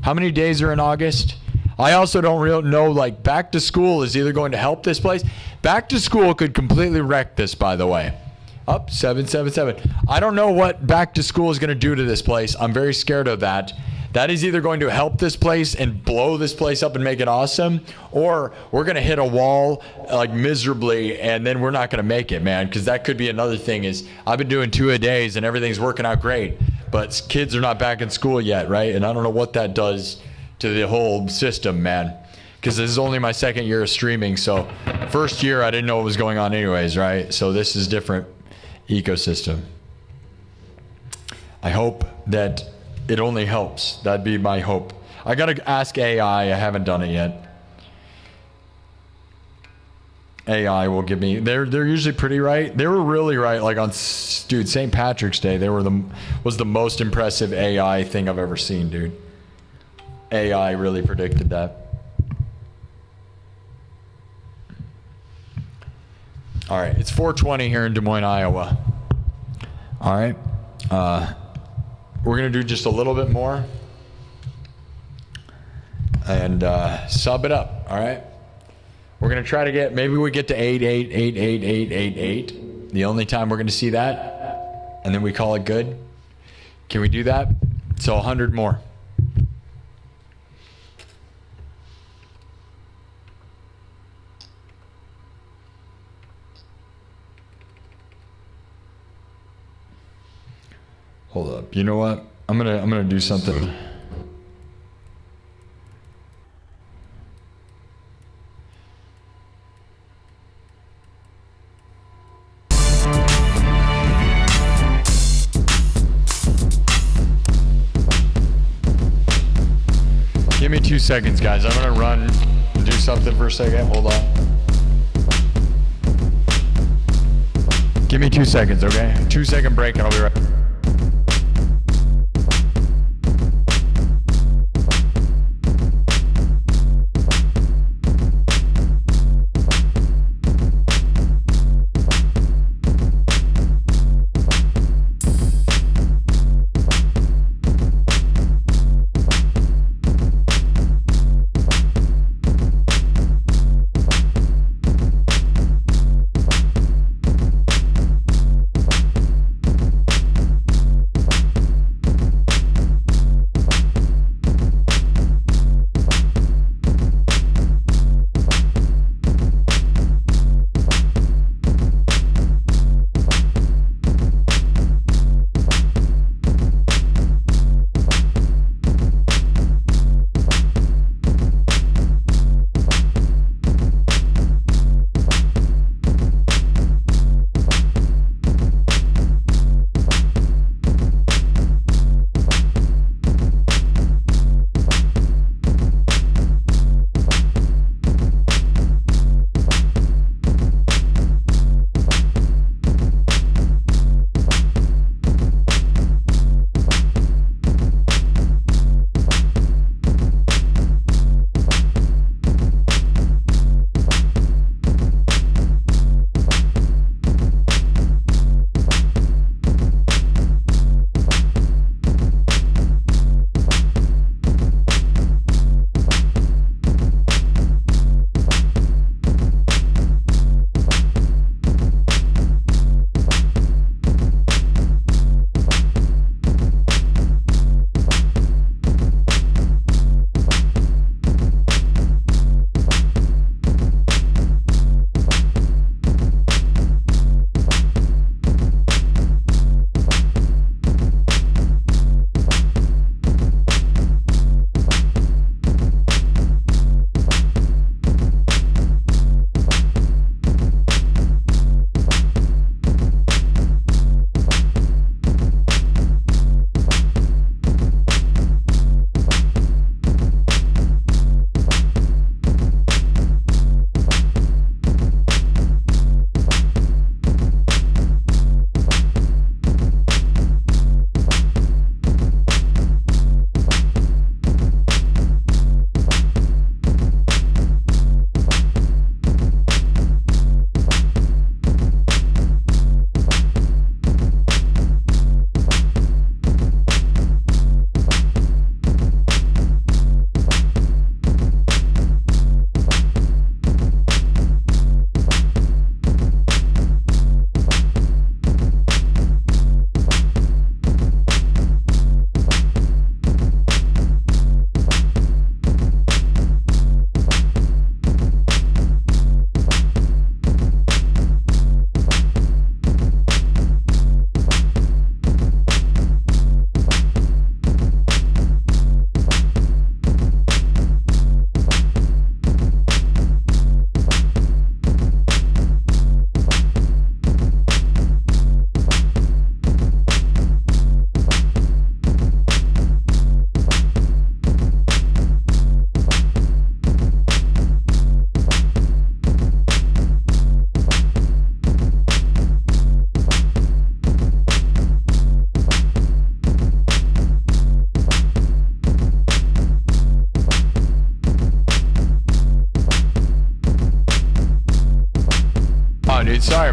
How many days are in August? I also don't really know, like, back to school is either going to help this place. Back to school could completely wreck this, by the way. Up 777. I don't know what back to school is going to do to this place. I'm very scared of that. That is either going to help this place and blow this place up and make it awesome, or we're going to hit a wall like miserably and then we're not going to make it, man, because that could be another thing. Is I've been doing 2-a-days and everything's working out great, but kids are not back in school yet, right? And I don't know what that does to the whole system, man, because this is only my second year of streaming. So first year I didn't know what was going on anyways, right? So this is different ecosystem. I hope that it only helps. That'd be my hope. I gotta ask AI. I haven't done it yet. AI will give me. They're usually pretty right. They were really right. Like on dude St. Patrick's Day, they was the most impressive AI thing I've ever seen, dude. AI really predicted that. All right, it's 4:20 here in Des Moines, Iowa. All right. We're going to do just a little bit more and sub it up, all right? We're going to try to get, maybe we get to 88888888. The only time we're going to see that, and then we call it good. Can we do that? So 100 more. Hold up. You know what? I'm gonna do something. Give me 2 seconds, guys. I'm gonna run and do something for a second. Hold on. Give me 2 seconds, okay? 2-second break and I'll be right back.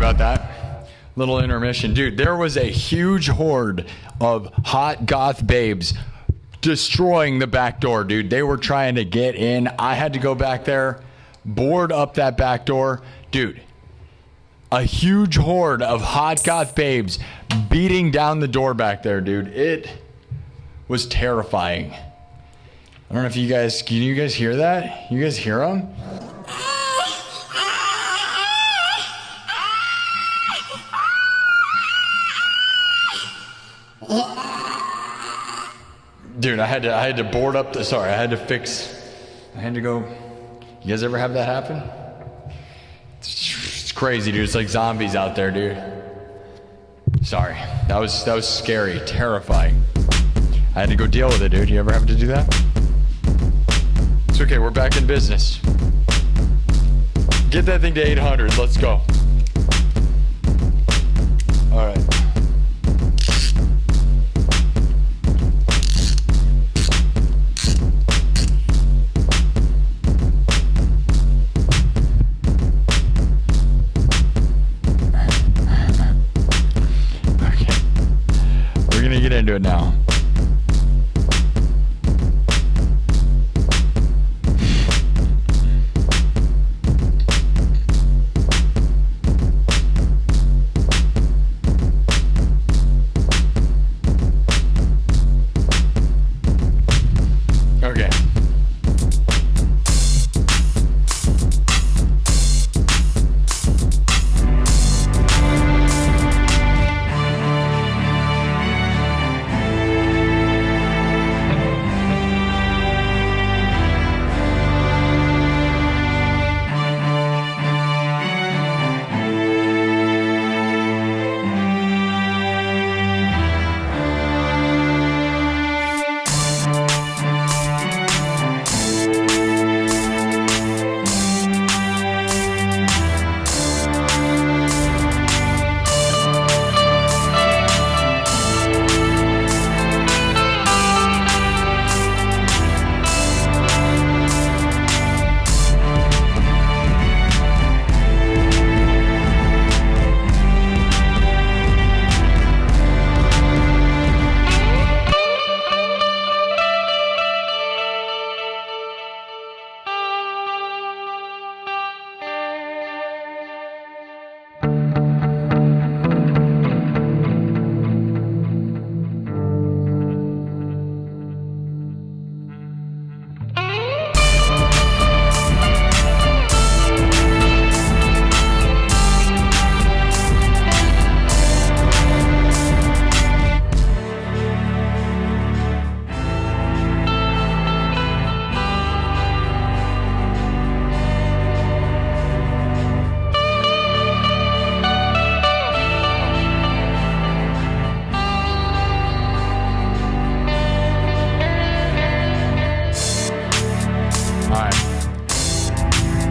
about that. Little intermission. Dude, there was a huge horde of hot goth babes destroying the back door, dude. They were trying to get in. I had to go back there, board up that back door. Dude, a huge horde of hot goth babes beating down the door back there, dude. It was terrifying. I don't know if can you guys hear that? You guys hear them? Dude, I had to board up I had to go. You guys ever have that happen? It's crazy, dude. It's like zombies out there, dude. Sorry. That was scary, terrifying. I had to go deal with it, dude. You ever have to do that? It's okay, we're back in business. Get that thing to 800, let's go. All right. Get into it now. Okay.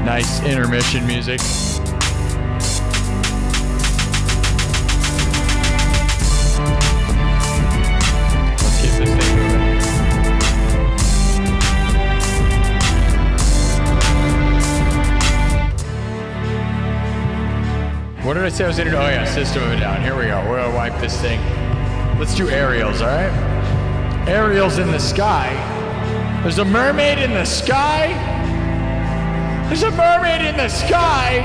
Nice intermission music. Let's keep this thing moving. What did I say I was going to do? Oh yeah, system of a down. Here we go. We're gonna wipe this thing. Let's do aerials, all right? Aerials in the sky. There's a mermaid in the sky. There's a mermaid in the sky!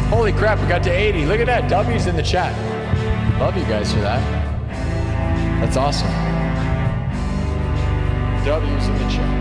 Holy crap, we got to 80. Look at that, W's in the chat. Love you guys for that. That's awesome. W's in the chat.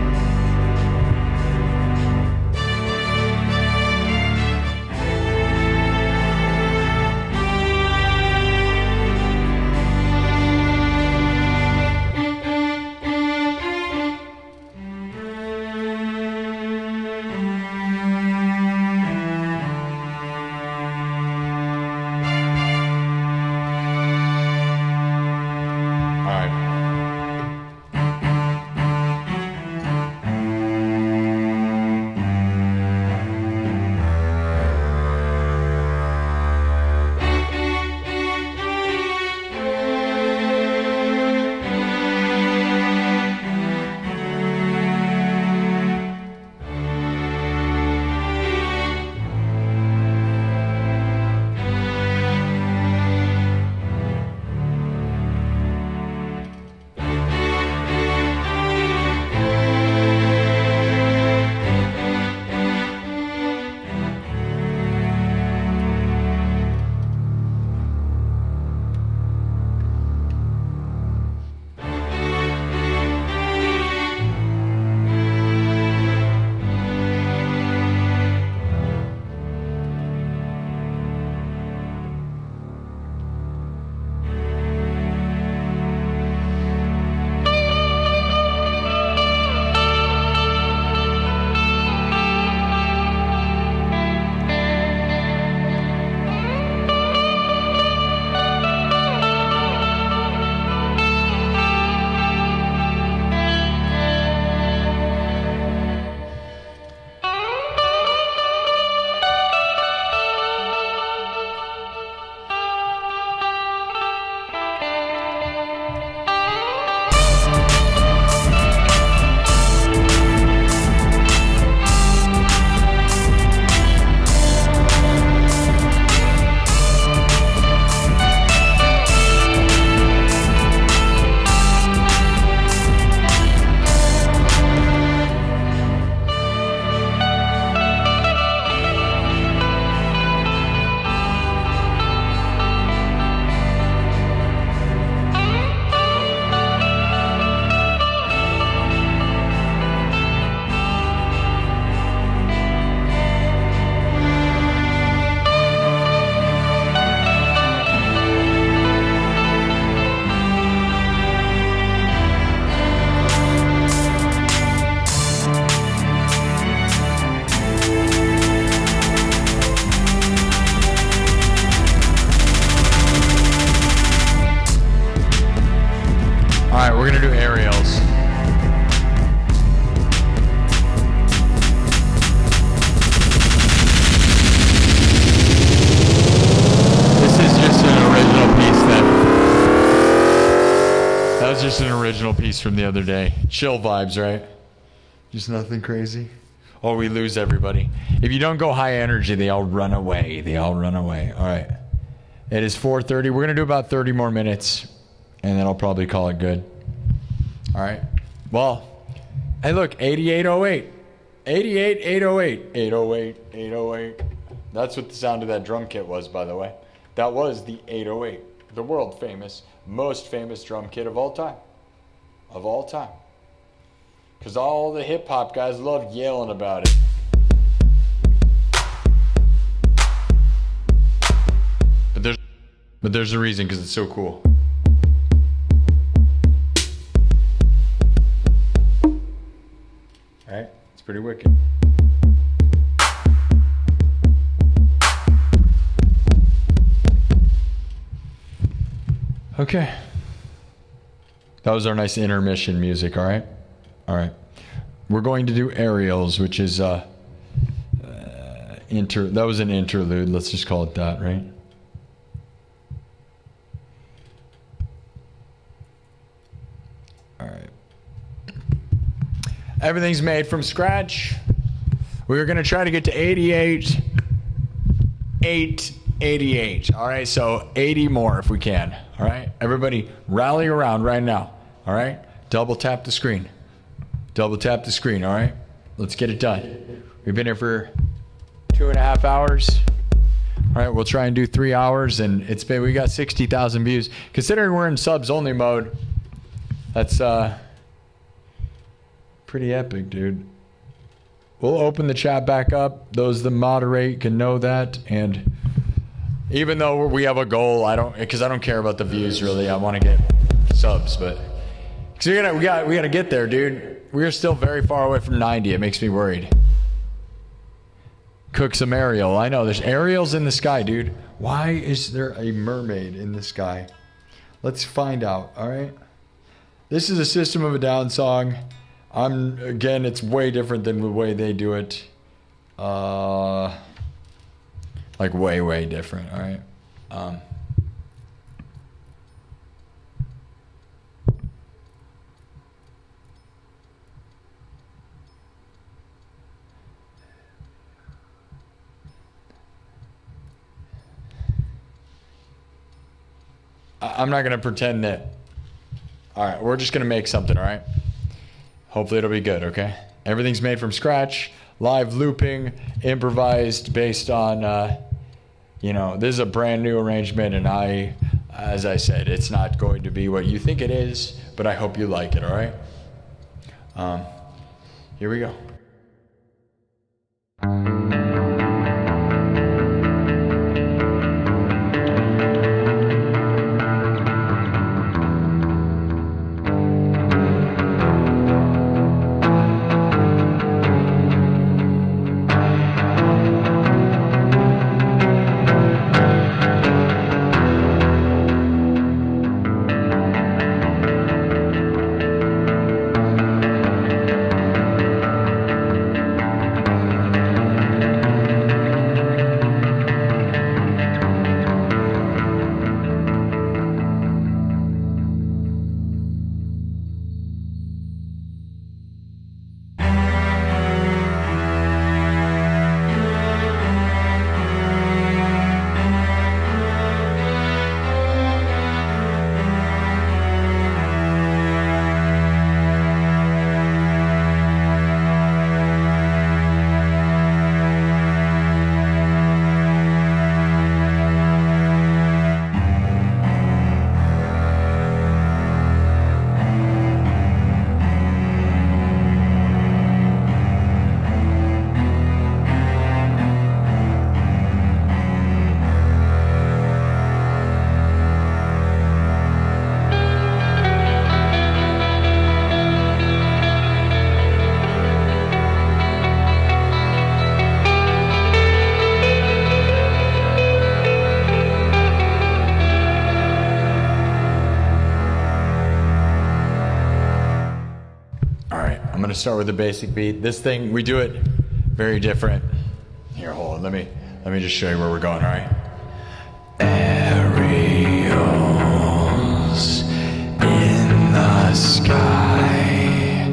We're gonna do aerials. This is just an original piece that was just an original piece from the other day. Chill vibes, right? Just nothing crazy. Or we lose everybody. If you don't go high energy, they all run away. They all run away. All right. It is 4:30. We're going to do about 30 more minutes, and then I'll probably call it good. All right. Well, hey, look, 8808. 88808. 808, 808. That's what the sound of that drum kit was, by the way. That was the 808. The world famous, most famous drum kit of all time. Of all time. Because all the hip-hop guys love yelling about it. But there's a reason, because it's so cool. Alright? It's pretty wicked. Okay. That was our nice intermission music, alright? Alright. We're going to do aerials, which is that was an interlude, let's just call it that, right? Alright. Everything's made from scratch. We're gonna try to get to 88, 88. Alright, so 80 more if we can. Alright? Everybody rally around right now. Alright? Double tap the screen. Double tap the screen, all right? Let's get it done. We've been here for 2.5 hours. All right, we'll try and do 3 hours, and we got 60,000 views. Considering we're in subs only mode, that's pretty epic, dude. We'll open the chat back up. Those that moderate can know that, and even though we have a goal, I don't care about the views really. I want to get subs, but because we gotta get there, dude. We're still very far away from 90. It makes me worried. Cook some aerial. I know there's aerials in the sky, dude. Why is there a mermaid in the sky? Let's find out. All right. This is a System of a Down song. Again, it's way different than the way they do it. Like way different. All right. I'm not going to pretend that. All right, we're just going to make something, all right? Hopefully it'll be good, okay? Everything's made from scratch, live looping, improvised based on, this is a brand new arrangement, and as I said, it's not going to be what you think it is, but I hope you like it, all right? Here we go. gonna start with a basic beat. This thing, we do it very different. Here, hold on, let me just show you where we're going, all right? Aerials in the sky.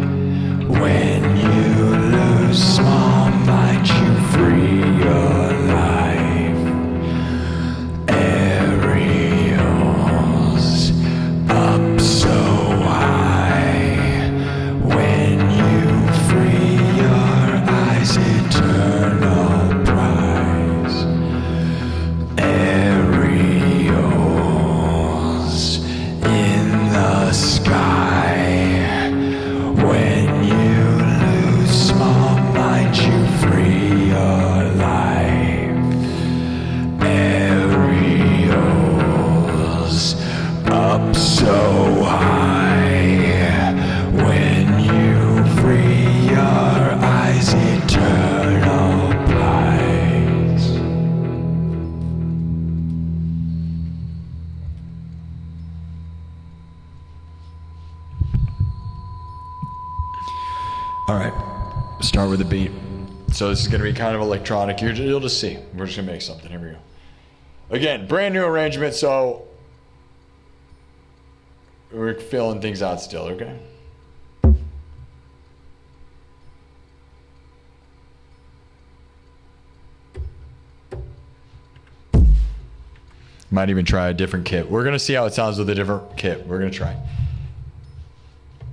When you lose small might you free your life. Aerials up so high. When you free your eyes, eternal prize. Aerials in the sky. When you lose small might you free your life. Aerials up so high. When you free your eyes, eternal prize. All right, start with the beat. So this is gonna be kind of electronic. You'll just see. We're just gonna make something. Here we go. Again, brand new arrangement, so we're filling things out still, okay? Might even try a different kit. We're gonna see how it sounds with a different kit. We're gonna try.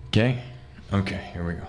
Okay? Okay, here we go.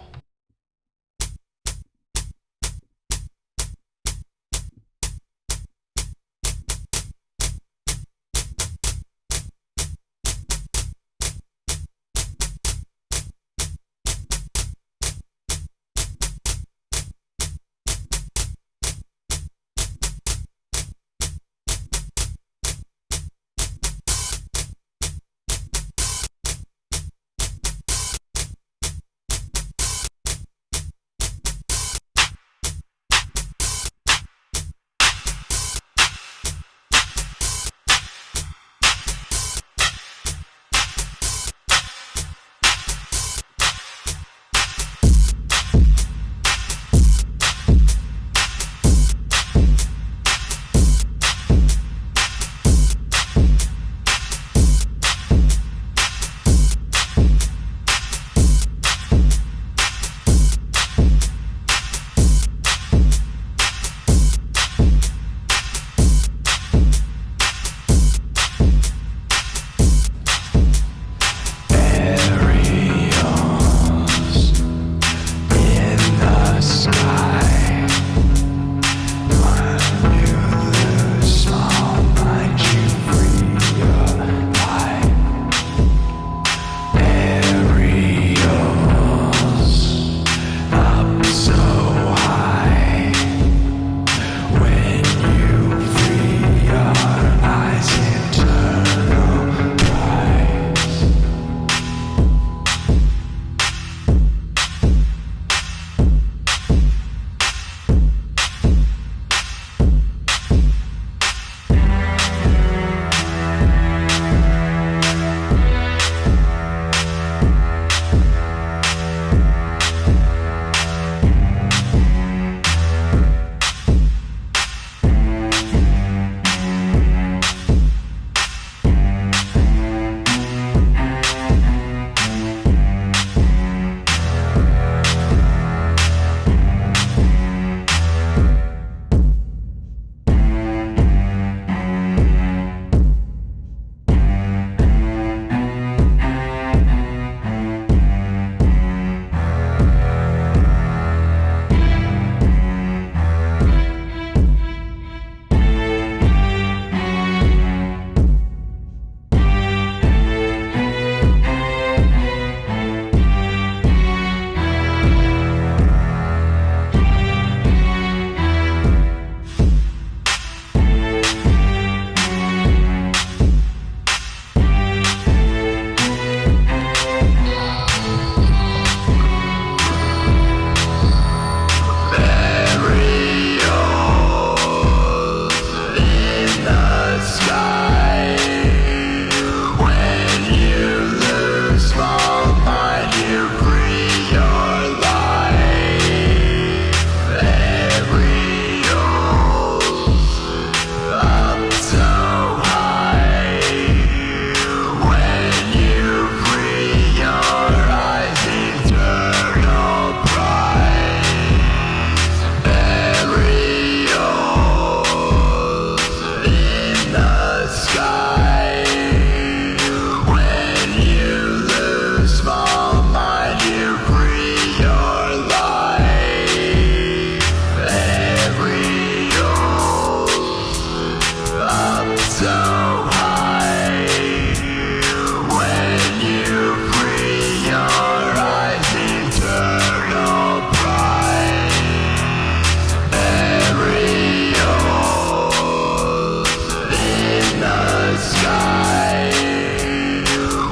so high when you free your eyes, eternal pride, aerials in the sky.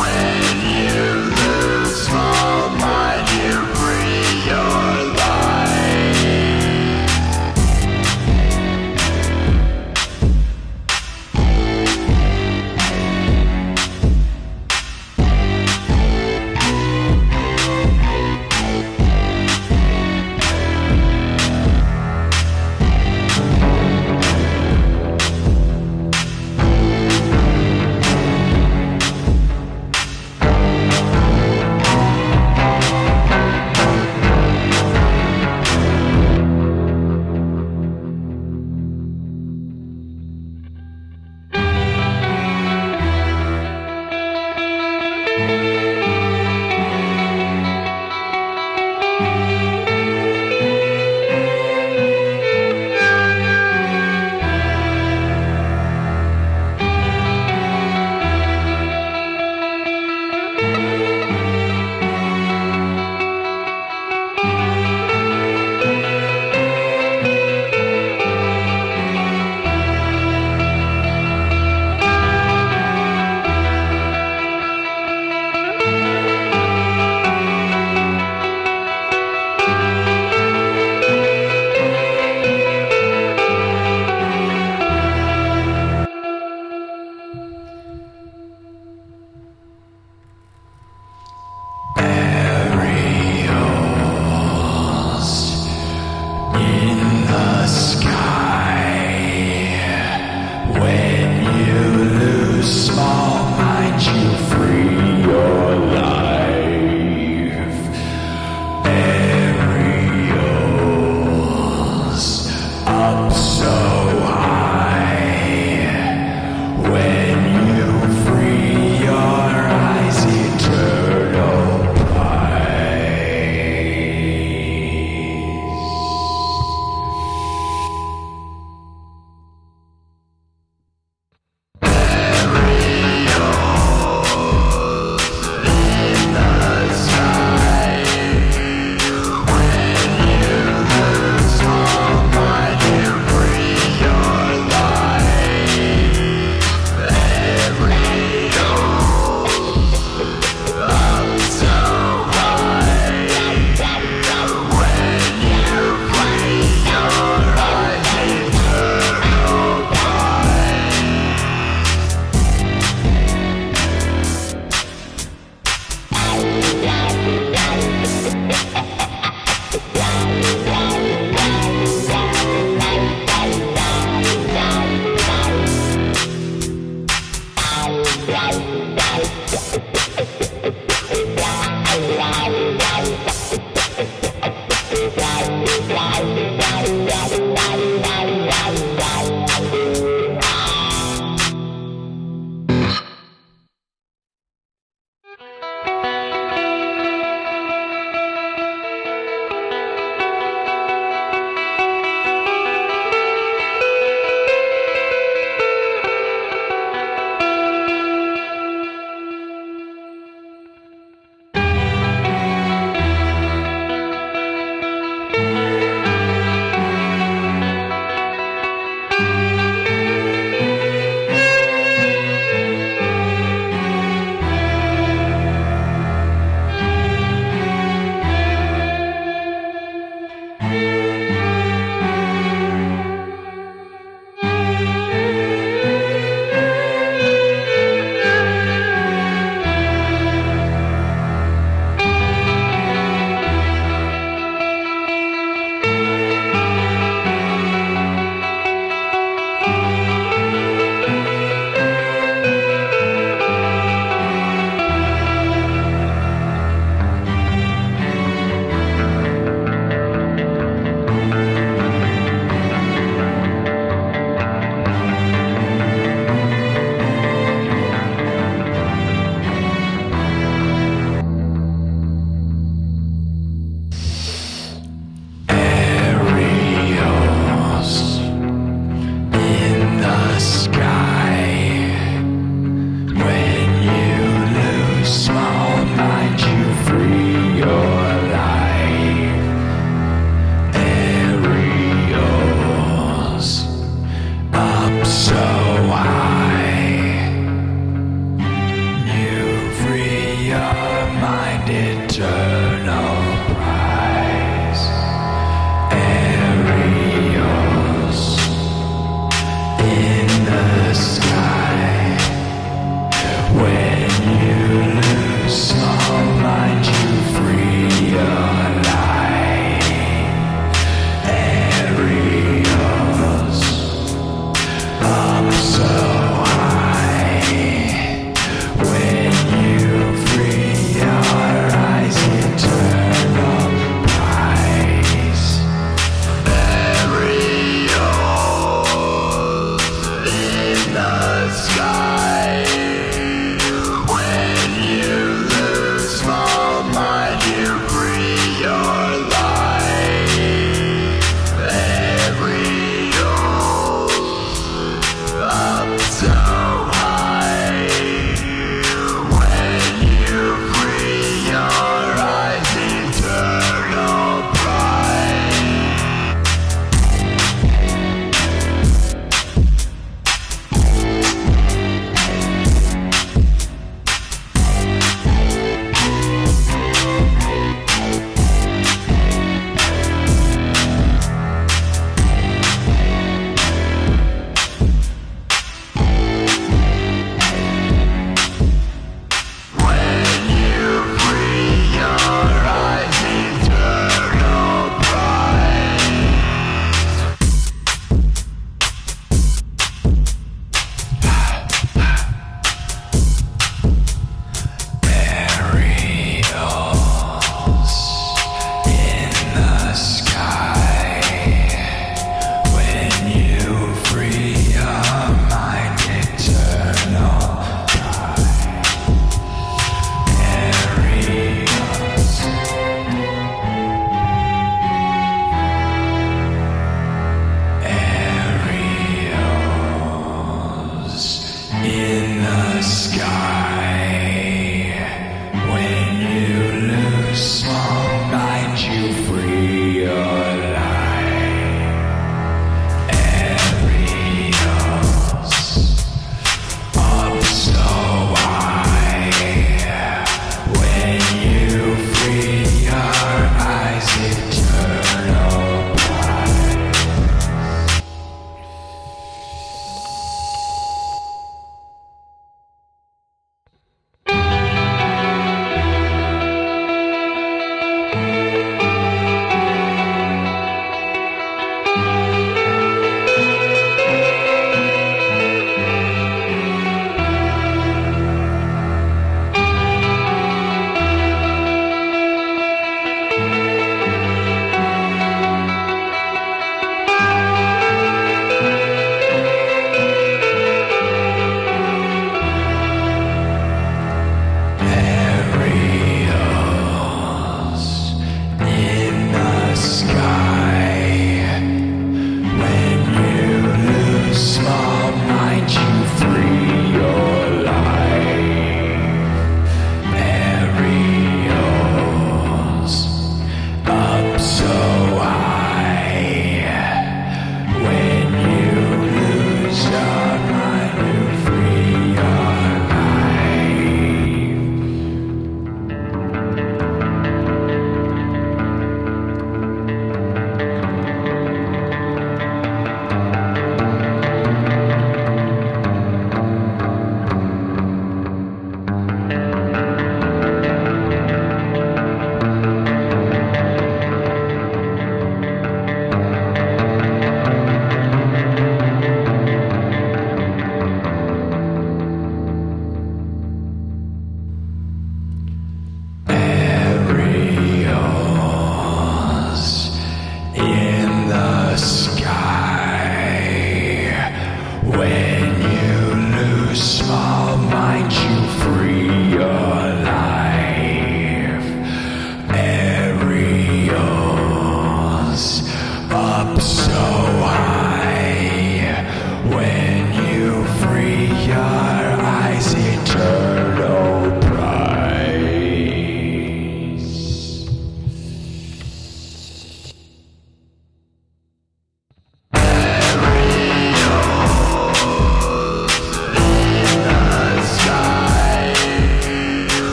When you lose small mind, you free your life. sky. When you lose small mind, you free your life. Every goes up so high. When you free your eyes, eternal pride. When you free your eyes, eternal pride. Aerials in the sky. When you free your mind, eternal pride. Aerials. Aerials in the sky. When you lose small mind, you free your life. Aerials up so high. When you free your eyes, eternal pride.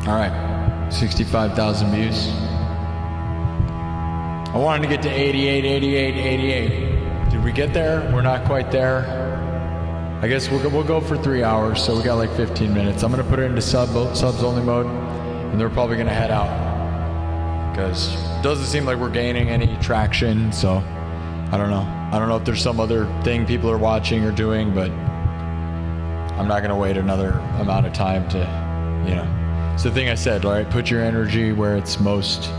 All right, 65,000 views. I wanted to get to 88, 88, 88. Did we get there? We're not quite there. I guess we'll go for 3 hours, so we got like 15 minutes. I'm gonna put it into subs only mode, and they're probably gonna head out because it doesn't seem like we're gaining any traction. So I don't know. I don't know if there's some other thing people are watching or doing, but I'm not gonna wait another amount of time to, you know. It's the thing I said, all right? Put your energy where it's most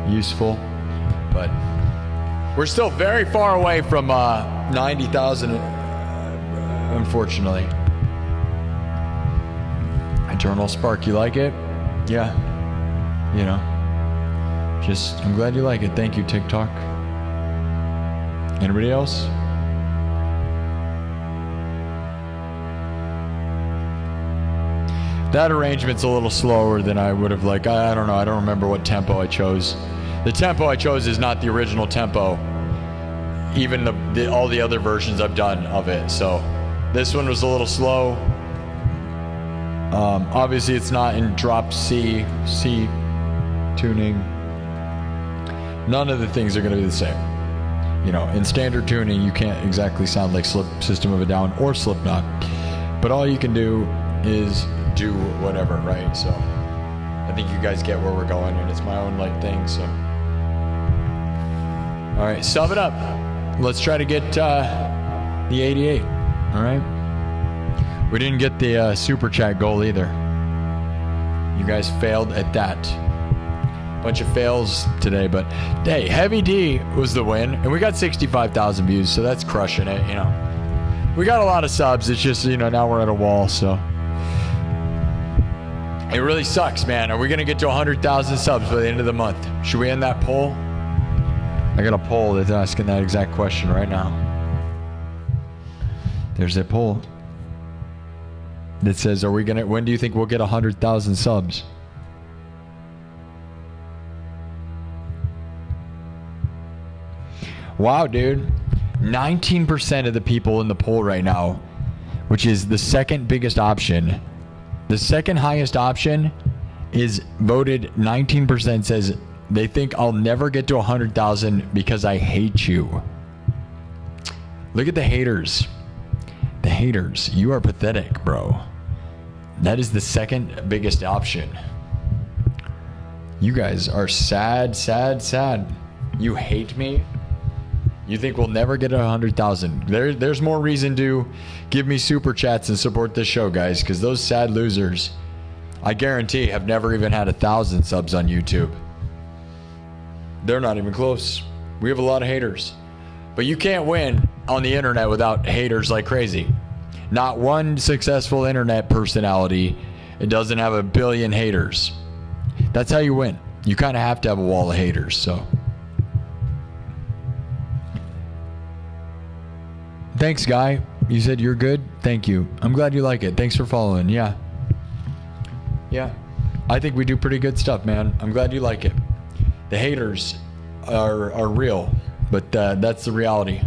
useful. But we're still very far away from 90,000, unfortunately. Eternal Spark, you like it? Yeah. You know. I'm glad you like it. Thank you, TikTok. Anybody else? That arrangement's a little slower than I would have liked. I don't know. I don't remember what tempo I chose. The tempo I chose is not the original tempo. Even all the other versions I've done of it. So this one was a little slow. Obviously, it's not in drop C tuning. None of the things are going to be the same. You know, in standard tuning, you can't exactly sound like System of a Down or Slipknot. But all you can do is do whatever, right? So I think you guys get where we're going, and it's my own like thing. So all right, sum it up. Let's try to get the 88. All right, we didn't get the super chat goal either. You guys failed at that. Bunch of fails today, but hey, Heavy D was the win, and we got 65,000 views, so that's crushing it. You know, we got a lot of subs. It's just, you know, now we're at a wall, so it really sucks, man. Are we gonna get to 100,000 subs by the end of the month? Should we end that poll? I got a poll that's asking that exact question right now. There's a poll that says, when do you think we'll get 100,000 subs? Wow, dude. 19% of the people in the poll right now, which is the second biggest option. The second highest option is voted 19% says they think I'll never get to 100,000 because I hate you. Look at the haters. The haters. You are pathetic, bro. That is the second biggest option. You guys are sad, sad, sad. You hate me. You think we'll never get 100,000. There's more reason to give me super chats and support this show, guys, because those sad losers, I guarantee, have never even had 1,000 subs on YouTube. They're not even close. We have a lot of haters. But you can't win on the internet without haters like crazy. Not one successful internet personality, it doesn't have a billion haters. That's how you win. You kind of have to have a wall of haters, so. Thanks, Guy. You said you're good? Thank you. I'm glad you like it. Thanks for following. Yeah. Yeah. I think we do pretty good stuff, man. I'm glad you like it. The haters are real, but that's the reality.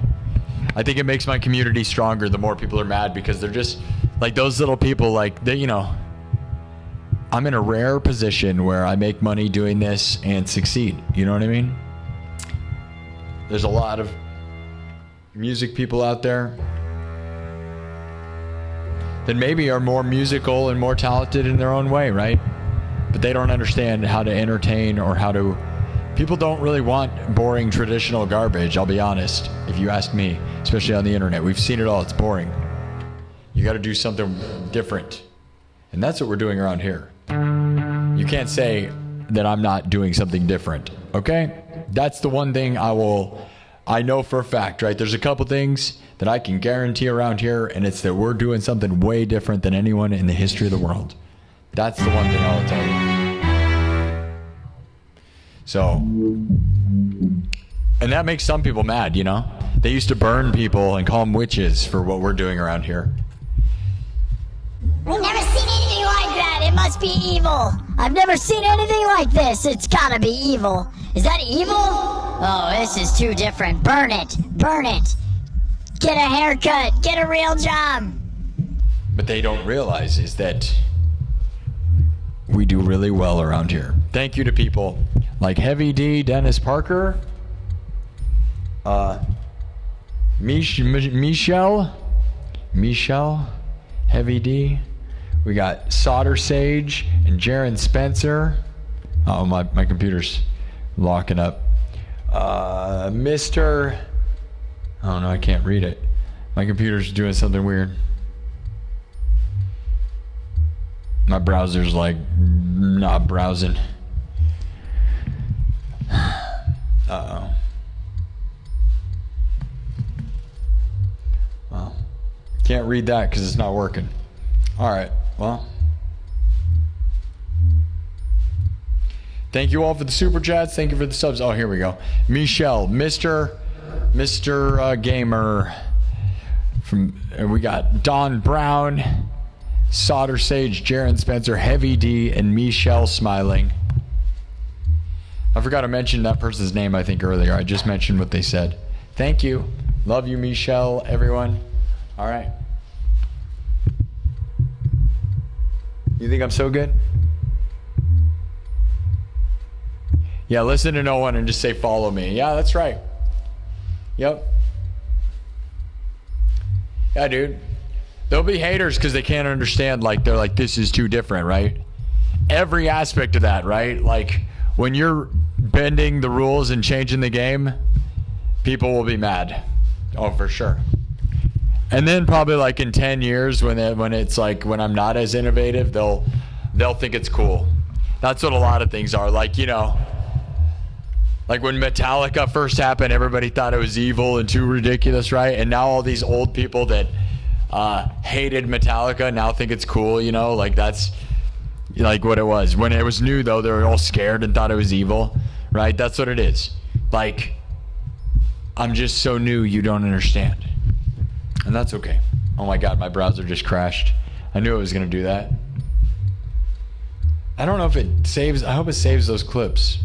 I think it makes my community stronger the more people are mad, because they're just like those little people, like they, you know, I'm in a rare position where I make money doing this and succeed. You know what I mean? There's a lot of music people out there that maybe are more musical and more talented in their own way, right? But they don't understand how to entertain or how to... People don't really want boring traditional garbage, I'll be honest, if you ask me, especially on the internet. We've seen it all. It's boring. You got to do something different. And that's what we're doing around here. You can't say that I'm not doing something different, okay? That's the one thing I know for a fact, right? There's a couple things that I can guarantee around here, and it's that we're doing something way different than anyone in the history of the world. That's the one thing I'll tell you. So, and that makes some people mad, you know? They used to burn people and call them witches for what we're doing around here. We've never seen anything like that. It must be evil. I've never seen anything like this. It's gotta be evil. Is that evil? Oh, this is too different. Burn it. Burn it. Get a haircut. Get a real job. But they don't realize is that we do really well around here. Thank you to people like Heavy D, Dennis Parker, Michelle, Heavy D. We got Solder Sage and Jaron Spencer. Oh, my computer's locking up. Mr. Oh no, I can't read it. My computer's doing something weird. My browser's like not browsing. Uh-oh. Well, can't read that because it's not working. All right, well. Thank you all for the super chats. Thank you for the subs. Oh, here we go. Michelle, Mr. Gamer. We got Don Brown, Solder Sage, Jaron Spencer, Heavy D, and Michelle Smiling. I forgot to mention that person's name, I think, earlier. I just mentioned what they said. Thank you. Love you, Michelle, everyone. All right. You think I'm so good? Yeah, listen to no one and just say follow me. Yeah, that's right. Yep. Yeah, dude. There'll be haters because they can't understand, like, they're like, this is too different, right? Every aspect of that, right? Like, when you're bending the rules and changing the game, people will be mad. Oh, for sure. And then probably like in 10 years when it's like, when I'm not as innovative, they'll think it's cool. That's what a lot of things are. Like, you know, like when Metallica first happened, everybody thought it was evil and too ridiculous, right? And now all these old people that hated Metallica now think it's cool, you know? Like that's like what it was. When it was new, though, they were all scared and thought it was evil, right? That's what it is. Like, I'm just so new, you don't understand. And that's okay. Oh my God, my browser just crashed. I knew it was going to do that. I don't know if it saves. I hope it saves those clips.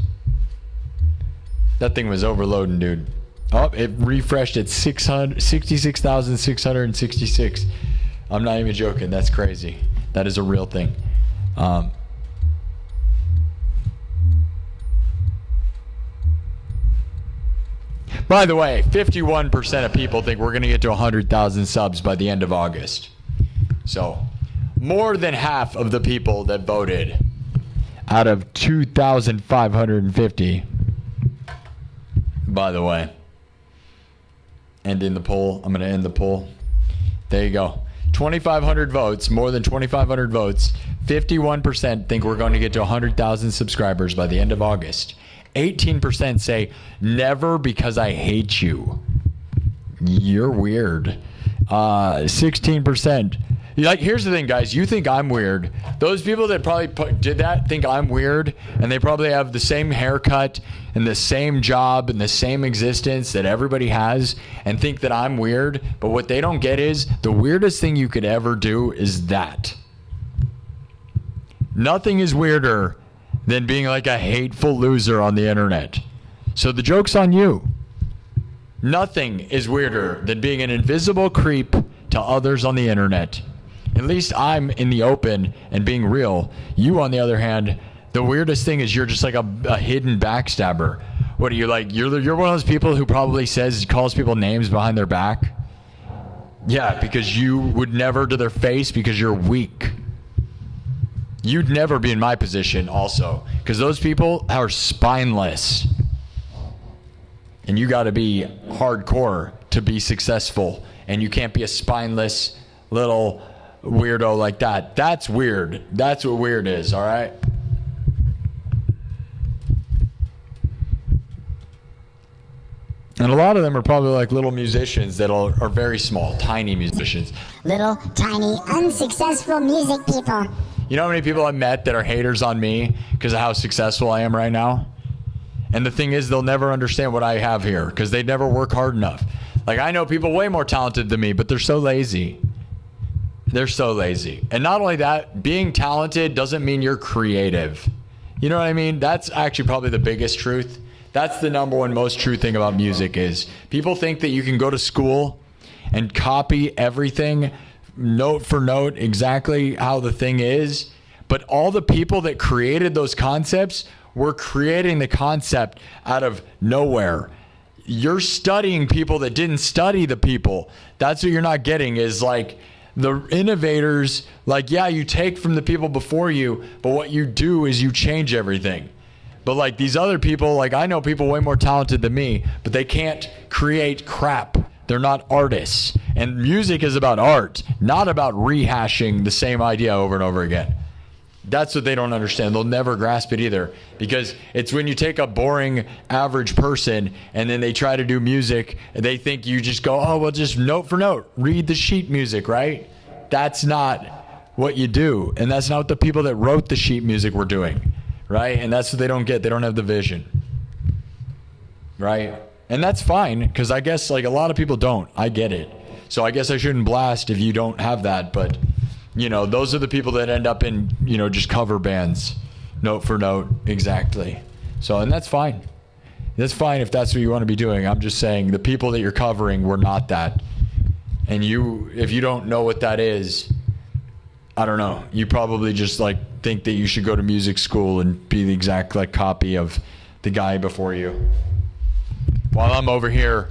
That thing was overloading, dude. Oh, it refreshed at 66,666. I'm not even joking. That's crazy. That is a real thing. By the way, 51% of people think we're going to get to 100,000 subs by the end of August. So, more than half of the people that voted out of 2,550. By the way, ending the poll. I'm going to end the poll. There you go. 2,500 votes, more than 2,500 votes. 51% think we're going to get to 100,000 subscribers by the end of August. 18% say never because I hate you. You're weird. 16%. Like, here's the thing, guys. You think I'm weird. Those people that probably did that think I'm weird, and they probably have the same haircut and the same job and the same existence that everybody has, and think that I'm weird. But what they don't get is the weirdest thing you could ever do is that. Nothing is weirder than being like a hateful loser on the internet. So the joke's on you. Nothing is weirder than being an invisible creep to others on the internet. At least I'm in the open and being real. You, on the other hand, the weirdest thing is you're just like a hidden backstabber. What are you like? You're one of those people who probably calls people names behind their back. Yeah, because you would never to their face because you're weak. You'd never be in my position also, because those people are spineless. And you got to be hardcore to be successful. And you can't be a spineless little weirdo like that. That's weird. That's what weird is, all right? And a lot of them are probably like little musicians that are very small, tiny musicians. Little, tiny, unsuccessful music people. You know how many people I've met that are haters on me because of how successful I am right now? And the thing is, they'll never understand what I have here because they never work hard enough. Like, I know people way more talented than me, but they're so lazy. They're so lazy. And not only that, being talented doesn't mean you're creative. You know what I mean? That's actually probably the biggest truth. That's the number one most true thing about music is people think that you can go to school and copy everything note for note exactly how the thing is. But all the people that created those concepts were creating the concept out of nowhere. You're studying people that didn't study the people. That's what you're not getting is like the innovators, like, yeah, you take from the people before you, but what you do is you change everything. But like these other people, like I know people way more talented than me, but they can't create crap. They're not artists. And music is about art, not about rehashing the same idea over and over again. That's what they don't understand. They'll never grasp it either, because it's when you take a boring average person and then they try to do music, they think you just go, oh, well, just note for note, read the sheet music, right? That's not what you do. And that's not what the people that wrote the sheet music were doing, right? And that's what they don't get. They don't have the vision, right? And that's fine, because I guess like a lot of people don't. I get it. So I guess I shouldn't blast if you don't have that, but you know, those are the people that end up in, you know, just cover bands, note for note, exactly. So, and that's fine. That's fine if that's what you want to be doing. I'm just saying the people that you're covering were not that. And you, if you don't know what that is, I don't know. You probably just like think that you should go to music school and be the exact like copy of the guy before you. While I'm over here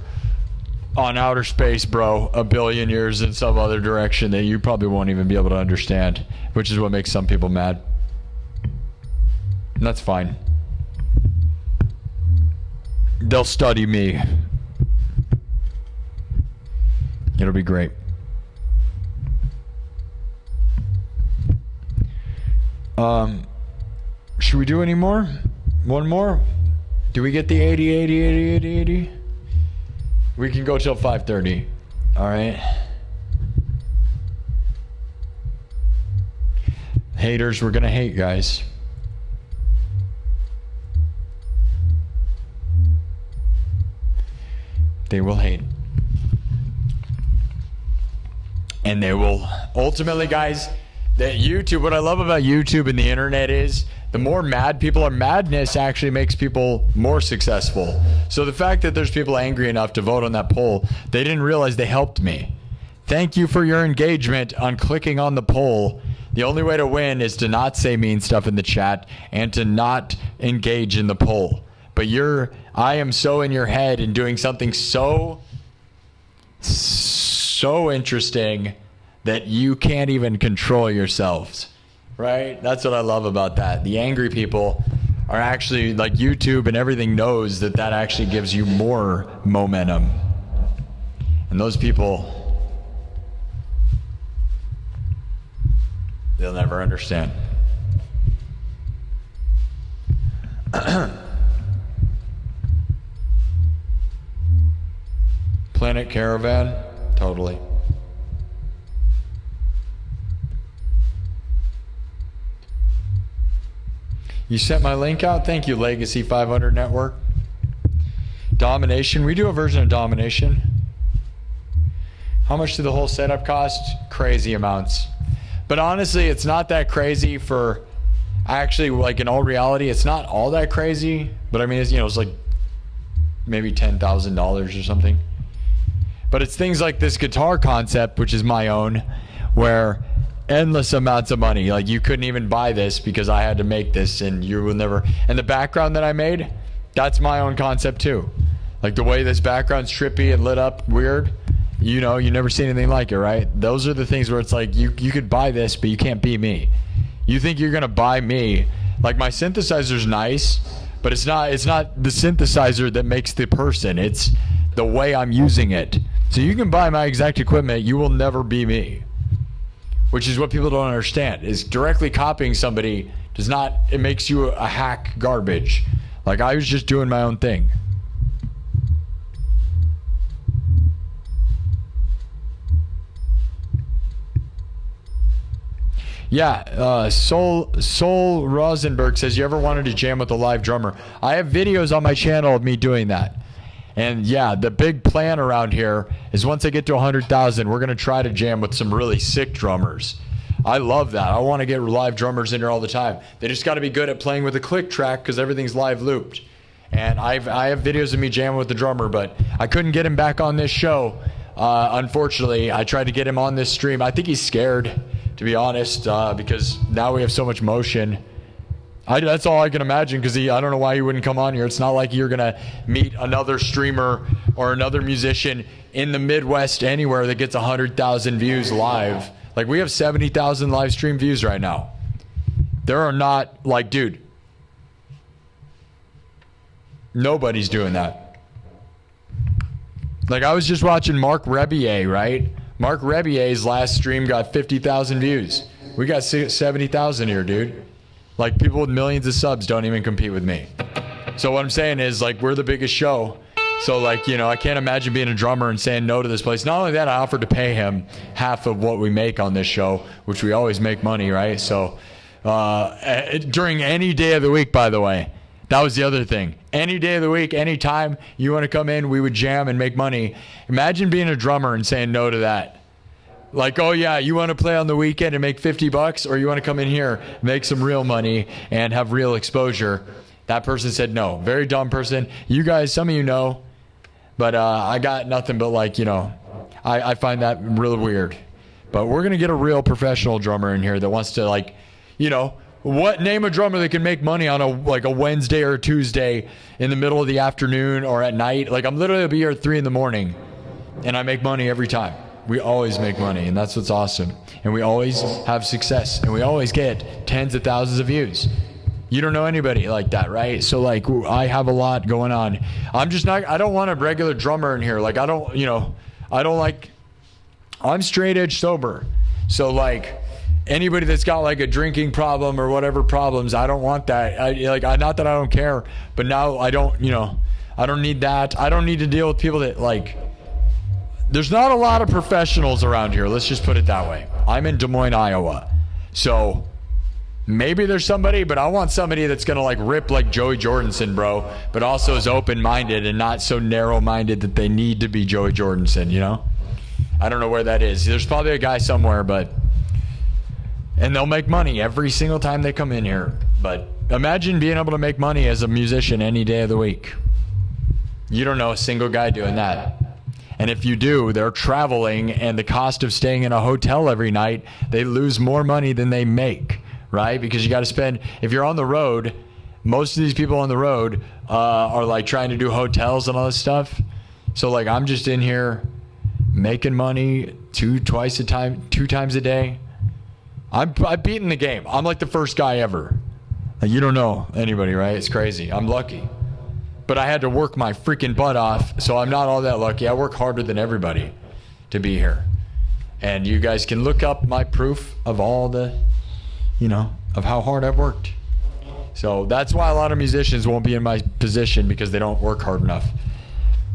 on outer space, bro, a billion years in some other direction that you probably won't even be able to understand, which is what makes some people mad. And that's fine. They'll study me. It'll be great. Should we do any more? One more? Do we get the 80? We can go till 5:30. All right. Haters, we're gonna hate, guys. They will hate. And they will ultimately, guys, that YouTube, what I love about YouTube and the internet is the more mad people are, madness actually makes people more successful. So the fact that there's people angry enough to vote on that poll, they didn't realize they helped me. Thank you for your engagement on clicking on the poll. The only way to win is to not say mean stuff in the chat and to not engage in the poll. But I am so in your head and doing something so interesting that you can't even control yourselves. Right? That's what I love about that. The angry people are actually, like, YouTube and everything knows that actually gives you more momentum. And those people, they'll never understand. Planet Caravan, totally. You sent my link out? Thank you, Legacy 500 Network. Domination, we do a version of Domination. How much did the whole setup cost? Crazy amounts. But honestly, it's not that crazy for, actually, like in all reality, it's not all that crazy. But I mean, it's, you know, it's like maybe $10,000 or something. But it's things like this guitar concept, which is my own, where endless amounts of money. Like, you couldn't even buy this because I had to make this, and you will never. And the background that I made, that's my own concept too. Like the way this background's trippy and lit up weird, you know, you never see anything like it, right? Those are the things where it's like, you could buy this, but you can't be me. You think you're gonna buy me. Like, my synthesizer's nice, but it's not the synthesizer that makes the person. It's the way I'm using it. So you can buy my exact equipment, you will never be me. Which is what people don't understand, is directly copying somebody does not, it makes you a hack garbage. Like, I was just doing my own thing. Yeah, Sol Rosenberg says, you ever wanted to jam with a live drummer? I have videos on my channel of me doing that. And yeah, the big plan around here is once I get to 100,000, we're going to try to jam with some really sick drummers. I love that. I want to get live drummers in here all the time. They just got to be good at playing with a click track because everything's live looped. And I have videos of me jamming with the drummer, but I couldn't get him back on this show. Unfortunately, I tried to get him on this stream. I think he's scared, to be honest, because now we have so much motion. That's all I can imagine, because I don't know why he wouldn't come on here. It's not like you're going to meet another streamer or another musician in the Midwest anywhere that gets 100,000 views live. Like, we have 70,000 live stream views right now. There are not, like, dude, nobody's doing that. Like, I was just watching Mark Rebier, right? Mark Rebier's last stream got 50,000 views. We got 70,000 here, dude. Like, people with millions of subs don't even compete with me. So what I'm saying is, like, we're the biggest show. So, like, you know, I can't imagine being a drummer and saying no to this place. Not only that, I offered to pay him half of what we make on this show, which we always make money, right? So, during any day of the week, by the way, that was the other thing. Any day of the week, any time you want to come in, we would jam and make money. Imagine being a drummer and saying no to that. Like, oh yeah, you want to play on the weekend and make $50, or you want to come in here, make some real money and have real exposure? That person said no. Very dumb person. You guys, some of you know, but I got nothing but, like, you know, I find that really weird. But we're going to get a real professional drummer in here that wants to, like, you know, name a drummer that can make money on a Wednesday or a Tuesday in the middle of the afternoon or at night. Like, I'm literally going to be here at 3 in the morning and I make money every time. We always make money, and that's what's awesome. And we always have success, and we always get tens of thousands of views. You don't know anybody like that, right? So, like, I have a lot going on. I'm just not, I don't want a regular drummer in here. Like, I don't, you know, I don't like, I'm straight edge sober. So, like, anybody that's got, like, a drinking problem or whatever problems, I don't want that. Not that I don't care, but now I don't, you know, I don't need that. I don't need to deal with people that, like, there's not a lot of professionals around here. Let's just put it that way. I'm in Des Moines, Iowa. So maybe there's somebody, but I want somebody that's going to, like, rip like Joey Jordison, bro, but also is open-minded and not so narrow-minded that they need to be Joey Jordison, you know? I don't know where that is. There's probably a guy somewhere, and they'll make money every single time they come in here. But imagine being able to make money as a musician any day of the week. You don't know a single guy doing that. And if you do, they're traveling, and the cost of staying in a hotel every night, they lose more money than they make, right? Because you got to spend, if you're on the road, most of these people on the road are, like, trying to do hotels and all this stuff. So, like, I'm just in here making money two times a day. I'm beating the game. I'm like the first guy ever. Like, you don't know anybody, right? It's crazy. I'm lucky. But I had to work my freaking butt off, so I'm not all that lucky. I work harder than everybody to be here. And you guys can look up my proof of all the, you know, of how hard I've worked. So that's why a lot of musicians won't be in my position, because they don't work hard enough.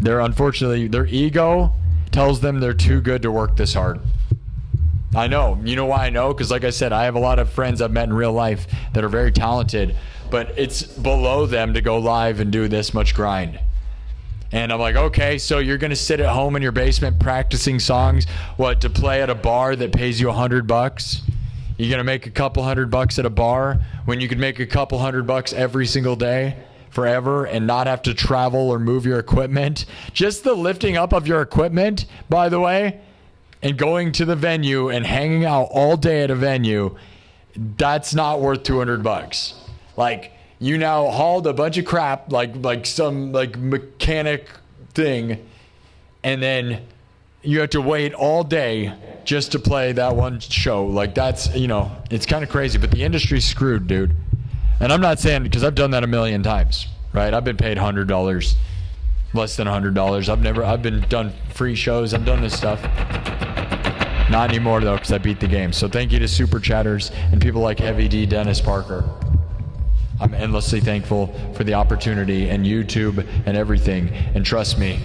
Unfortunately, their ego tells them they're too good to work this hard. I know. You know why I know? Because like I said, I have a lot of friends I've met in real life that are very talented, but it's below them to go live and do this much grind. And I'm like, okay, so you're going to sit at home in your basement practicing songs, to play at a bar that pays you $100? You're going to make a couple $100 at a bar when you could make a couple $100 every single day forever and not have to travel or move your equipment? Just the lifting up of your equipment, by the way, and going to the venue and hanging out all day at a venue, that's not worth $200. Like, you now hauled a bunch of crap, like some mechanic thing, and then you have to wait all day just to play that one show. Like, that's, it's kind of crazy, but the industry's screwed, dude. And I'm not saying, because I've done that a million times, right? I've been paid $100, less than $100. I've been done free shows. I've done this stuff. Not anymore, though, because I beat the game. So thank you to Super Chatters and people like Heavy D, Dennis Parker. I'm endlessly thankful for the opportunity and YouTube and everything. And trust me,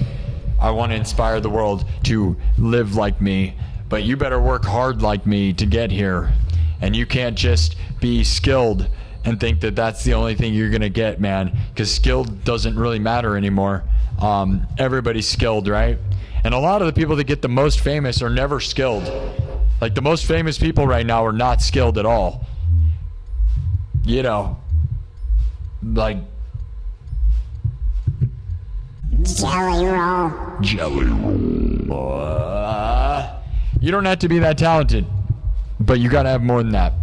I want to inspire the world to live like me, but you better work hard like me to get here. And you can't just be skilled and think that that's the only thing you're going to get, man, because skilled doesn't really matter anymore. Everybody's skilled, right? And a lot of the people that get the most famous are never skilled. Like, the most famous people right now are not skilled at all. Like, Jelly roll. Jelly roll. You don't have to be that talented, but you got to have more than that.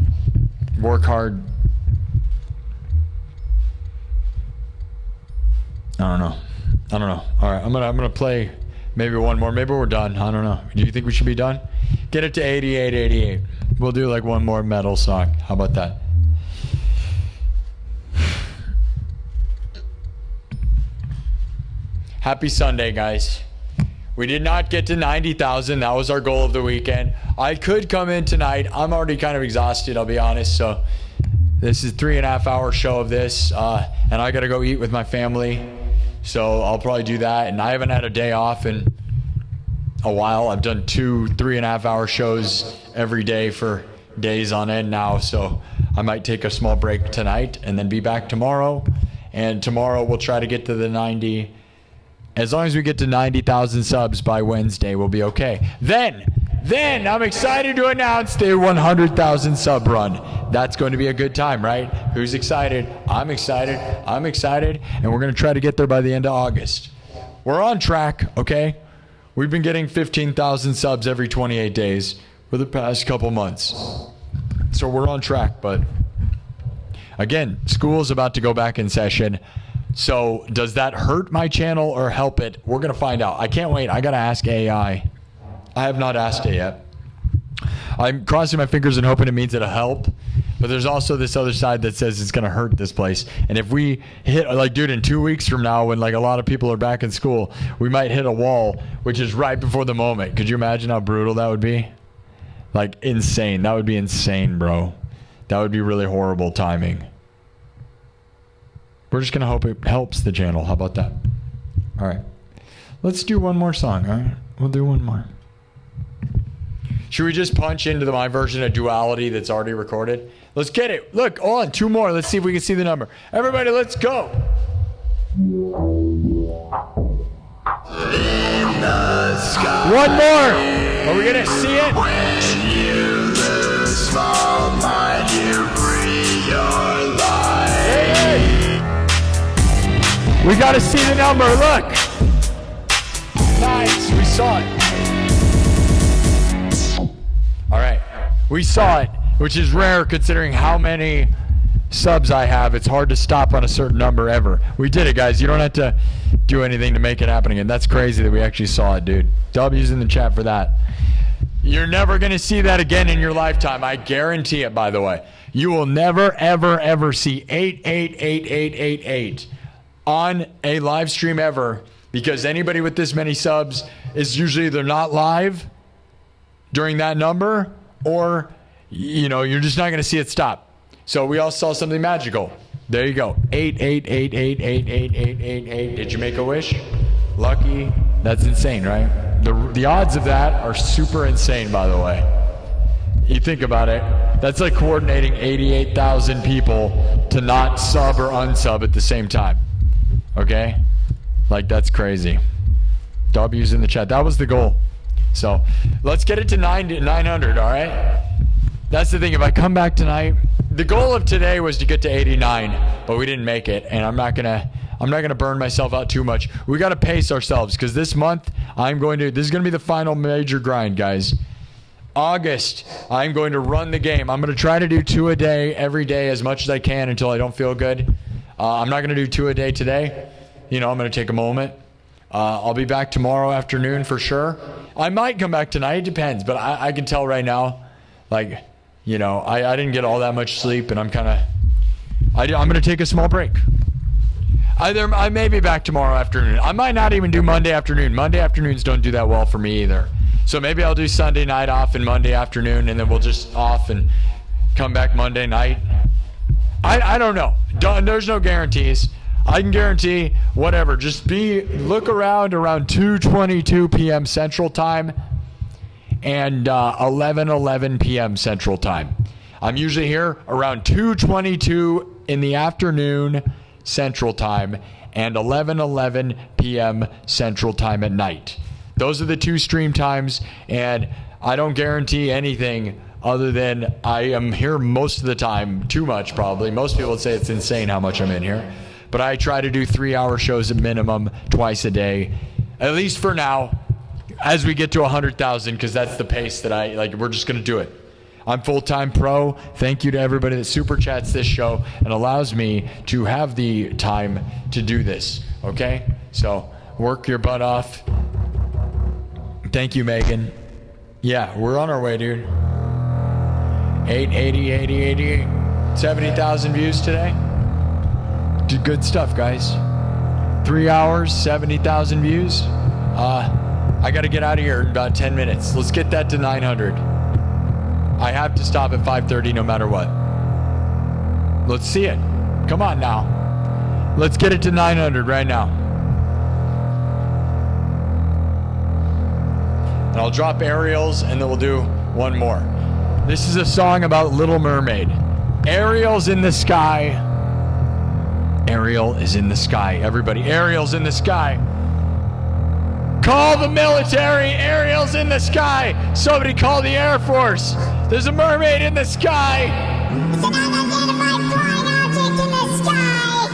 Work hard. I don't know. All right, I'm gonna play maybe one more. Maybe we're done. I don't know. Do you think we should be done? Get it to 88. We'll do like one more metal song. How about that? Happy Sunday, guys. We did not get to 90,000. That was our goal of the weekend. I could come in tonight. I'm already kind of exhausted, I'll be honest. So this is a 3.5 hour show of this, and I got to go eat with my family. So I'll probably do that. And I haven't had a day off in a while. I've done 2 3.5 hour shows every day for days on end now. So I might take a small break tonight and then be back tomorrow. And tomorrow we'll try to get to the 90. As long as we get to 90,000 subs by Wednesday, we'll be okay. Then I'm excited to announce the 100,000 sub run. That's going to be a good time, right? Who's excited? I'm excited. And we're going to try to get there by the end of August. We're on track, okay? We've been getting 15,000 subs every 28 days for the past couple months. So we're on track, but again, school's about to go back in session. So does that hurt my channel or help it? We're going to find out. I can't wait. I got to ask AI. I have not asked it yet. I'm crossing my fingers and hoping it means it'll help. But there's also this other side that says it's going to hurt this place. And if we hit, like, dude, in 2 weeks from now, when like a lot of people are back in school, we might hit a wall, which is right before the moment. Could you imagine how brutal that would be? Like, insane. That would be insane, bro. That would be really horrible timing. We're just going to hope it helps the channel. How about that? All right. Let's do one more song, all right? We'll do one more. Should we just punch into my version of Duality that's already recorded? Let's get it. Look, hold on. 2 more. Let's see if we can see the number. Everybody, let's go. In the sky. One more. Are we going to see it? When you lose small mind, you free your life. Hey. We got to see the number. Look. Nice. We saw it. All right. We saw it, which is rare considering how many subs I have. It's hard to stop on a certain number ever. We did it, guys. You don't have to do anything to make it happen again. That's crazy that we actually saw it, dude. W's in the chat for that. You're never going to see that again in your lifetime. I guarantee it, by the way. You will never, ever, ever see 888888 on a live stream ever, because anybody with this many subs is usually either not live during that number, or, you know, you're just not going to see it stop. So we all saw something magical. There you go. 8888888888. Did you make a wish? Lucky. That's insane, right? The odds of that are super insane, by the way. You think about it. That's like coordinating 88,000 people to not sub or unsub at the same time. Okay? Like, that's crazy. W's in the chat. That was the goal. So, let's get it to 900, all right? That's the thing. If I come back tonight, the goal of today was to get to 89, but we didn't make it, and I'm not gonna burn myself out too much. We got to pace ourselves, because this month this is gonna be the final major grind, guys. August, I'm going to run the game. I'm going to try to do 2 a day every day as much as I can until I don't feel good. I'm not going to do 2 a day today. I'm going to take a moment. I'll be back tomorrow afternoon for sure. I might come back tonight. It depends, but I can tell right now, like, I didn't get all that much sleep, and I'm going to take a small break. I may be back tomorrow afternoon. I might not even do Monday afternoon. Monday afternoons don't do that well for me either. So maybe I'll do Sunday night off and Monday afternoon, and then we'll just off and come back Monday night. I don't know. There's no guarantees. I can guarantee whatever. Just look around 2:22 p.m. Central Time and 11:11 p.m. Central Time. I'm usually here around 2:22 in the afternoon Central Time and 11:11 p.m. Central Time at night. Those are the 2 stream times, and I don't guarantee anything other than I am here most of the time, too much probably. Most people would say it's insane how much I'm in here. But I try to do 3-hour shows at minimum twice a day, at least for now, as we get to 100,000, because that's the pace that we're just going to do it. I'm full-time pro. Thank you to everybody that super chats this show and allows me to have the time to do this, okay? So work your butt off. Thank you, Megan. Yeah, we're on our way, dude. 88, 70,000 views today. Good stuff, guys. 3 hours, 70,000 views. I got to get out of here in about 10 minutes. Let's get that to 900. I have to stop at 5:30 no matter what. Let's see it. Come on now. Let's get it to 900 right now. And I'll drop Ariel's, and then we'll do one more. This is a song about Little Mermaid. Ariel's in the sky. Ariel is in the sky. Everybody, Ariel's in the sky. Call the military. Ariel's in the sky. Somebody call the Air Force. There's a mermaid in the sky. It's an unidentified flying object in the sky.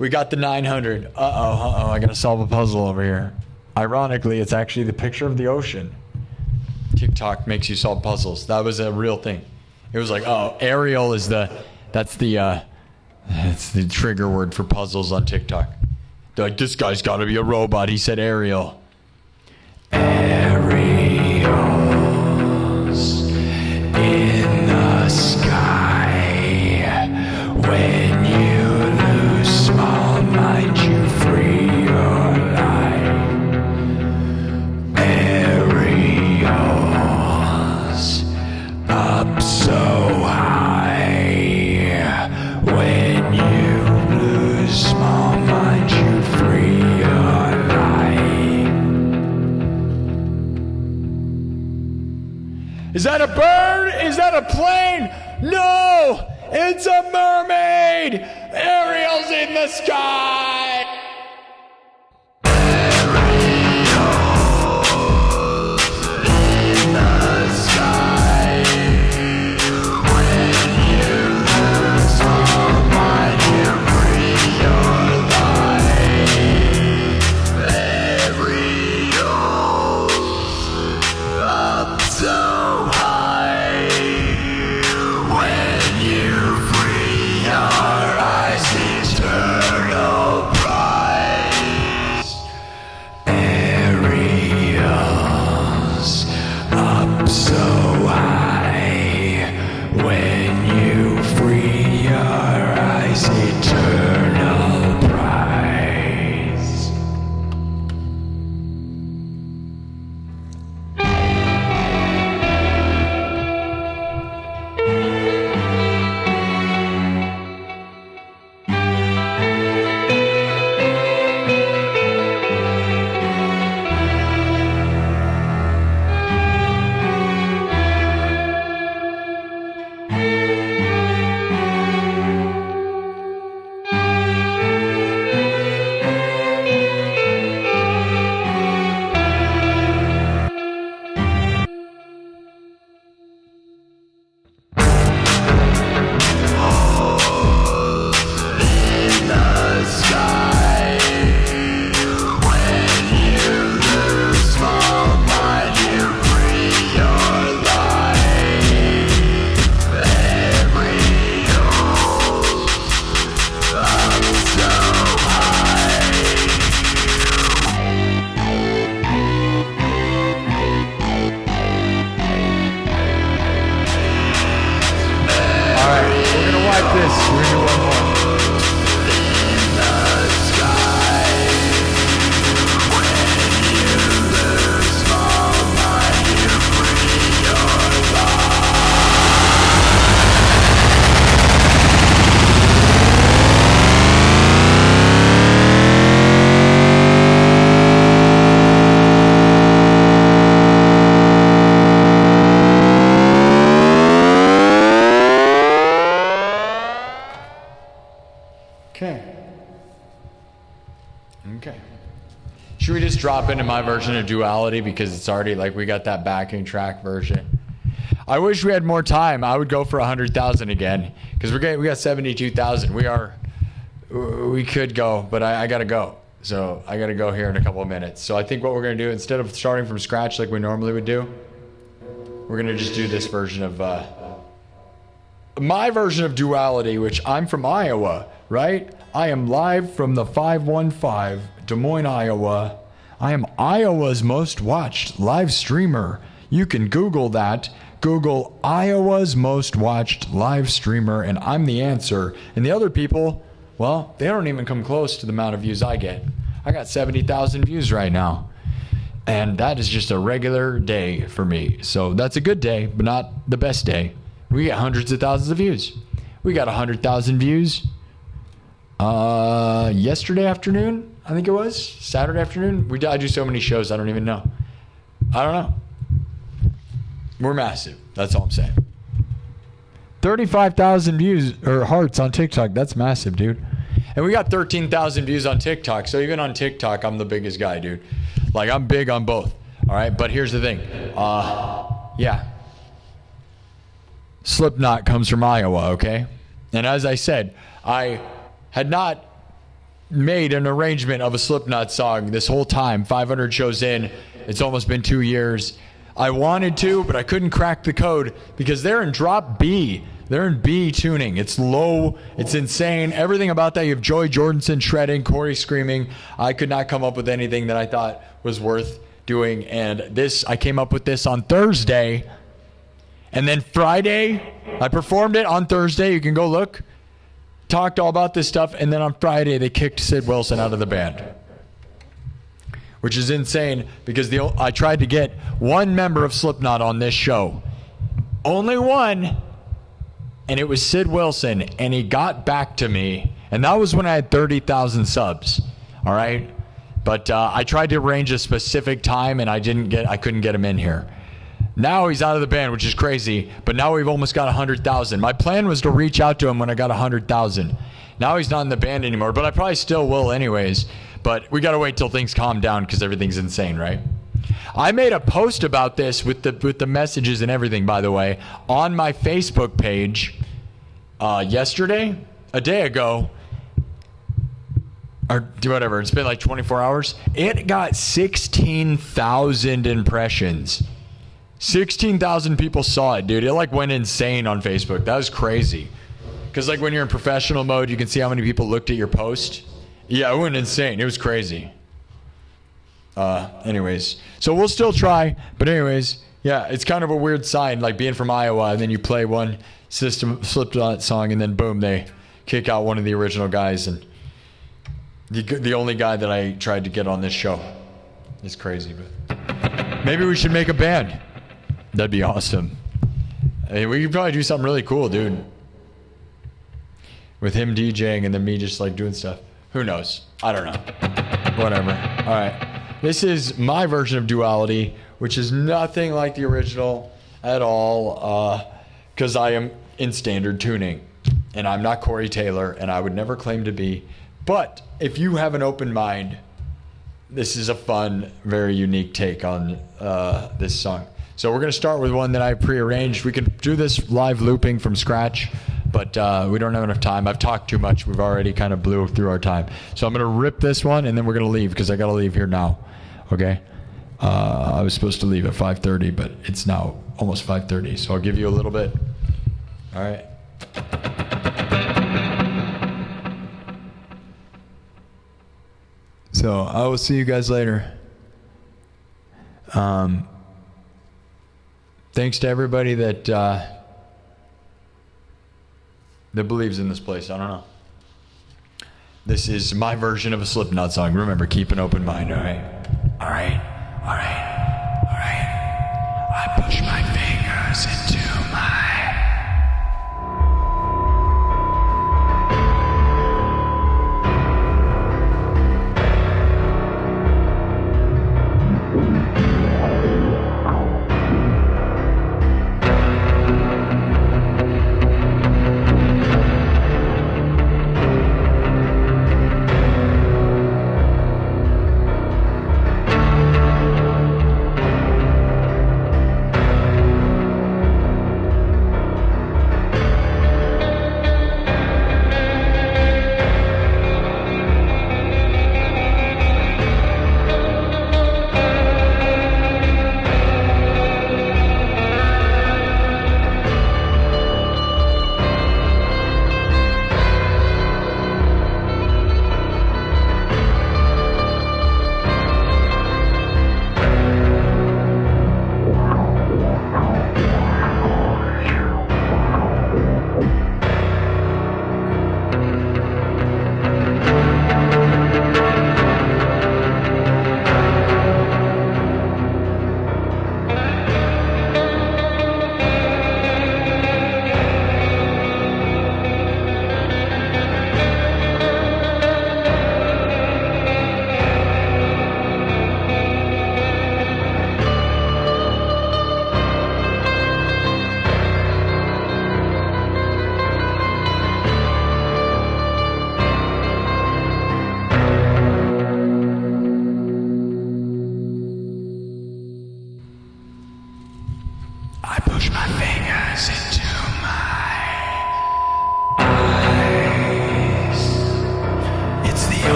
We got the 900. Uh-oh. I gotta solve a puzzle over here. Ironically, it's actually the picture of the ocean. TikTok makes you solve puzzles. That was a real thing. It was like, Ariel is that's the trigger word for puzzles on TikTok. They're like, this guy's got to be a robot. He said Ariel. Ariel's in the sky. When you lose small mind, you free your life. Ariel's up so high. When you lose small mind, you free your life. Is that a bird? Is that a plane? No! It's a mermaid! Ariel's in the sky! Is Okay. Should we just drop into my version of Duality because it's already like we got that backing track version? I wish we had more time. I would go for 100,000 again because we got 72,000. We could go, but I gotta go. So I gotta go here in a couple of minutes. So I think what we're gonna do, instead of starting from scratch like we normally would do, we're gonna just do this version of my version of Duality, which I'm from Iowa, right? I am live from the 515, Des Moines, Iowa. I am Iowa's most watched live streamer. You can Google that. Google Iowa's most watched live streamer, and I'm the answer. And the other people, well, they don't even come close to the amount of views I get. I got 70,000 views right now. And that is just a regular day for me. So that's a good day, but not the best day. We get hundreds of thousands of views. We got 100,000 views yesterday afternoon, I think it was. Saturday afternoon. I do so many shows, I don't even know. I don't know. We're massive. That's all I'm saying. 35,000 views or hearts on TikTok. That's massive, dude. And we got 13,000 views on TikTok. So even on TikTok, I'm the biggest guy, dude. Like, I'm big on both. All right. But here's the thing. Yeah. Slipknot comes from Iowa, okay? And as I said, I had not made an arrangement of a Slipknot song this whole time. 500 shows in. It's almost been 2 years. I wanted to, but I couldn't crack the code because they're in drop B. They're in B tuning. It's low. It's insane. Everything about that. You have Joy Jordison shredding, Corey screaming. I could not come up with anything that I thought was worth doing. And this, I came up with this on Thursday. And then Friday, I performed it on Thursday. You can go look. Talked all about this stuff. And then on Friday, they kicked Sid Wilson out of the band. Which is insane because I tried to get one member of Slipknot on this show. Only one. And it was Sid Wilson. And he got back to me. And that was when I had 30,000 subs. All right? But I tried to arrange a specific time and I couldn't get him in here. Now he's out of the band, which is crazy. But now we've almost got 100,000. My plan was to reach out to him when I got 100,000. Now he's not in the band anymore. But I probably still will anyways. But we got to wait till things calm down because everything's insane, right? I made a post about this with the messages and everything, by the way, on my Facebook page yesterday, a day ago, or whatever. It's been like 24 hours. It got 16,000 impressions. 16,000 people saw it, dude. It like went insane on Facebook. That was crazy. Because like when you're in professional mode, you can see how many people looked at your post. Yeah, it went insane. It was crazy. Anyways, so we'll still try. But anyways, yeah, it's kind of a weird sign, like being from Iowa, and then you play one Slipknot song, and then boom, they kick out one of the original guys, and the only guy that I tried to get on this show. It's crazy, but maybe we should make a band. That'd be awesome. I mean, we could probably do something really cool, dude. With him DJing and then me just like doing stuff. Who knows? I don't know. Whatever. All right. This is my version of Duality, which is nothing like the original at all, because I am in standard tuning. And I'm not Corey Taylor, and I would never claim to be. But if you have an open mind, this is a fun, very unique take on this song. So we're going to start with one that I prearranged. We could do this live looping from scratch, but we don't have enough time. I've talked too much. We've already kind of blew through our time. So I'm going to rip this one, and then we're going to leave because I got to leave here now. Okay? I was supposed to leave at 5:30, but it's now almost 5:30, so I'll give you a little bit. All right? So I will see you guys later. Thanks to everybody that believes in this place. I don't know. This is my version of a Slipknot song. Remember, keep an open mind, all right? All right, all right, all right. I push my fingers into my...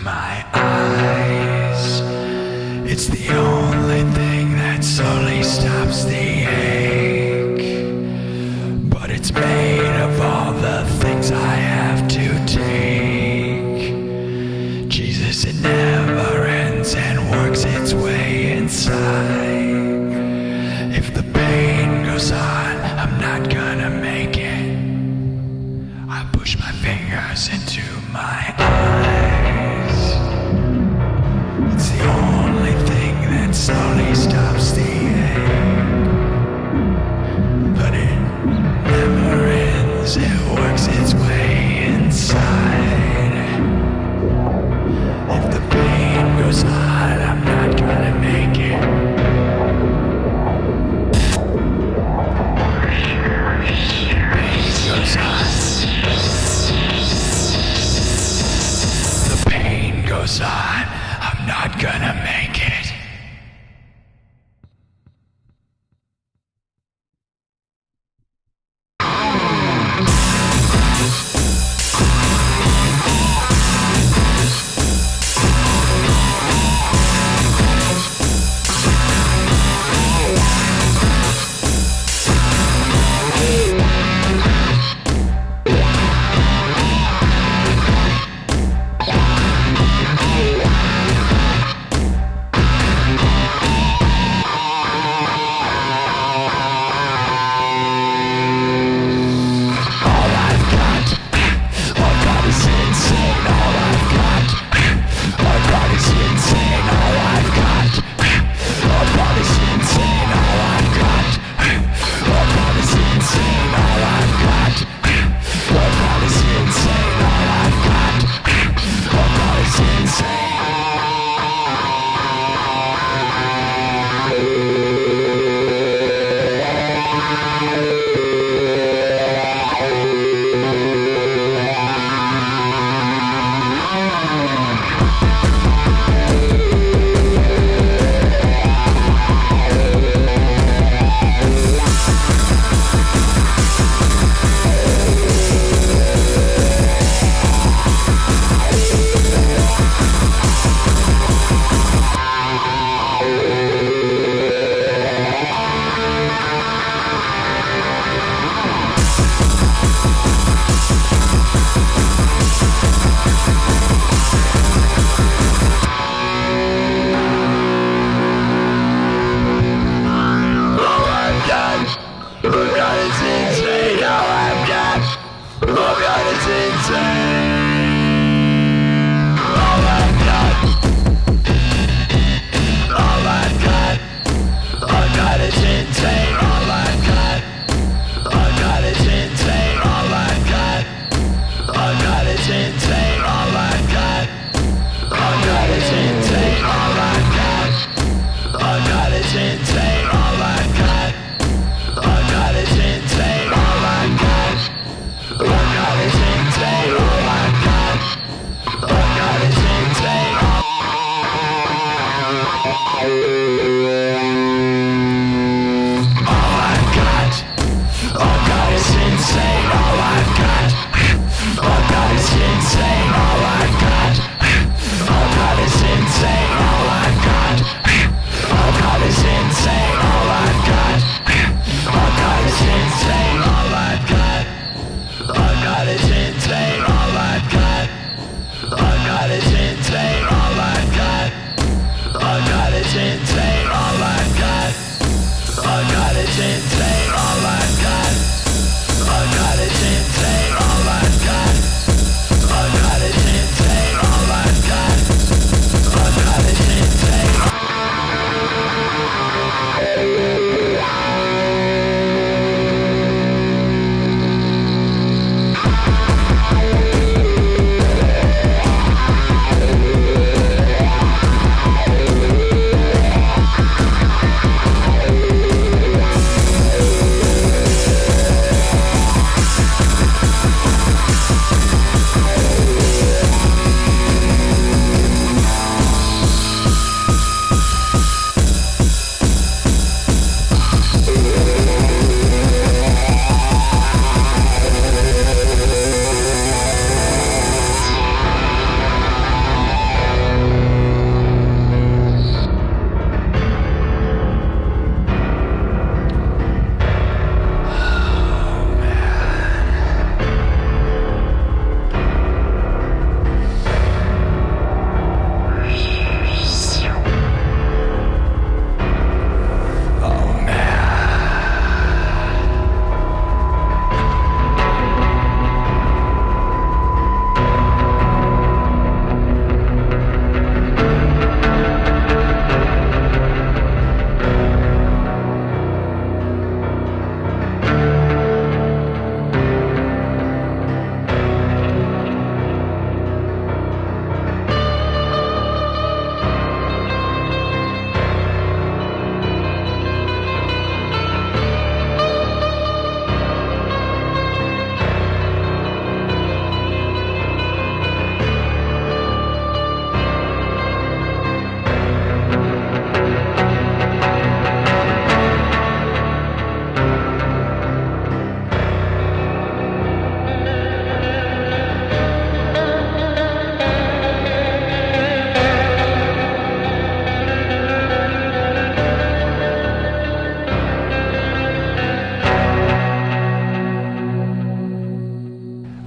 my eyes. It's the only thing that slowly stops the ache. But it's made of all the things I have to take. Jesus, it never ends and works its way inside. If the pain goes on, I'm not gonna make it. I push my fingers into my eyes. It's the only thing that slowly stops the ache. But it never ends, it works its way inside. If the pain goes on, I'm not gonna make it. Goes on, I'm not gonna make it. All I got is insane.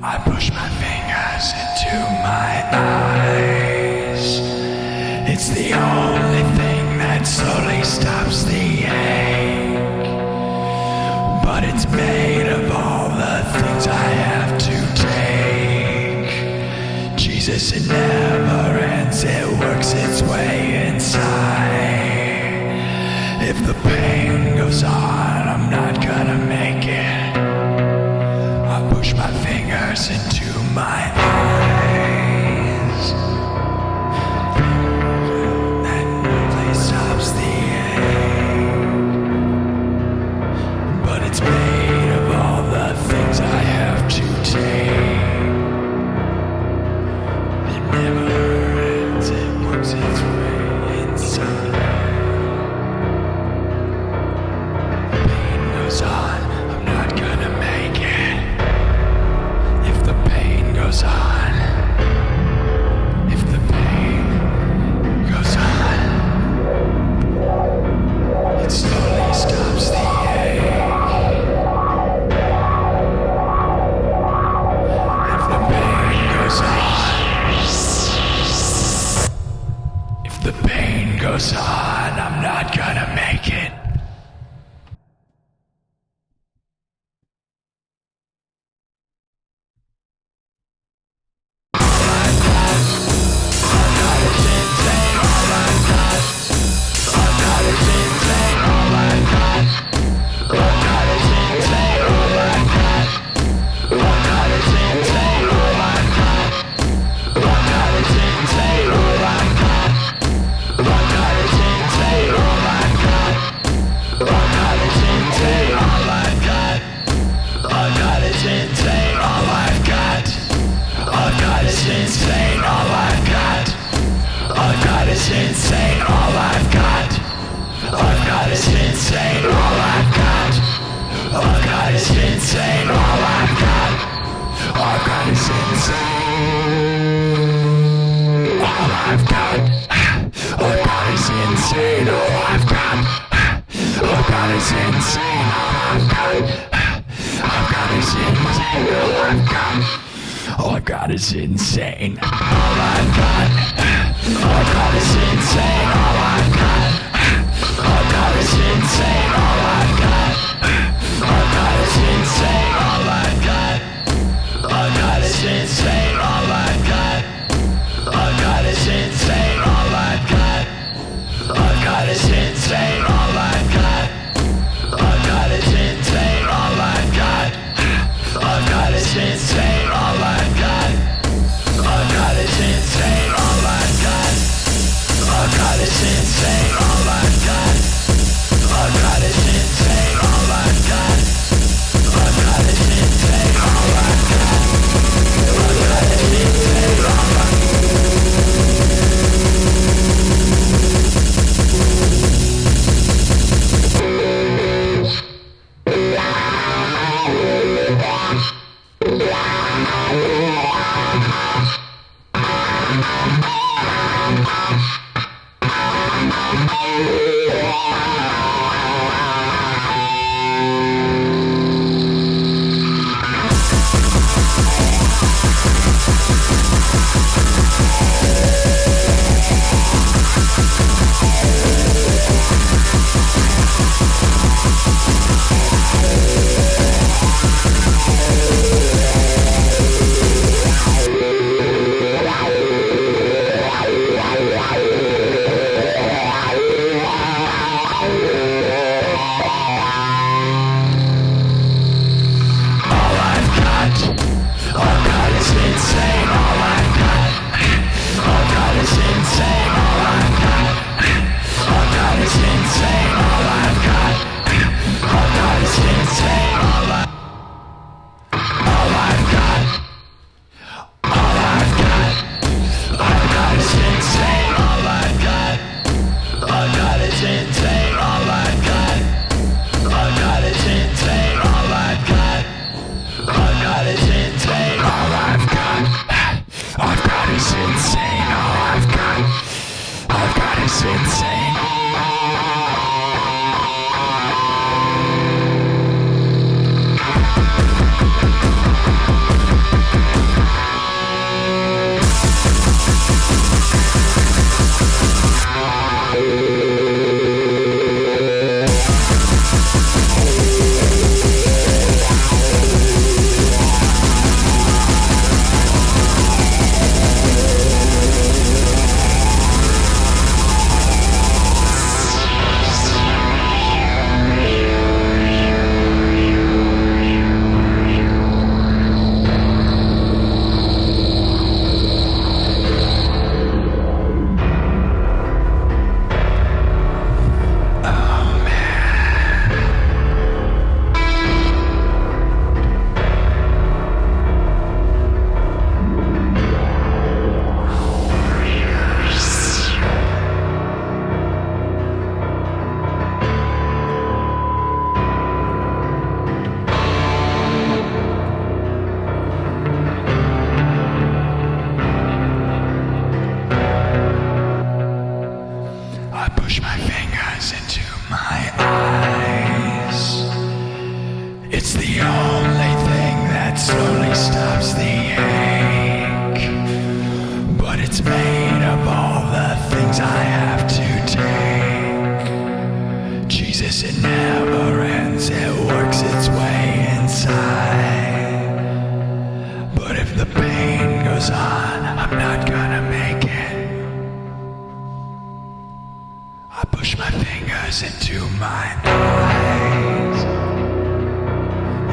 I push my fingers into my eyes. It's the only thing that slowly stops the ache. But it's made of all the things I have to take. Jesus, it never ends, it works its way inside. If the pain goes on, I'm not gonna make it. I push my fingers into my eyes. That really stops the ache. But it's made of all the things I have to take. It never ends, it works its way inside. The pain goes on, I'm not gonna make it. If the pain goes on, if the pain goes on, it slowly stops the ache. If the pain goes on, if the pain goes on, I'm not gonna make it. All I've got is insane. All I've got is insane. All I've got is insane. All I've got is insane. All I've got is insane. All I've got is insane. All I've got is insane. All I've got is insane. All I've got is insane. All I've got is insane. All I've got is insane. All I've got is insane. All I've got is insane. All I've got is insane. All I've the pain goes on, I'm not gonna make it. I push my fingers into my eyes.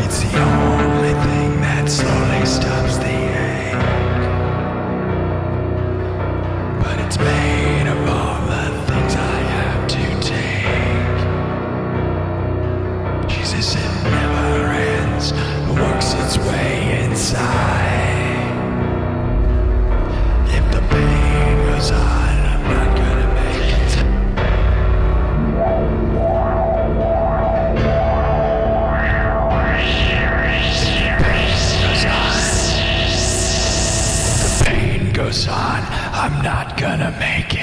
It's the only thing that slowly stops the ache. But it's made of all the things I have to take. Jesus, it never ends, it works its way inside. If the pain goes on, I'm not gonna make it. The pain goes on, I'm not gonna make it.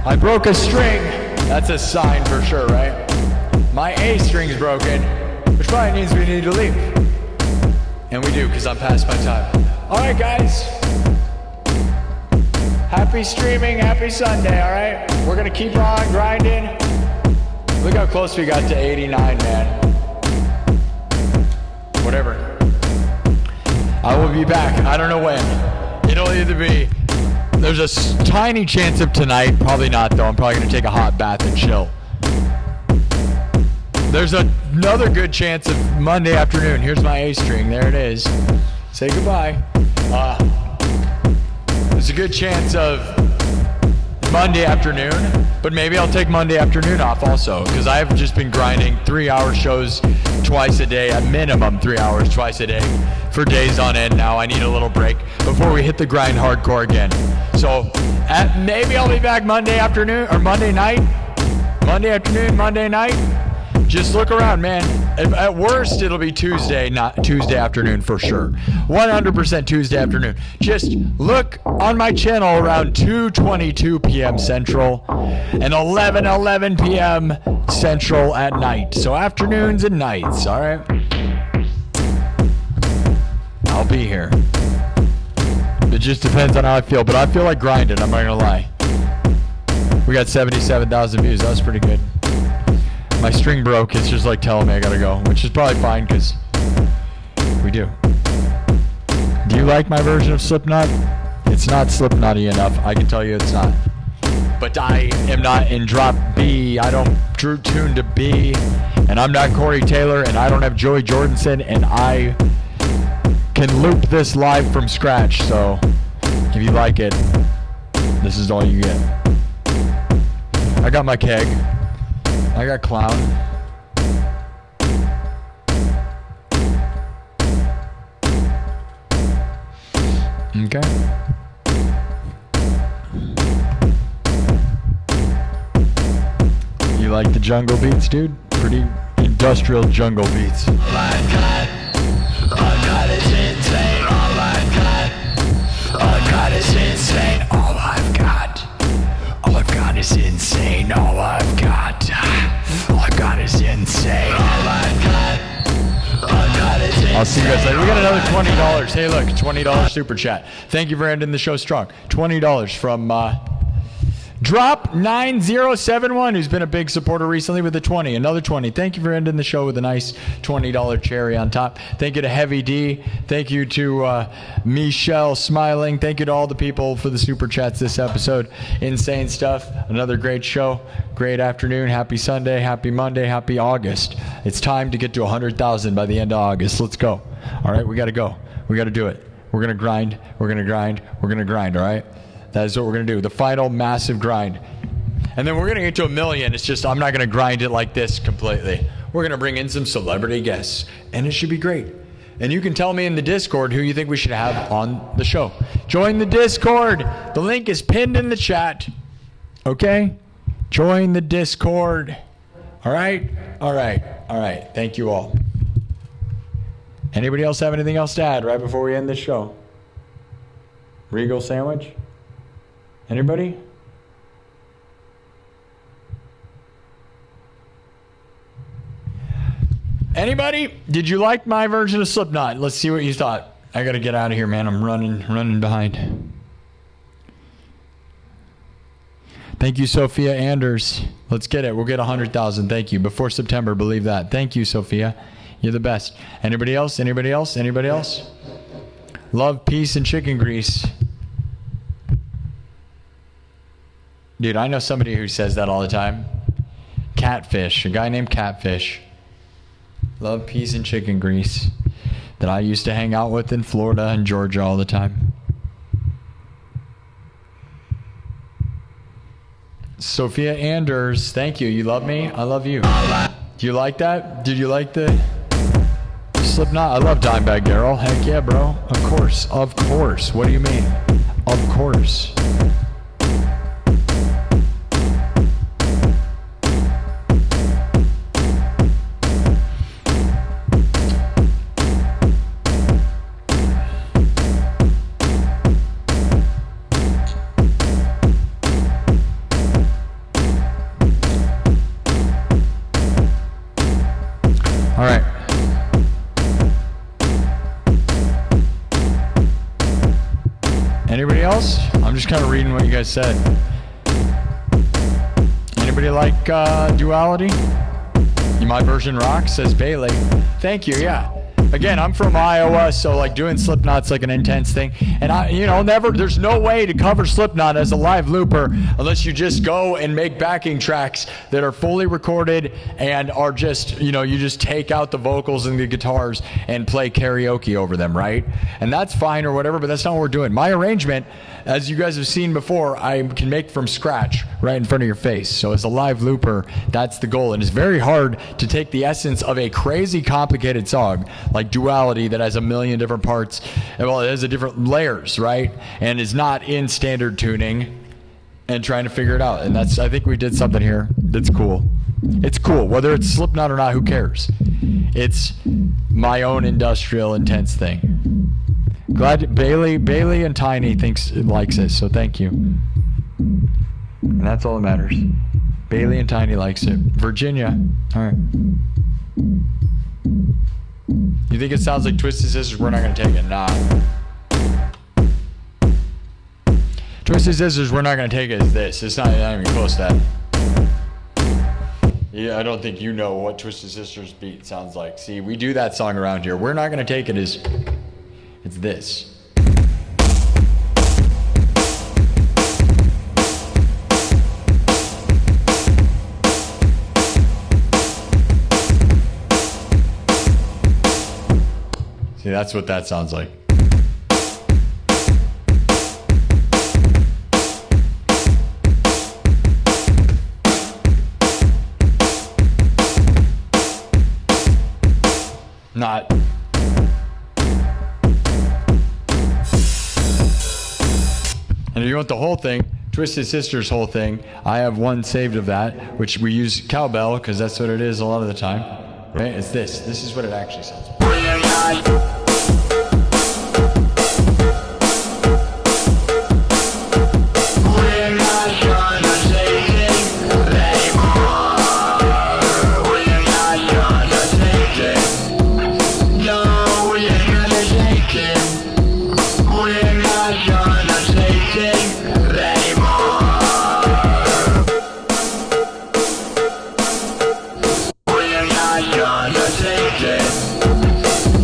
I broke a string. That's a sign for sure, right? My A string's broken, which probably means we need to leave. And we do, because I'm past my time. Alright, guys. Happy streaming, happy Sunday, alright? We're gonna keep on grinding. Look how close we got to 89, man. Whatever. I will be back. I don't know when. It'll either be... There's a tiny chance of tonight. Probably not, though. I'm probably going to take a hot bath and chill. There's another good chance of Monday afternoon. Here's my A string. There it is. Say goodbye. There's a good chance of Monday afternoon, but maybe I'll take Monday afternoon off also, because I've just been grinding 3-hour shows twice a day, at minimum 3 hours twice a day for days on end now. I need a little break before we hit the grind hardcore again. So maybe I'll be back Monday afternoon or Monday night. Monday afternoon, Monday night. Just look around, man. At worst, it'll be Tuesday, not Tuesday afternoon for sure. 100% Tuesday afternoon. Just look on my channel around 2:22 p.m. Central and 11:11 p.m. Central at night. So afternoons and nights, all right? I'll be here. It just depends on how I feel, but I feel like grinding, I'm not gonna lie. We got 77,000 views, that was pretty good. My string broke, it's just like telling me I gotta go, which is probably fine, because we do. Do you like my version of Slipknot? It's not Slipknot-y enough, I can tell you it's not. But I am not in drop B, I don't tune to B, and I'm not Corey Taylor, and I don't have Joey Jordison, and I can loop this live from scratch, so if you like it, this is all you get. I got my keg. I got clown. Okay. You like the jungle beats, dude? Pretty industrial jungle beats. All I got is insane. All I got is insane. All I've got is insane. All I've got is insane. I'll see you guys later. We got another $20. Hey, look, $20 super chat. Thank you for ending the show strong. $20 from Drop 9071, who's been a big supporter recently with a 20. Another 20. Thank you for ending the show with a nice $20 cherry on top. Thank you to Heavy D. Thank you to Michelle Smiling. Thank you to all the people for the super chats this episode. Insane stuff. Another great show. Great afternoon. Happy Sunday. Happy Monday. Happy August. It's time to get to 100,000 by the end of August. Let's go. All right, we got to go. We got to do it. We're going to grind. We're going to grind. We're going to grind, all right? That is what we're going to do. The final massive grind. And then we're going to get to 1 million. It's just I'm not going to grind it like this completely. We're going to bring in some celebrity guests, and it should be great. And you can tell me in the Discord who you think we should have on the show. Join the Discord. The link is pinned in the chat. Okay? Join the Discord. All right? All right. All right. Thank you all. Anybody else have anything else to add right before we end this show? Regal sandwich? Anybody? Anybody? Did you like my version of Slipknot? Let's see what you thought. I gotta get out of here, man. I'm running behind. Thank you, Sophia Anders. Let's get it. We'll get 100,000. Thank you. Before September, believe that. Thank you, Sophia. You're the best. Anybody else? Anybody else? Anybody else? Love, peace, and chicken grease. Dude, I know somebody who says that all the time. Catfish. A guy named Catfish. Love, peace, and chicken grease. That I used to hang out with in Florida and Georgia all the time. Sophia Anders. Thank you. You love me? I love you. Do you like that? Did you like the Slipknot? I love Dimebag Daryl. Heck yeah, bro. Of course. Of course. What do you mean? Of course. All right. Anybody else? I'm just kind of reading what you guys said. Anybody like Duality? My version rocks, says Bailey. Thank you, yeah. Again, I'm from Iowa, so like doing Slipknot's like an intense thing. And there's no way to cover Slipknot as a live looper unless you just go and make backing tracks that are fully recorded and are just, you just take out the vocals and the guitars and play karaoke over them, right? And that's fine or whatever, but that's not what we're doing. My arrangement, as you guys have seen before, I can make from scratch right in front of your face. So as a live looper, that's the goal. And it's very hard to take the essence of a crazy complicated song like Duality that has a million different parts. Well, it has a different layers, right? And is not in standard tuning and trying to figure it out. And I think we did something here that's cool. It's cool. Whether it's Slipknot or not, who cares? It's my own industrial intense thing. Glad Bailey and Tiny likes it, so thank you. And that's all that matters. Bailey and Tiny likes it. Virginia. All right. You think it sounds like Twisted Sisters? We're not going to take it. Nah. Twisted Sisters, we're not going to take it as this. It's not even close to that. Yeah, I don't think you know what Twisted Sisters beat sounds like. See, we do that song around here. We're not going to take it as... It's this. See, that's what that sounds like. Not. And if you want the whole thing, Twisted Sisters whole thing, I have one saved of that, which we use cowbell because that's what it is a lot of the time. Right? It's this. This is what it actually sounds like.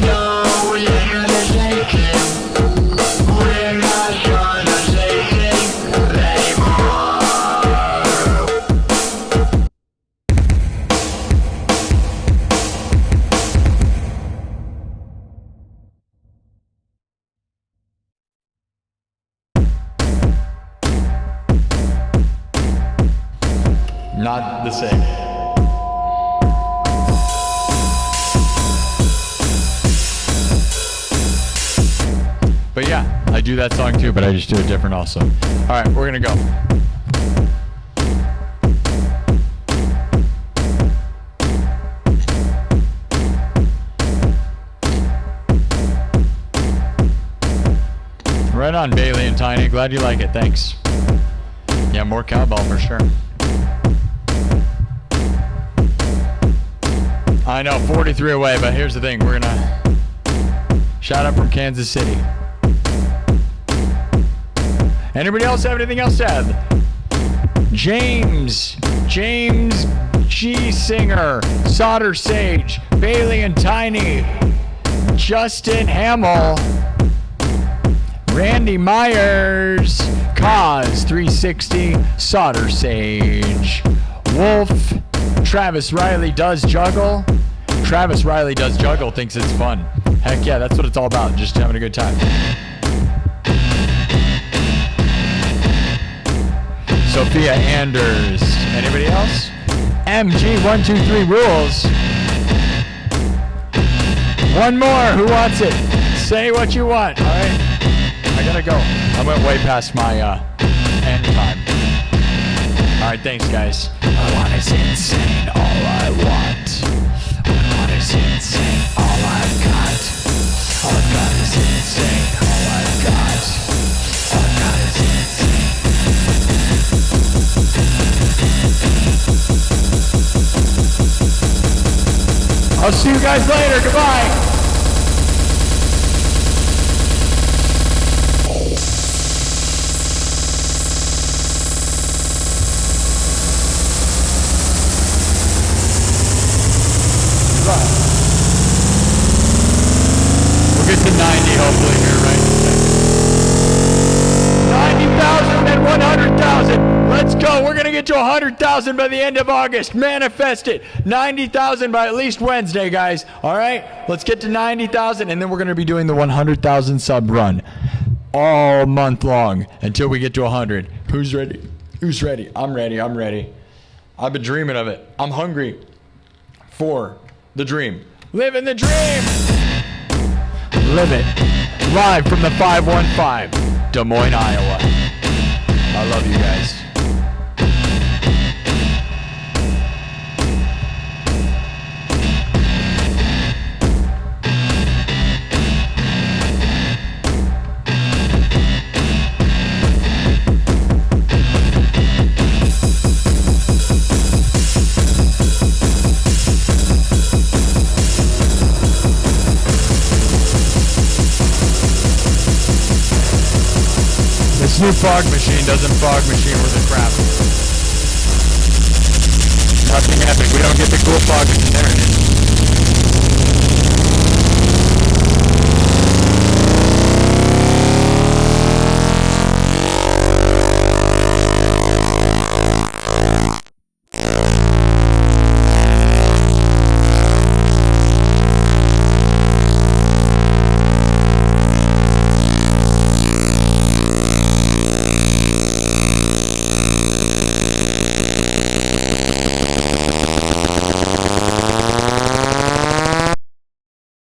No, not the same. But yeah, I do that song too, but I just do it different also. All right, we're gonna go. Right on, Bailey and Tiny. Glad you like it. Thanks. Yeah, more cowbell for sure. I know, 43 away, but here's the thing. We're gonna shout out from Kansas City. Anybody else have anything else to add? James G. Singer, Solder Sage, Bailey and Tiny, Justin Hamill, Randy Myers, Cause 360, Solder Sage, Wolf, Travis Riley does juggle. Travis Riley does juggle, thinks it's fun. Heck yeah, that's what it's all about, just having a good time. Sophia Anders. Anybody else? MG123 rules. One more. Who wants it? Say what you want. All right. I gotta go. I went way past my end time. All right. Thanks, guys. I want is insane. All I want. What I want is insane. All I've got. All I've got is insane. All I've got. All I've got is insane. I'll see you guys later. Goodbye. We'll get to 90 hopefully here, right? 90,000 and 100,000. Let's go. We're going to get to 100,000 by the end of August. Manifest it. 90,000 by at least Wednesday, guys. All right? Let's get to 90,000, and then we're going to be doing the 100,000 sub run all month long until we get to 100. Who's ready? Who's ready? I'm ready. I'm ready. I've been dreaming of it. I'm hungry for the dream. Living the dream. Live it. Live from the 515, Des Moines, Iowa. I love you guys. This new fog machine doesn't fog machine worth a crap. Nothing epic. We don't get the cool fog machine. There it is.